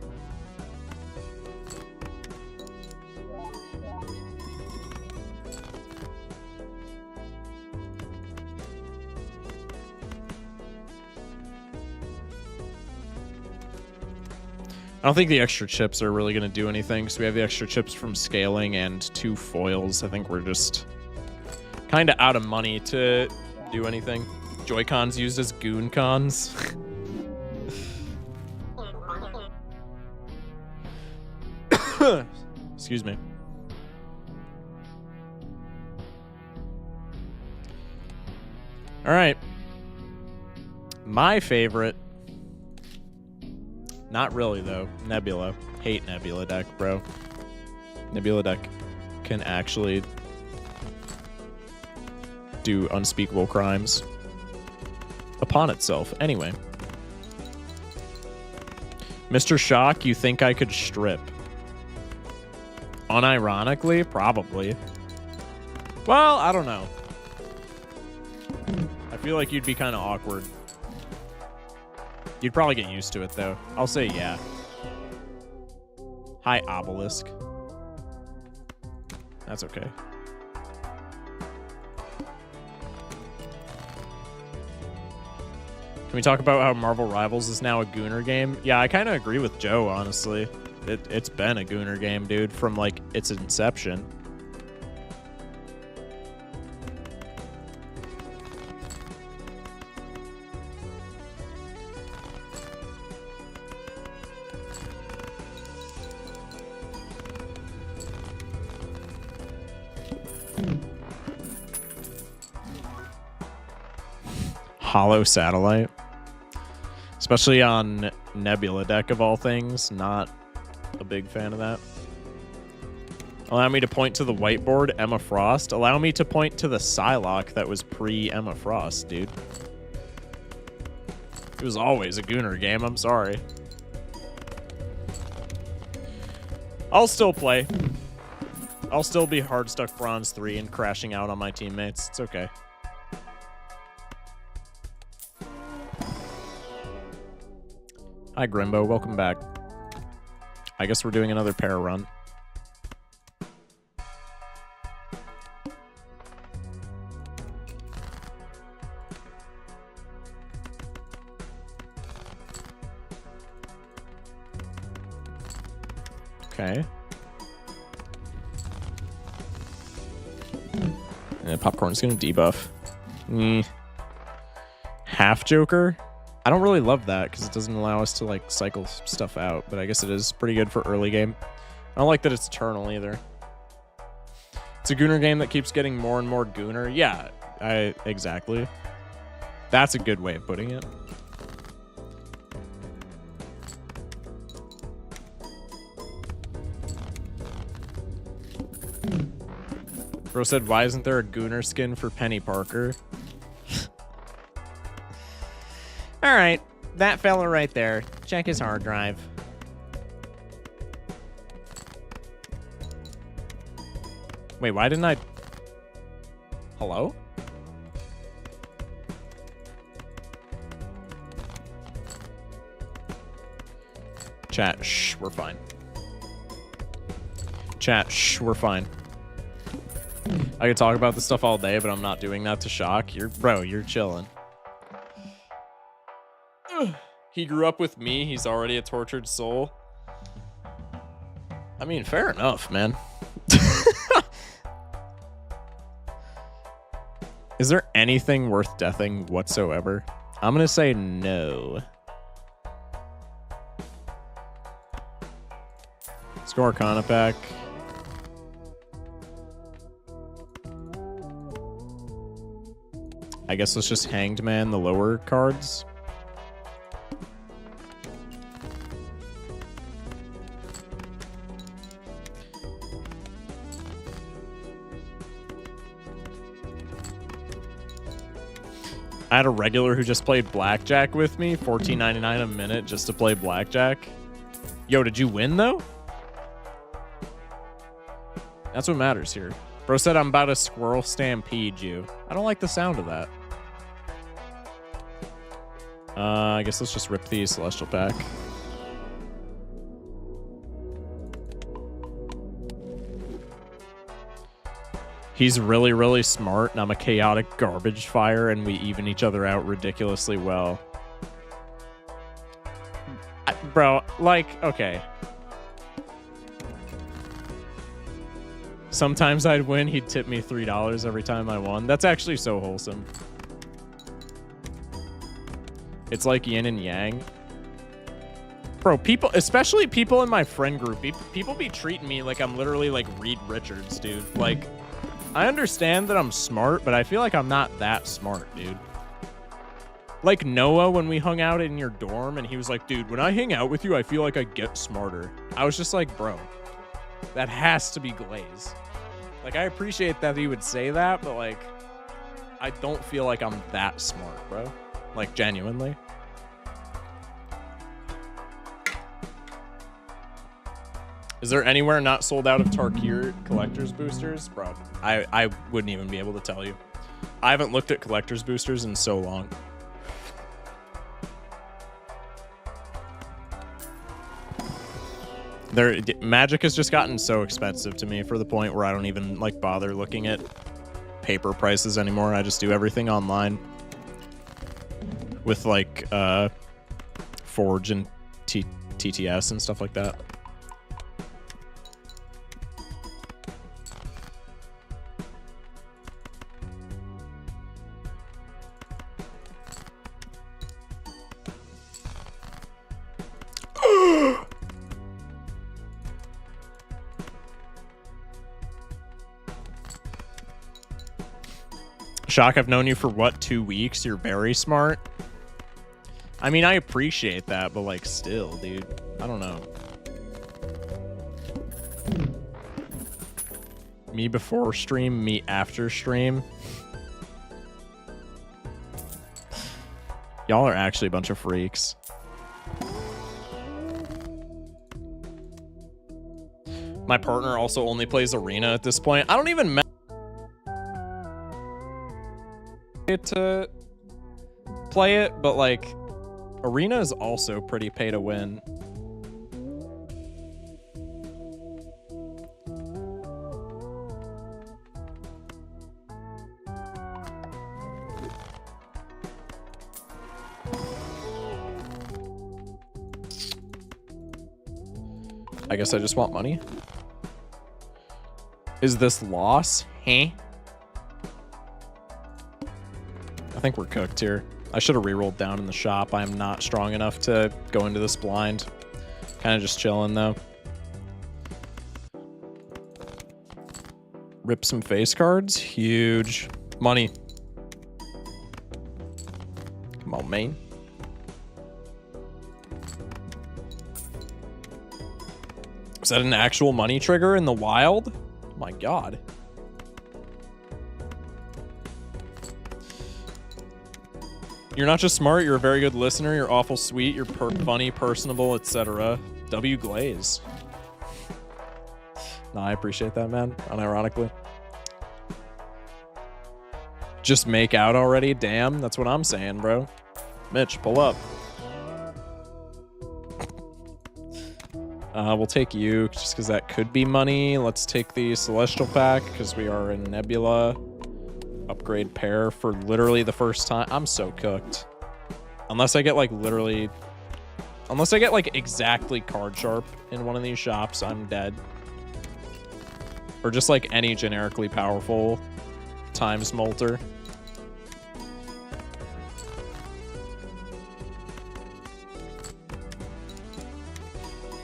I don't think the extra chips are really going to do anything. So we have the extra chips from scaling and 2 foils. I think we're just kind of out of money to do anything. Joy-Cons used as goon cons. Excuse me. All right. My favorite. Not really, though. Nebula. Hate Nebula deck, bro. Nebula deck can actually do unspeakable crimes upon itself. Anyway. Mr. Shock, you think I could strip? Unironically? Probably. Well, I don't know. I feel like you'd be kind of awkward. You'd probably get used to it, though. I'll say yeah. Hi, Obelisk. That's okay. Can we talk about how Marvel Rivals is now a Gooner game? Yeah, I kind of agree with Joe, honestly. It's been a Gooner game, dude, from, like, its inception. Hollow Satellite. Especially on Nebula deck of all things. Not a big fan of that. Allow me to point to the whiteboard, Emma Frost. Allow me to point to the Psylocke that was pre-Emma Frost, dude. It was always a Gooner game, I'm sorry. I'll still play. I'll still be hard stuck bronze 3 and crashing out on my teammates. It's okay. Hi, Grimbo. Welcome back. I guess we're doing another pair run. Okay. And Popcorn's gonna debuff. Half Joker? I don't really love that because it doesn't allow us to like cycle stuff out, but I guess it is pretty good for early game. I don't like that it's eternal either. It's a Gooner game that keeps getting more and more Gooner. Yeah, exactly. That's a good way of putting it. Bro said, why isn't there a Gooner skin for Penny Parker? All right, that fella right there. Check his hard drive. Wait, why didn't I... Hello? Chat, shh, we're fine. Chat, shh, we're fine. I could talk about this stuff all day, but I'm not doing that to Shock. Bro, you're chilling. He grew up with me. He's already a tortured soul. I mean, fair enough, man. Is there anything worth deathing whatsoever? I'm gonna say no. Let's go Arcana pack. I guess let's just Hanged Man the lower cards. I had a regular who just played blackjack with me, $14.99 a minute just to play blackjack. Yo, did you win though? That's what matters here. Bro said I'm about to squirrel stampede you. I don't like the sound of that. I guess let's just rip the Celestial pack. He's really, really smart, and I'm a chaotic garbage fire, and we even each other out ridiculously well. Bro, like, okay. Sometimes I'd win, he'd tip me $3 every time I won. That's actually so wholesome. It's like yin and yang. Bro, people, especially people in my friend group, people be treating me like I'm literally like Reed Richards, dude. Like, I understand that I'm smart, but I feel like I'm not that smart, dude. Like Noah, when we hung out in your dorm, and he was like, dude, when I hang out with you, I feel like I get smarter. I was just like, bro, that has to be Glaze. Like, I appreciate that he would say that, but like, I don't feel like I'm that smart, bro. Like, genuinely. Is there anywhere not sold out of Tarkir collector's boosters? Bro, I wouldn't even be able to tell you. I haven't looked at collector's boosters in so long. Magic has just gotten so expensive to me for the point where I don't even like bother looking at paper prices anymore. I just do everything online with like Forge and TTS and stuff like that. Shock, I've known you for what, 2 weeks? You're very smart. I mean, I appreciate that, but like still, dude. I don't know. Me before stream, me after stream. Y'all are actually a bunch of freaks. My partner also only plays Arena at this point. I don't even to play it, but like Arena is also pretty pay to win. I guess I just want money. Is this loss? Huh? I think we're cooked here. I should have rerolled down in the shop. I am not strong enough to go into this blind. Kind of just chilling though. Rip some face cards. Huge. Money. Come on, man. Is that an actual money trigger in the wild? Oh my god. You're not just smart, you're a very good listener, you're awful sweet, you're funny, personable, etc. W Glaze. Nah, I appreciate that, man. Unironically. Just make out already? Damn, that's what I'm saying, bro. Mitch, pull up. We'll take you, just because that could be money. Let's take the Celestial Pack, because we are in Nebula. Upgrade pair for literally the first time. I'm so cooked. Unless I get, like, literally... Unless I get, like, exactly card sharp in one of these shops, I'm dead. Or just, like, any generically powerful times molter.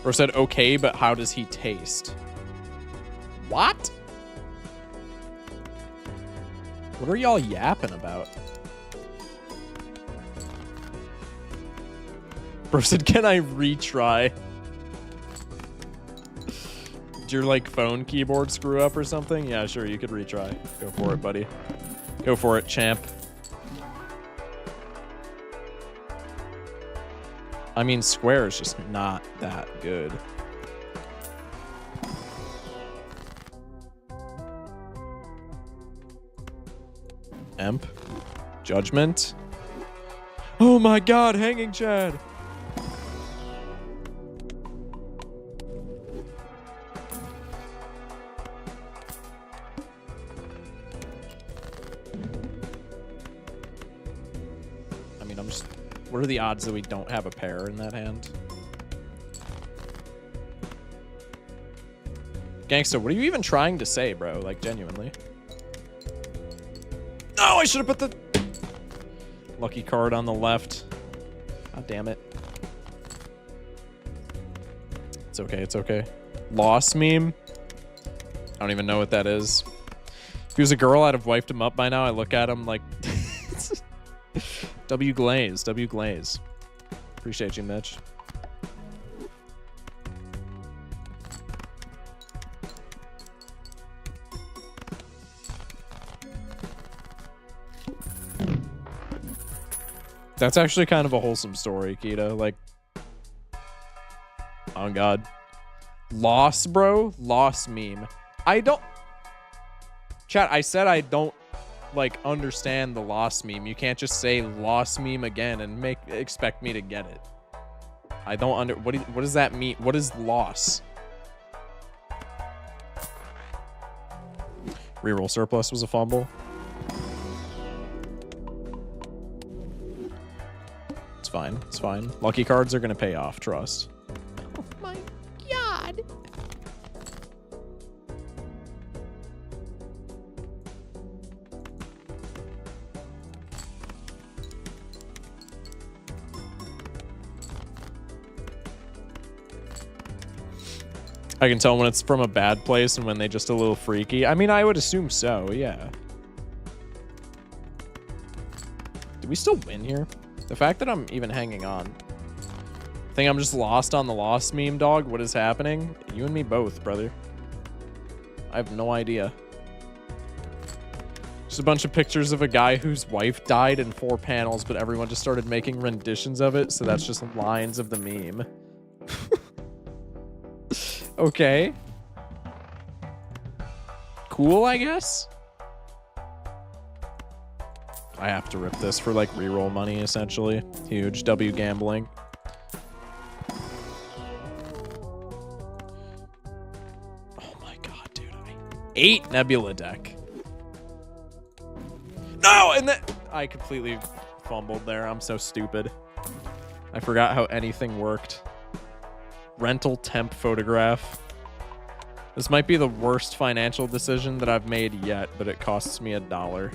Or said, okay, but how does he taste? What? What are y'all yapping about? Bro said, can I retry? Did your, like, phone keyboard screw up or something? Yeah, sure, you could retry. Go for it, buddy. Go for it, champ. I mean, Square is just not that good. Emp. Judgment. Oh my god, Hanging Chad. I mean, I'm just... What are the odds that we don't have a pair in that hand? Gangsta, what are you even trying to say, bro? Like, genuinely. No, I should have put the lucky card on the left. God damn it. It's okay, it's okay. Loss meme? I don't even know what that is. If he was a girl, I'd have wiped him up by now. I look at him like... W Glaze, W Glaze. Appreciate you, Mitch. That's actually kind of a wholesome story, Kita. Like, oh god. Loss, bro? Loss meme. I don't... Chat, I said I don't, like, understand the loss meme. You can't just say loss meme again and expect me to get it. I don't what does that mean? What is loss? Reroll surplus was a fumble. It's fine. It's fine. Lucky cards are gonna pay off. Trust. Oh my god. I can tell when it's from a bad place and when they just a little freaky. I mean, I would assume so, yeah. Did we still win here? The fact that I'm even hanging on. I think I'm just lost on the lost meme, dog. What is happening? You and me both, brother. I have no idea. Just a bunch of pictures of a guy whose wife died in 4 panels, but everyone just started making renditions of it, so that's just lines of the meme. Okay. Cool, I guess. I have to rip this for, like, reroll money, essentially. Huge W gambling. Oh my god, dude. 8 Nebula deck. No! And then I completely fumbled there. I'm so stupid. I forgot how anything worked. Rental temp photograph. This might be the worst financial decision that I've made yet, but it costs me $1.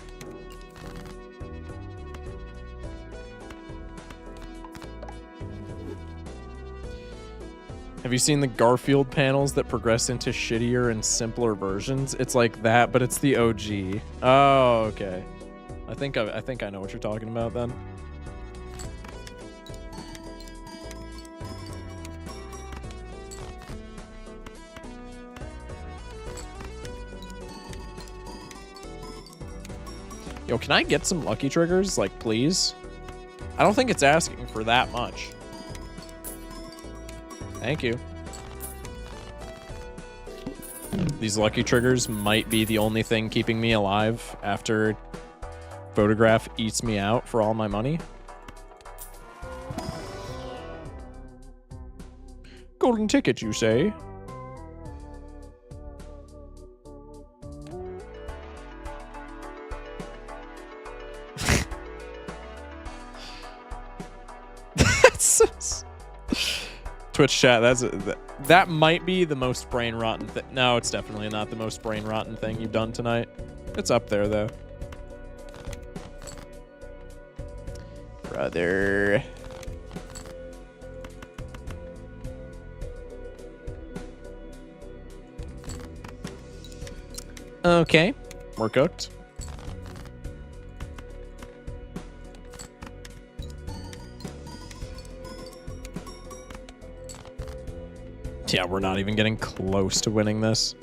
Have you seen the Garfield panels that progress into shittier and simpler versions? It's like that, but it's the OG. Oh, okay. I think I know what you're talking about then. Yo, can I get some lucky triggers? Like, please? I don't think it's asking for that much. Thank you. These lucky triggers might be the only thing keeping me alive after Photograph eats me out for all my money. Golden ticket, you say? Twitch chat, that might be the most brain rotten thing. No, it's definitely not the most brain rotten thing you've done tonight. It's up there though. Brother. Okay, we're cooked. Yeah, we're not even getting close to winning this.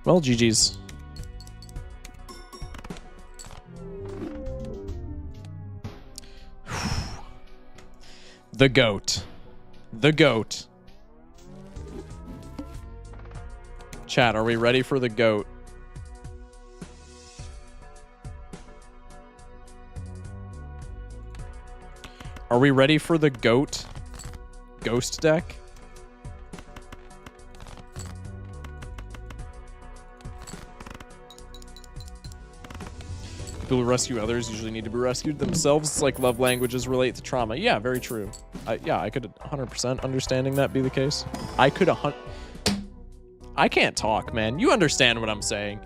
Well, GG's. The GOAT. The GOAT. Chat, are we ready for the GOAT? Are we ready for the GOAT ghost deck? People who rescue others usually need to be rescued themselves. It's like love languages relate to trauma. Yeah, very true. Yeah, I could 100% understanding that be the case. I can't talk, man. You understand what I'm saying.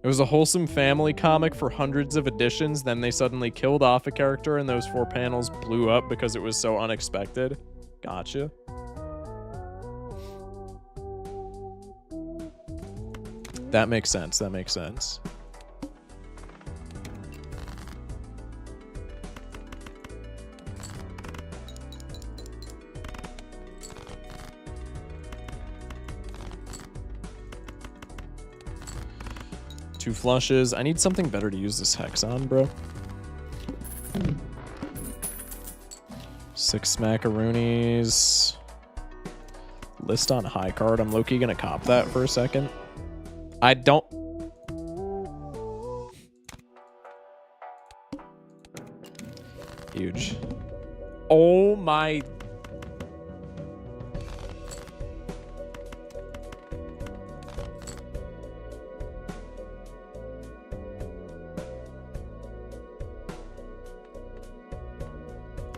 It was a wholesome family comic for hundreds of editions. Then they suddenly killed off a character and those 4 panels blew up because it was so unexpected. Gotcha. That makes sense. That makes sense. Two flushes. I need something better to use this hex on, bro. 6 macaroonies. List on high card. I'm low-key gonna cop that for a second. I don't... Huge. Oh my...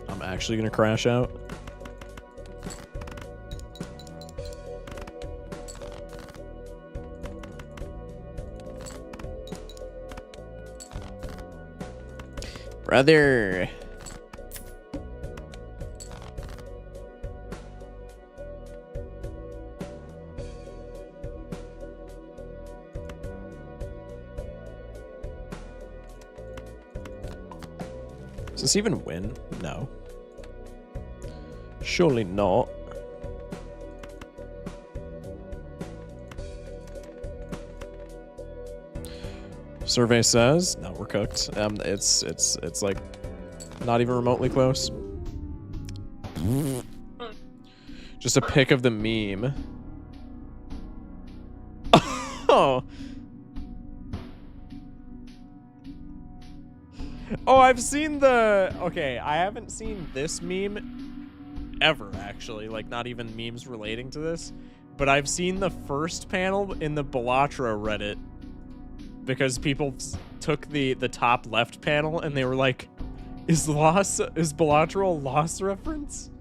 I'm actually gonna crash out. Brother. Does this even win? No. Surely not. Survey says, no, we're cooked. It's like not even remotely close. Just a pic of the meme. Oh. Oh, I've seen the... Okay, I haven't seen this meme ever, actually. Like, not even memes relating to this. But I've seen the first panel in the Balatro Reddit. Because people took the top left panel and they were like, is Balatro a Lost reference?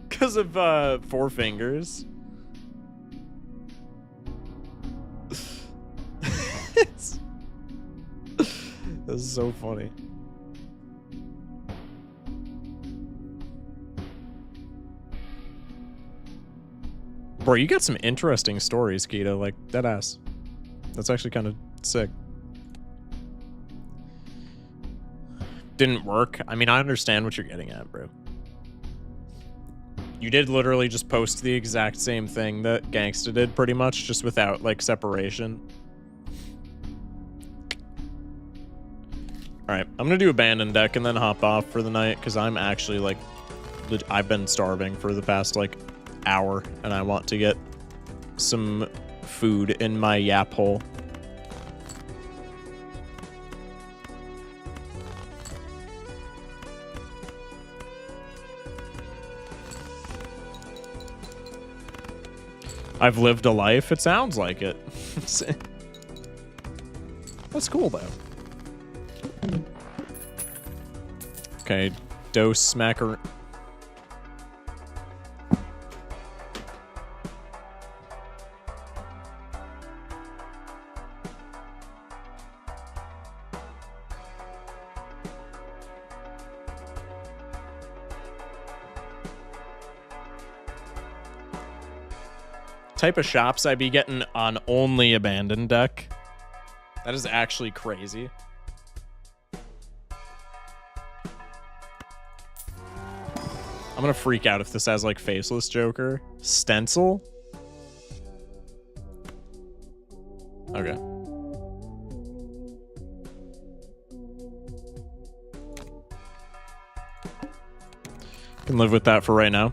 Because of Four Fingers. This is so funny. Bro, you got some interesting stories, Keto. Like, deadass. That's actually kind of sick. Didn't work. I mean, I understand what you're getting at, bro. You did literally just post the exact same thing that Gangsta did, pretty much, just without, like, separation. Alright, I'm gonna do Abandon Deck and then hop off for the night, because I'm actually, like, I've been starving for the past, like, hour, and I want to get some food in my yap hole. I've lived a life. It sounds like it. That's cool, though. Okay, dose smacker. Type of shops I be getting on only Abandoned Deck. That is actually crazy. I'm gonna freak out if this has like Faceless Joker. Stencil? Okay. Can live with that for right now.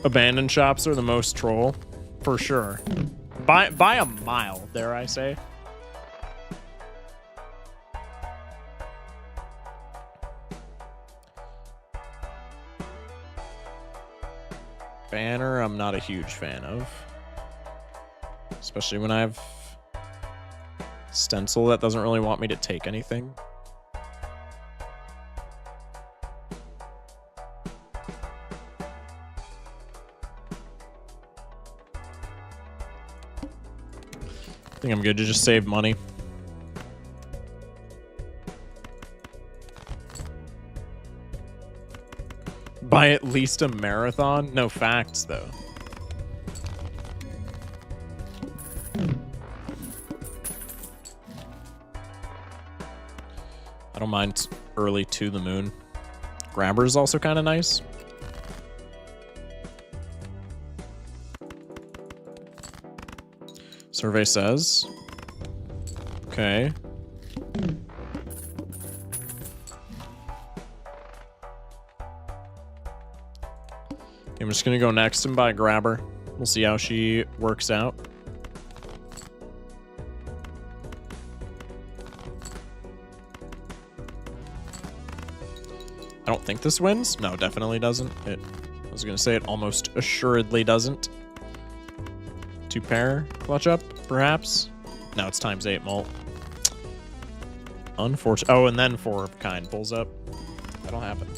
Abandoned shops are the most troll, for sure. By a mile, dare I say. Banner, I'm not a huge fan of. Especially when I have Stencil that doesn't really want me to take anything. I think I'm good to just save money. Buy at least a marathon? No facts, though. I don't mind early to the moon. Grabber is also kind of nice. Survey says. Okay. I'm just gonna go next and buy Grabber. We'll see how she works out. I don't think this wins. No, definitely doesn't. I was gonna say it almost assuredly doesn't. 2 pair clutch up, perhaps. No, it's ×8 mult. Unfortunate. Oh, and then 4 of kind pulls up. That'll happen.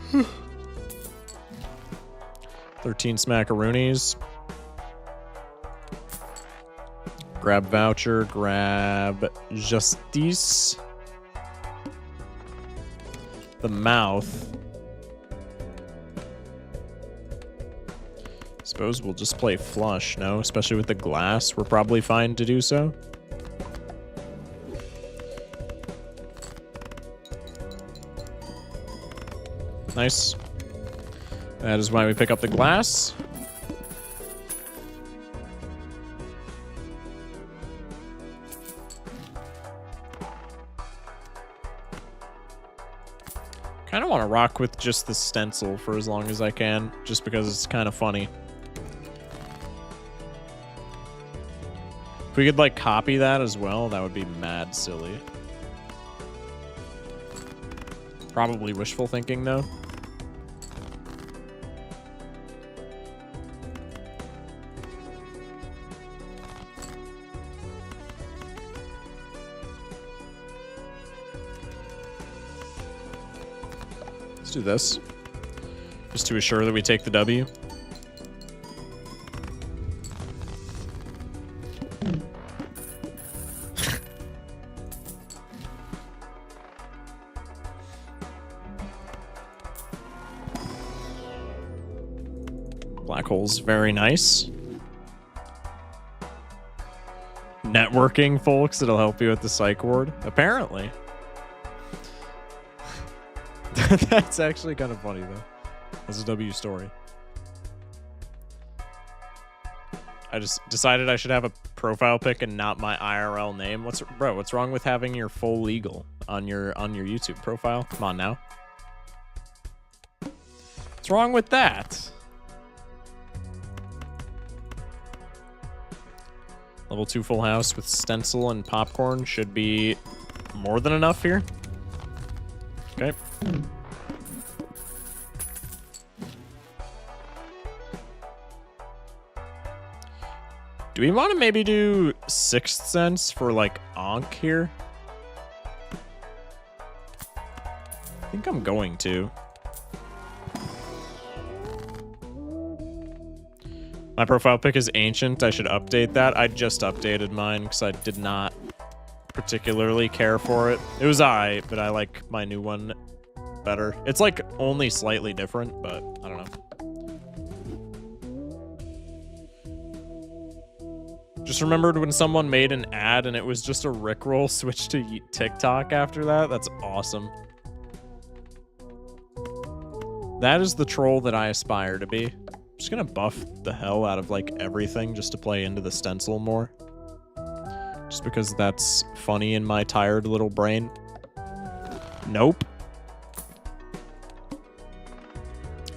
Whew. 13 smackaroonies. Grab voucher, grab Justice. The mouth. Suppose we'll just play flush, no? Especially with the glass, we're probably fine to do so. Nice. That is why we pick up the glass. Kind of want to rock with just the stencil for as long as I can, just because it's kind of funny. If we could, like, copy that as well, that would be mad silly. Probably wishful thinking, though. Let's do this. Just to assure that we take the W. Black hole's very nice. Networking, folks, it'll help you with the psych ward. Apparently. That's actually kind of funny, though. That's a W story. I just decided I should have a profile pic and not my IRL name. What's wrong with having your full legal on your YouTube profile? Come on now. What's wrong with that? Level 2 full house with stencil and popcorn should be more than enough here. Okay. Do we want to maybe do Sixth Sense for like Ankh here? I think I'm going to. My profile pic is ancient. I should update that. I just updated mine because I did not particularly care for it. It was alright, but I like my new one better. It's like only slightly different, but I don't know. Just remembered when someone made an ad and it was just a Rickroll switch to TikTok after that. That's awesome. That is the troll that I aspire to be. I'm just gonna buff the hell out of like everything just to play into the stencil more. Just because that's funny in my tired little brain. Nope.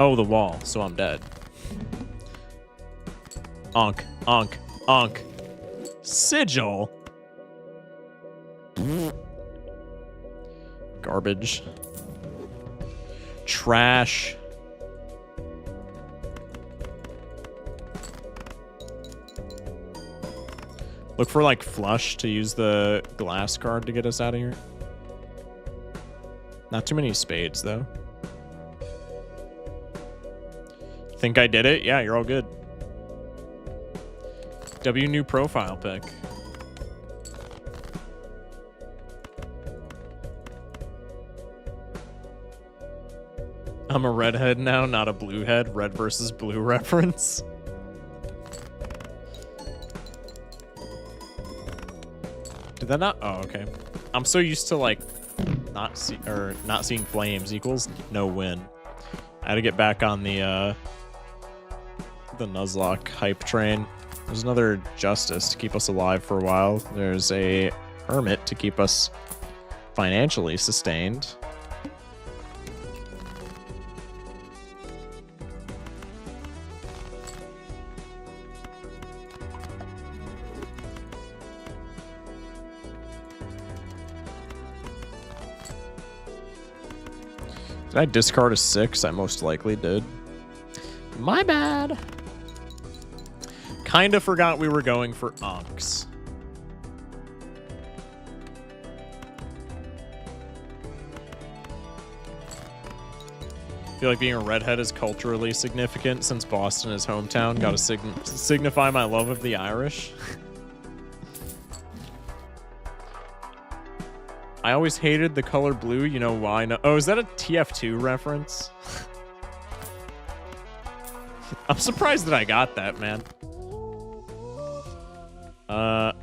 Oh, the wall, so I'm dead. Onk, onk, onk. Sigil. Garbage. Trash. Look for like flush to use the glass card to get us out of here. Not too many spades though. Think I did it? Yeah, you're all good. W new profile pic. I'm a redhead now, not a blue head. Red versus blue reference. Did that not? Oh, okay. I'm so used to like not seeing flames equals no win. I had to get back on the Nuzlocke hype train. There's another Justice to keep us alive for a while. There's a Hermit to keep us financially sustained. Did I discard a 6? I most likely did. My bad. Kinda forgot we were going for Unks. I feel like being a redhead is culturally significant since Boston is hometown. Gotta signify my love of the Irish. I always hated the color blue. You know why? No. Oh, is that a TF2 reference? I'm surprised that I got that, man.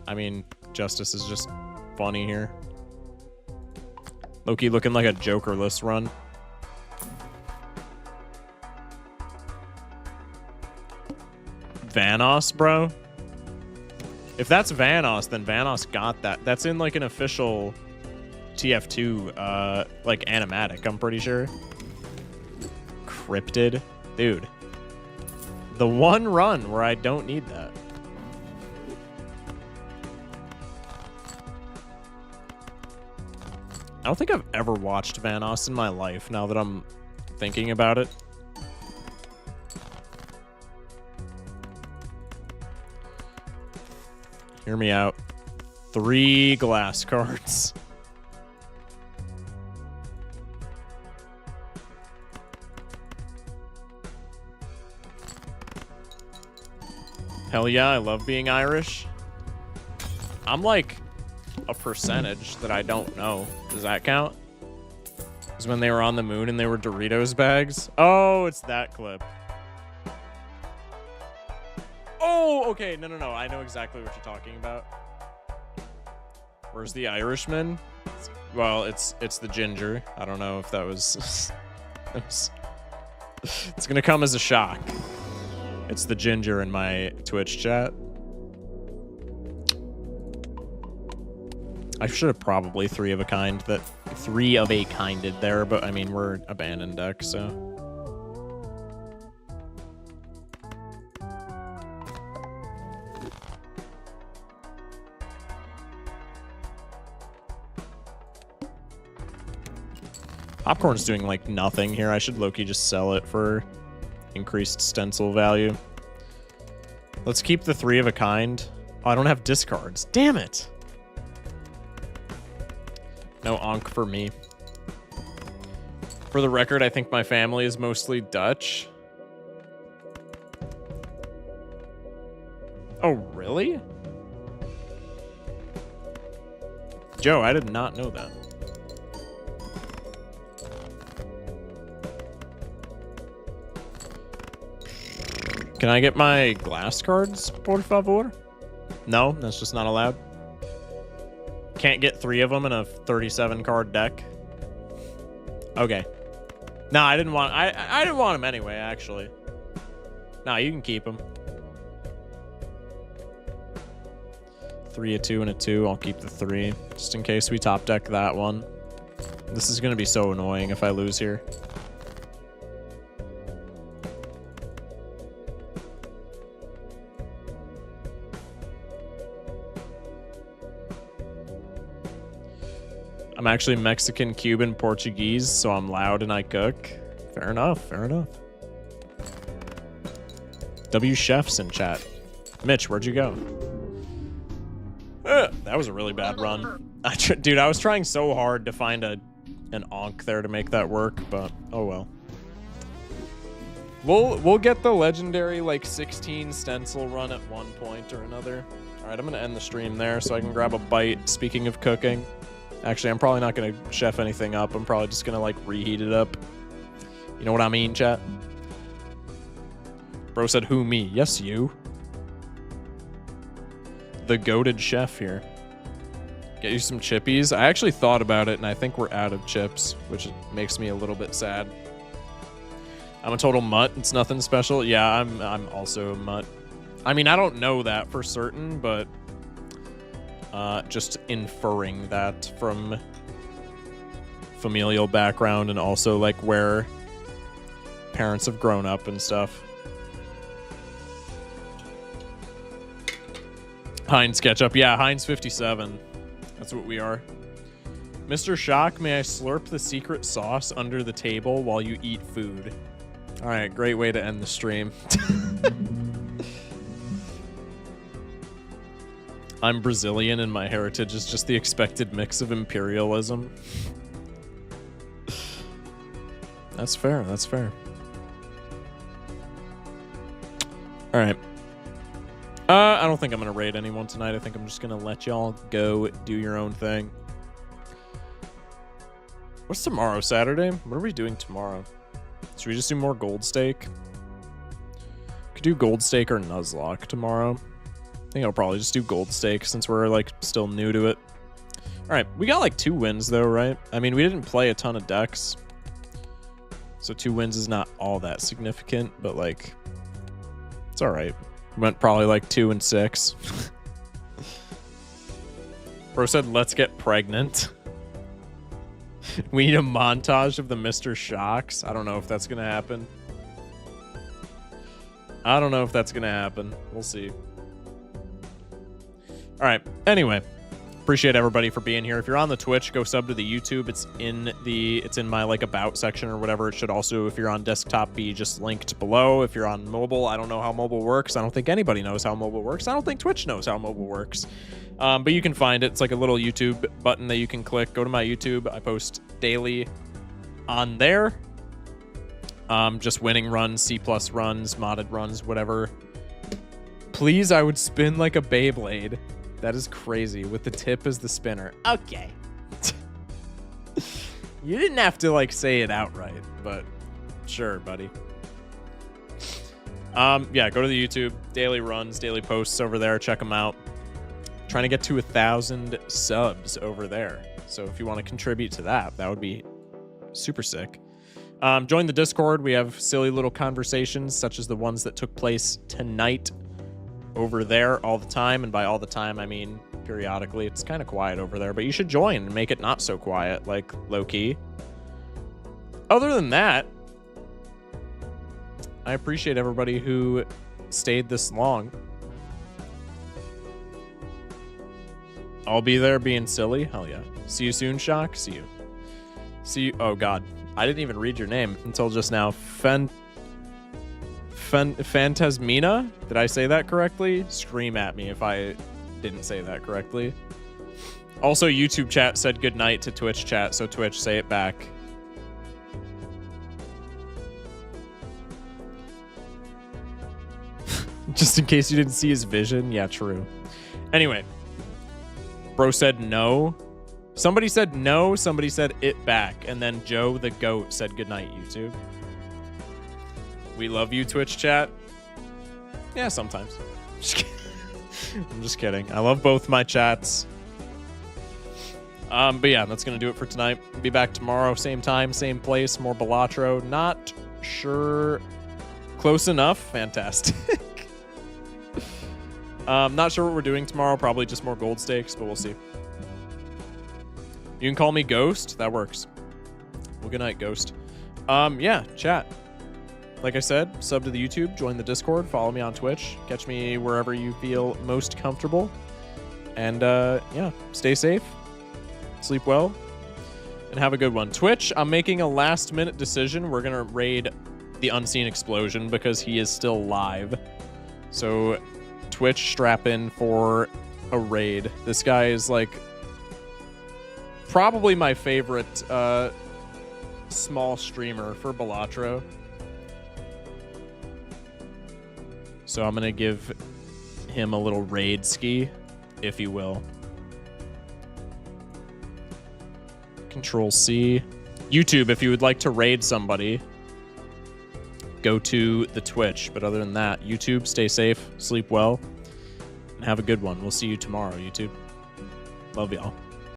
I mean, Justice is just funny here. Loki looking like a Jokerless run. Vanoss, bro? If that's Vanoss, then Vanoss got that. That's in like an official TF2 like animatic, I'm pretty sure. Cryptid. Dude. The one run where I don't need that. I don't think I've ever watched Vanoss in my life now that I'm thinking about it. Hear me out. 3 glass cards. Hell yeah, I love being Irish. I'm like a percentage that I don't know. Does that count? It was when they were on the moon and they were Doritos bags. Oh, it's that clip. Oh, okay. No. I know exactly what you're talking about. Where's the Irishman? Well, it's the ginger. I don't know if that was... It's gonna come as a shock. It's the ginger in my Twitch chat. I should have probably three of a kinded there, but I mean, we're abandoned deck, so... Popcorn's doing like nothing here. I should low-key just sell it for increased stencil value. Let's keep the three of a kind. Oh, I don't have discards. Damn it. No onk for me. For the record, I think my family is mostly Dutch. Oh, really? Joe, I did not know that. Can I get my glass cards, por favor? No, that's just not allowed. Can't get three of them in a 37 card deck. Okay. No, I didn't want. I didn't want them anyway. Actually. No, you can keep them. 3, a 2, and a 2. I'll keep the 3 just in case we top deck that one. This is gonna be so annoying if I lose here. I'm actually Mexican, Cuban, Portuguese, so I'm loud and I cook. Fair enough, fair enough. W Chefs in chat. Mitch, where'd you go? That was a really bad run. Dude, I was trying so hard to find an onk there to make that work, but oh well. We'll get the legendary like 16 stencil run at one point or another. All right, I'm gonna end the stream there so I can grab a bite. Speaking of cooking. Actually, I'm probably not going to chef anything up. I'm probably just going to, like, reheat it up. You know what I mean, chat? Bro said, who, me? Yes, you. The goated chef here. Get you some chippies. I actually thought about it, and I think we're out of chips, which makes me a little bit sad. I'm a total mutt. It's nothing special. Yeah, I'm also a mutt. I mean, I don't know that for certain, but... just inferring that from familial background and also like where parents have grown up and stuff. Heinz ketchup. Yeah, Heinz 57. That's what we are. Mr. Shock, may I slurp the secret sauce under the table while you eat food? All right, great way to end the stream. I'm Brazilian and my heritage is just the expected mix of imperialism. That's fair, that's fair. Alright. I don't think I'm going to raid anyone tonight. I think I'm just going to let y'all go do your own thing. What's tomorrow, Saturday? What are we doing tomorrow? Should we just do more Gold Stake? Could do Gold Stake or Nuzlocke tomorrow. I think I'll probably just do Gold Stake since we're like still new to it. All right, we got like 2 wins though, right? I mean, we didn't play a ton of decks, so 2 wins is not all that significant, but like, it's all right. We went probably like 2 and 6. Bro said, let's get pregnant. We need a montage of the Mr. Shocks. I don't know if that's gonna happen. I don't know if that's gonna happen. We'll see. All right. Anyway, appreciate everybody for being here. If you're on the Twitch, go sub to the YouTube. It's in my like about section or whatever. It should also, if you're on desktop, be just linked below. If you're on mobile, I don't know how mobile works. I don't think anybody knows how mobile works. I don't think Twitch knows how mobile works. But you can find it. It's like a little YouTube button that you can click. Go to my YouTube. I post daily on there. Just winning runs, C+ runs, modded runs, whatever Please, I would spin like a Beyblade. That is crazy, with the tip as the spinner. Okay. You didn't have to, like, say it outright, but sure, buddy. Yeah, go to the YouTube. Daily runs, daily posts over there. Check them out. Trying to get to 1,000 subs over there. So if you want to contribute to that, that would be super sick. Join the Discord. We have silly little conversations, such as the ones that took place tonight over there all the time. And by all the time, I mean periodically. It's kind of quiet over there, but you should join and make it not so quiet, like low-key. Other than that, I appreciate everybody who stayed this long. I'll be there being silly. Hell yeah. See you soon, Shock. See you. See you. Oh, God. I didn't even read your name until just now. Phantasmina? Did I say that correctly? Scream at me if I didn't say that correctly. Also, YouTube chat said goodnight to Twitch chat, so Twitch, say it back. Just in case you didn't see his vision. Yeah, true. Anyway. Bro said no. Somebody said no, somebody said it back, and then Joe the Goat said goodnight, YouTube. We love you, Twitch chat. Yeah, sometimes. I'm just kidding. I love both my chats. But yeah, that's going to do it for tonight. Be back tomorrow, same time, same place, more Balatro. Not sure. Close enough. Fantastic. Not sure what we're doing tomorrow. Probably just more gold stakes, but we'll see. You can call me Ghost. That works. Well, good night, Ghost. Yeah, chat. Like I said, sub to the YouTube, join the Discord, follow me on Twitch, catch me wherever you feel most comfortable. And, yeah, stay safe, sleep well, and have a good one. Twitch, I'm making a last-minute decision. We're going to raid the Unseen Explosion because he is still live. So, Twitch, strap in for a raid. This guy is, like, probably my favorite small streamer for Balatro. So I'm going to give him a little raid ski, if you will. Control C. YouTube, if you would like to raid somebody, go to the Twitch. But other than that, YouTube, stay safe, sleep well, and have a good one. We'll see you tomorrow, YouTube. Love y'all.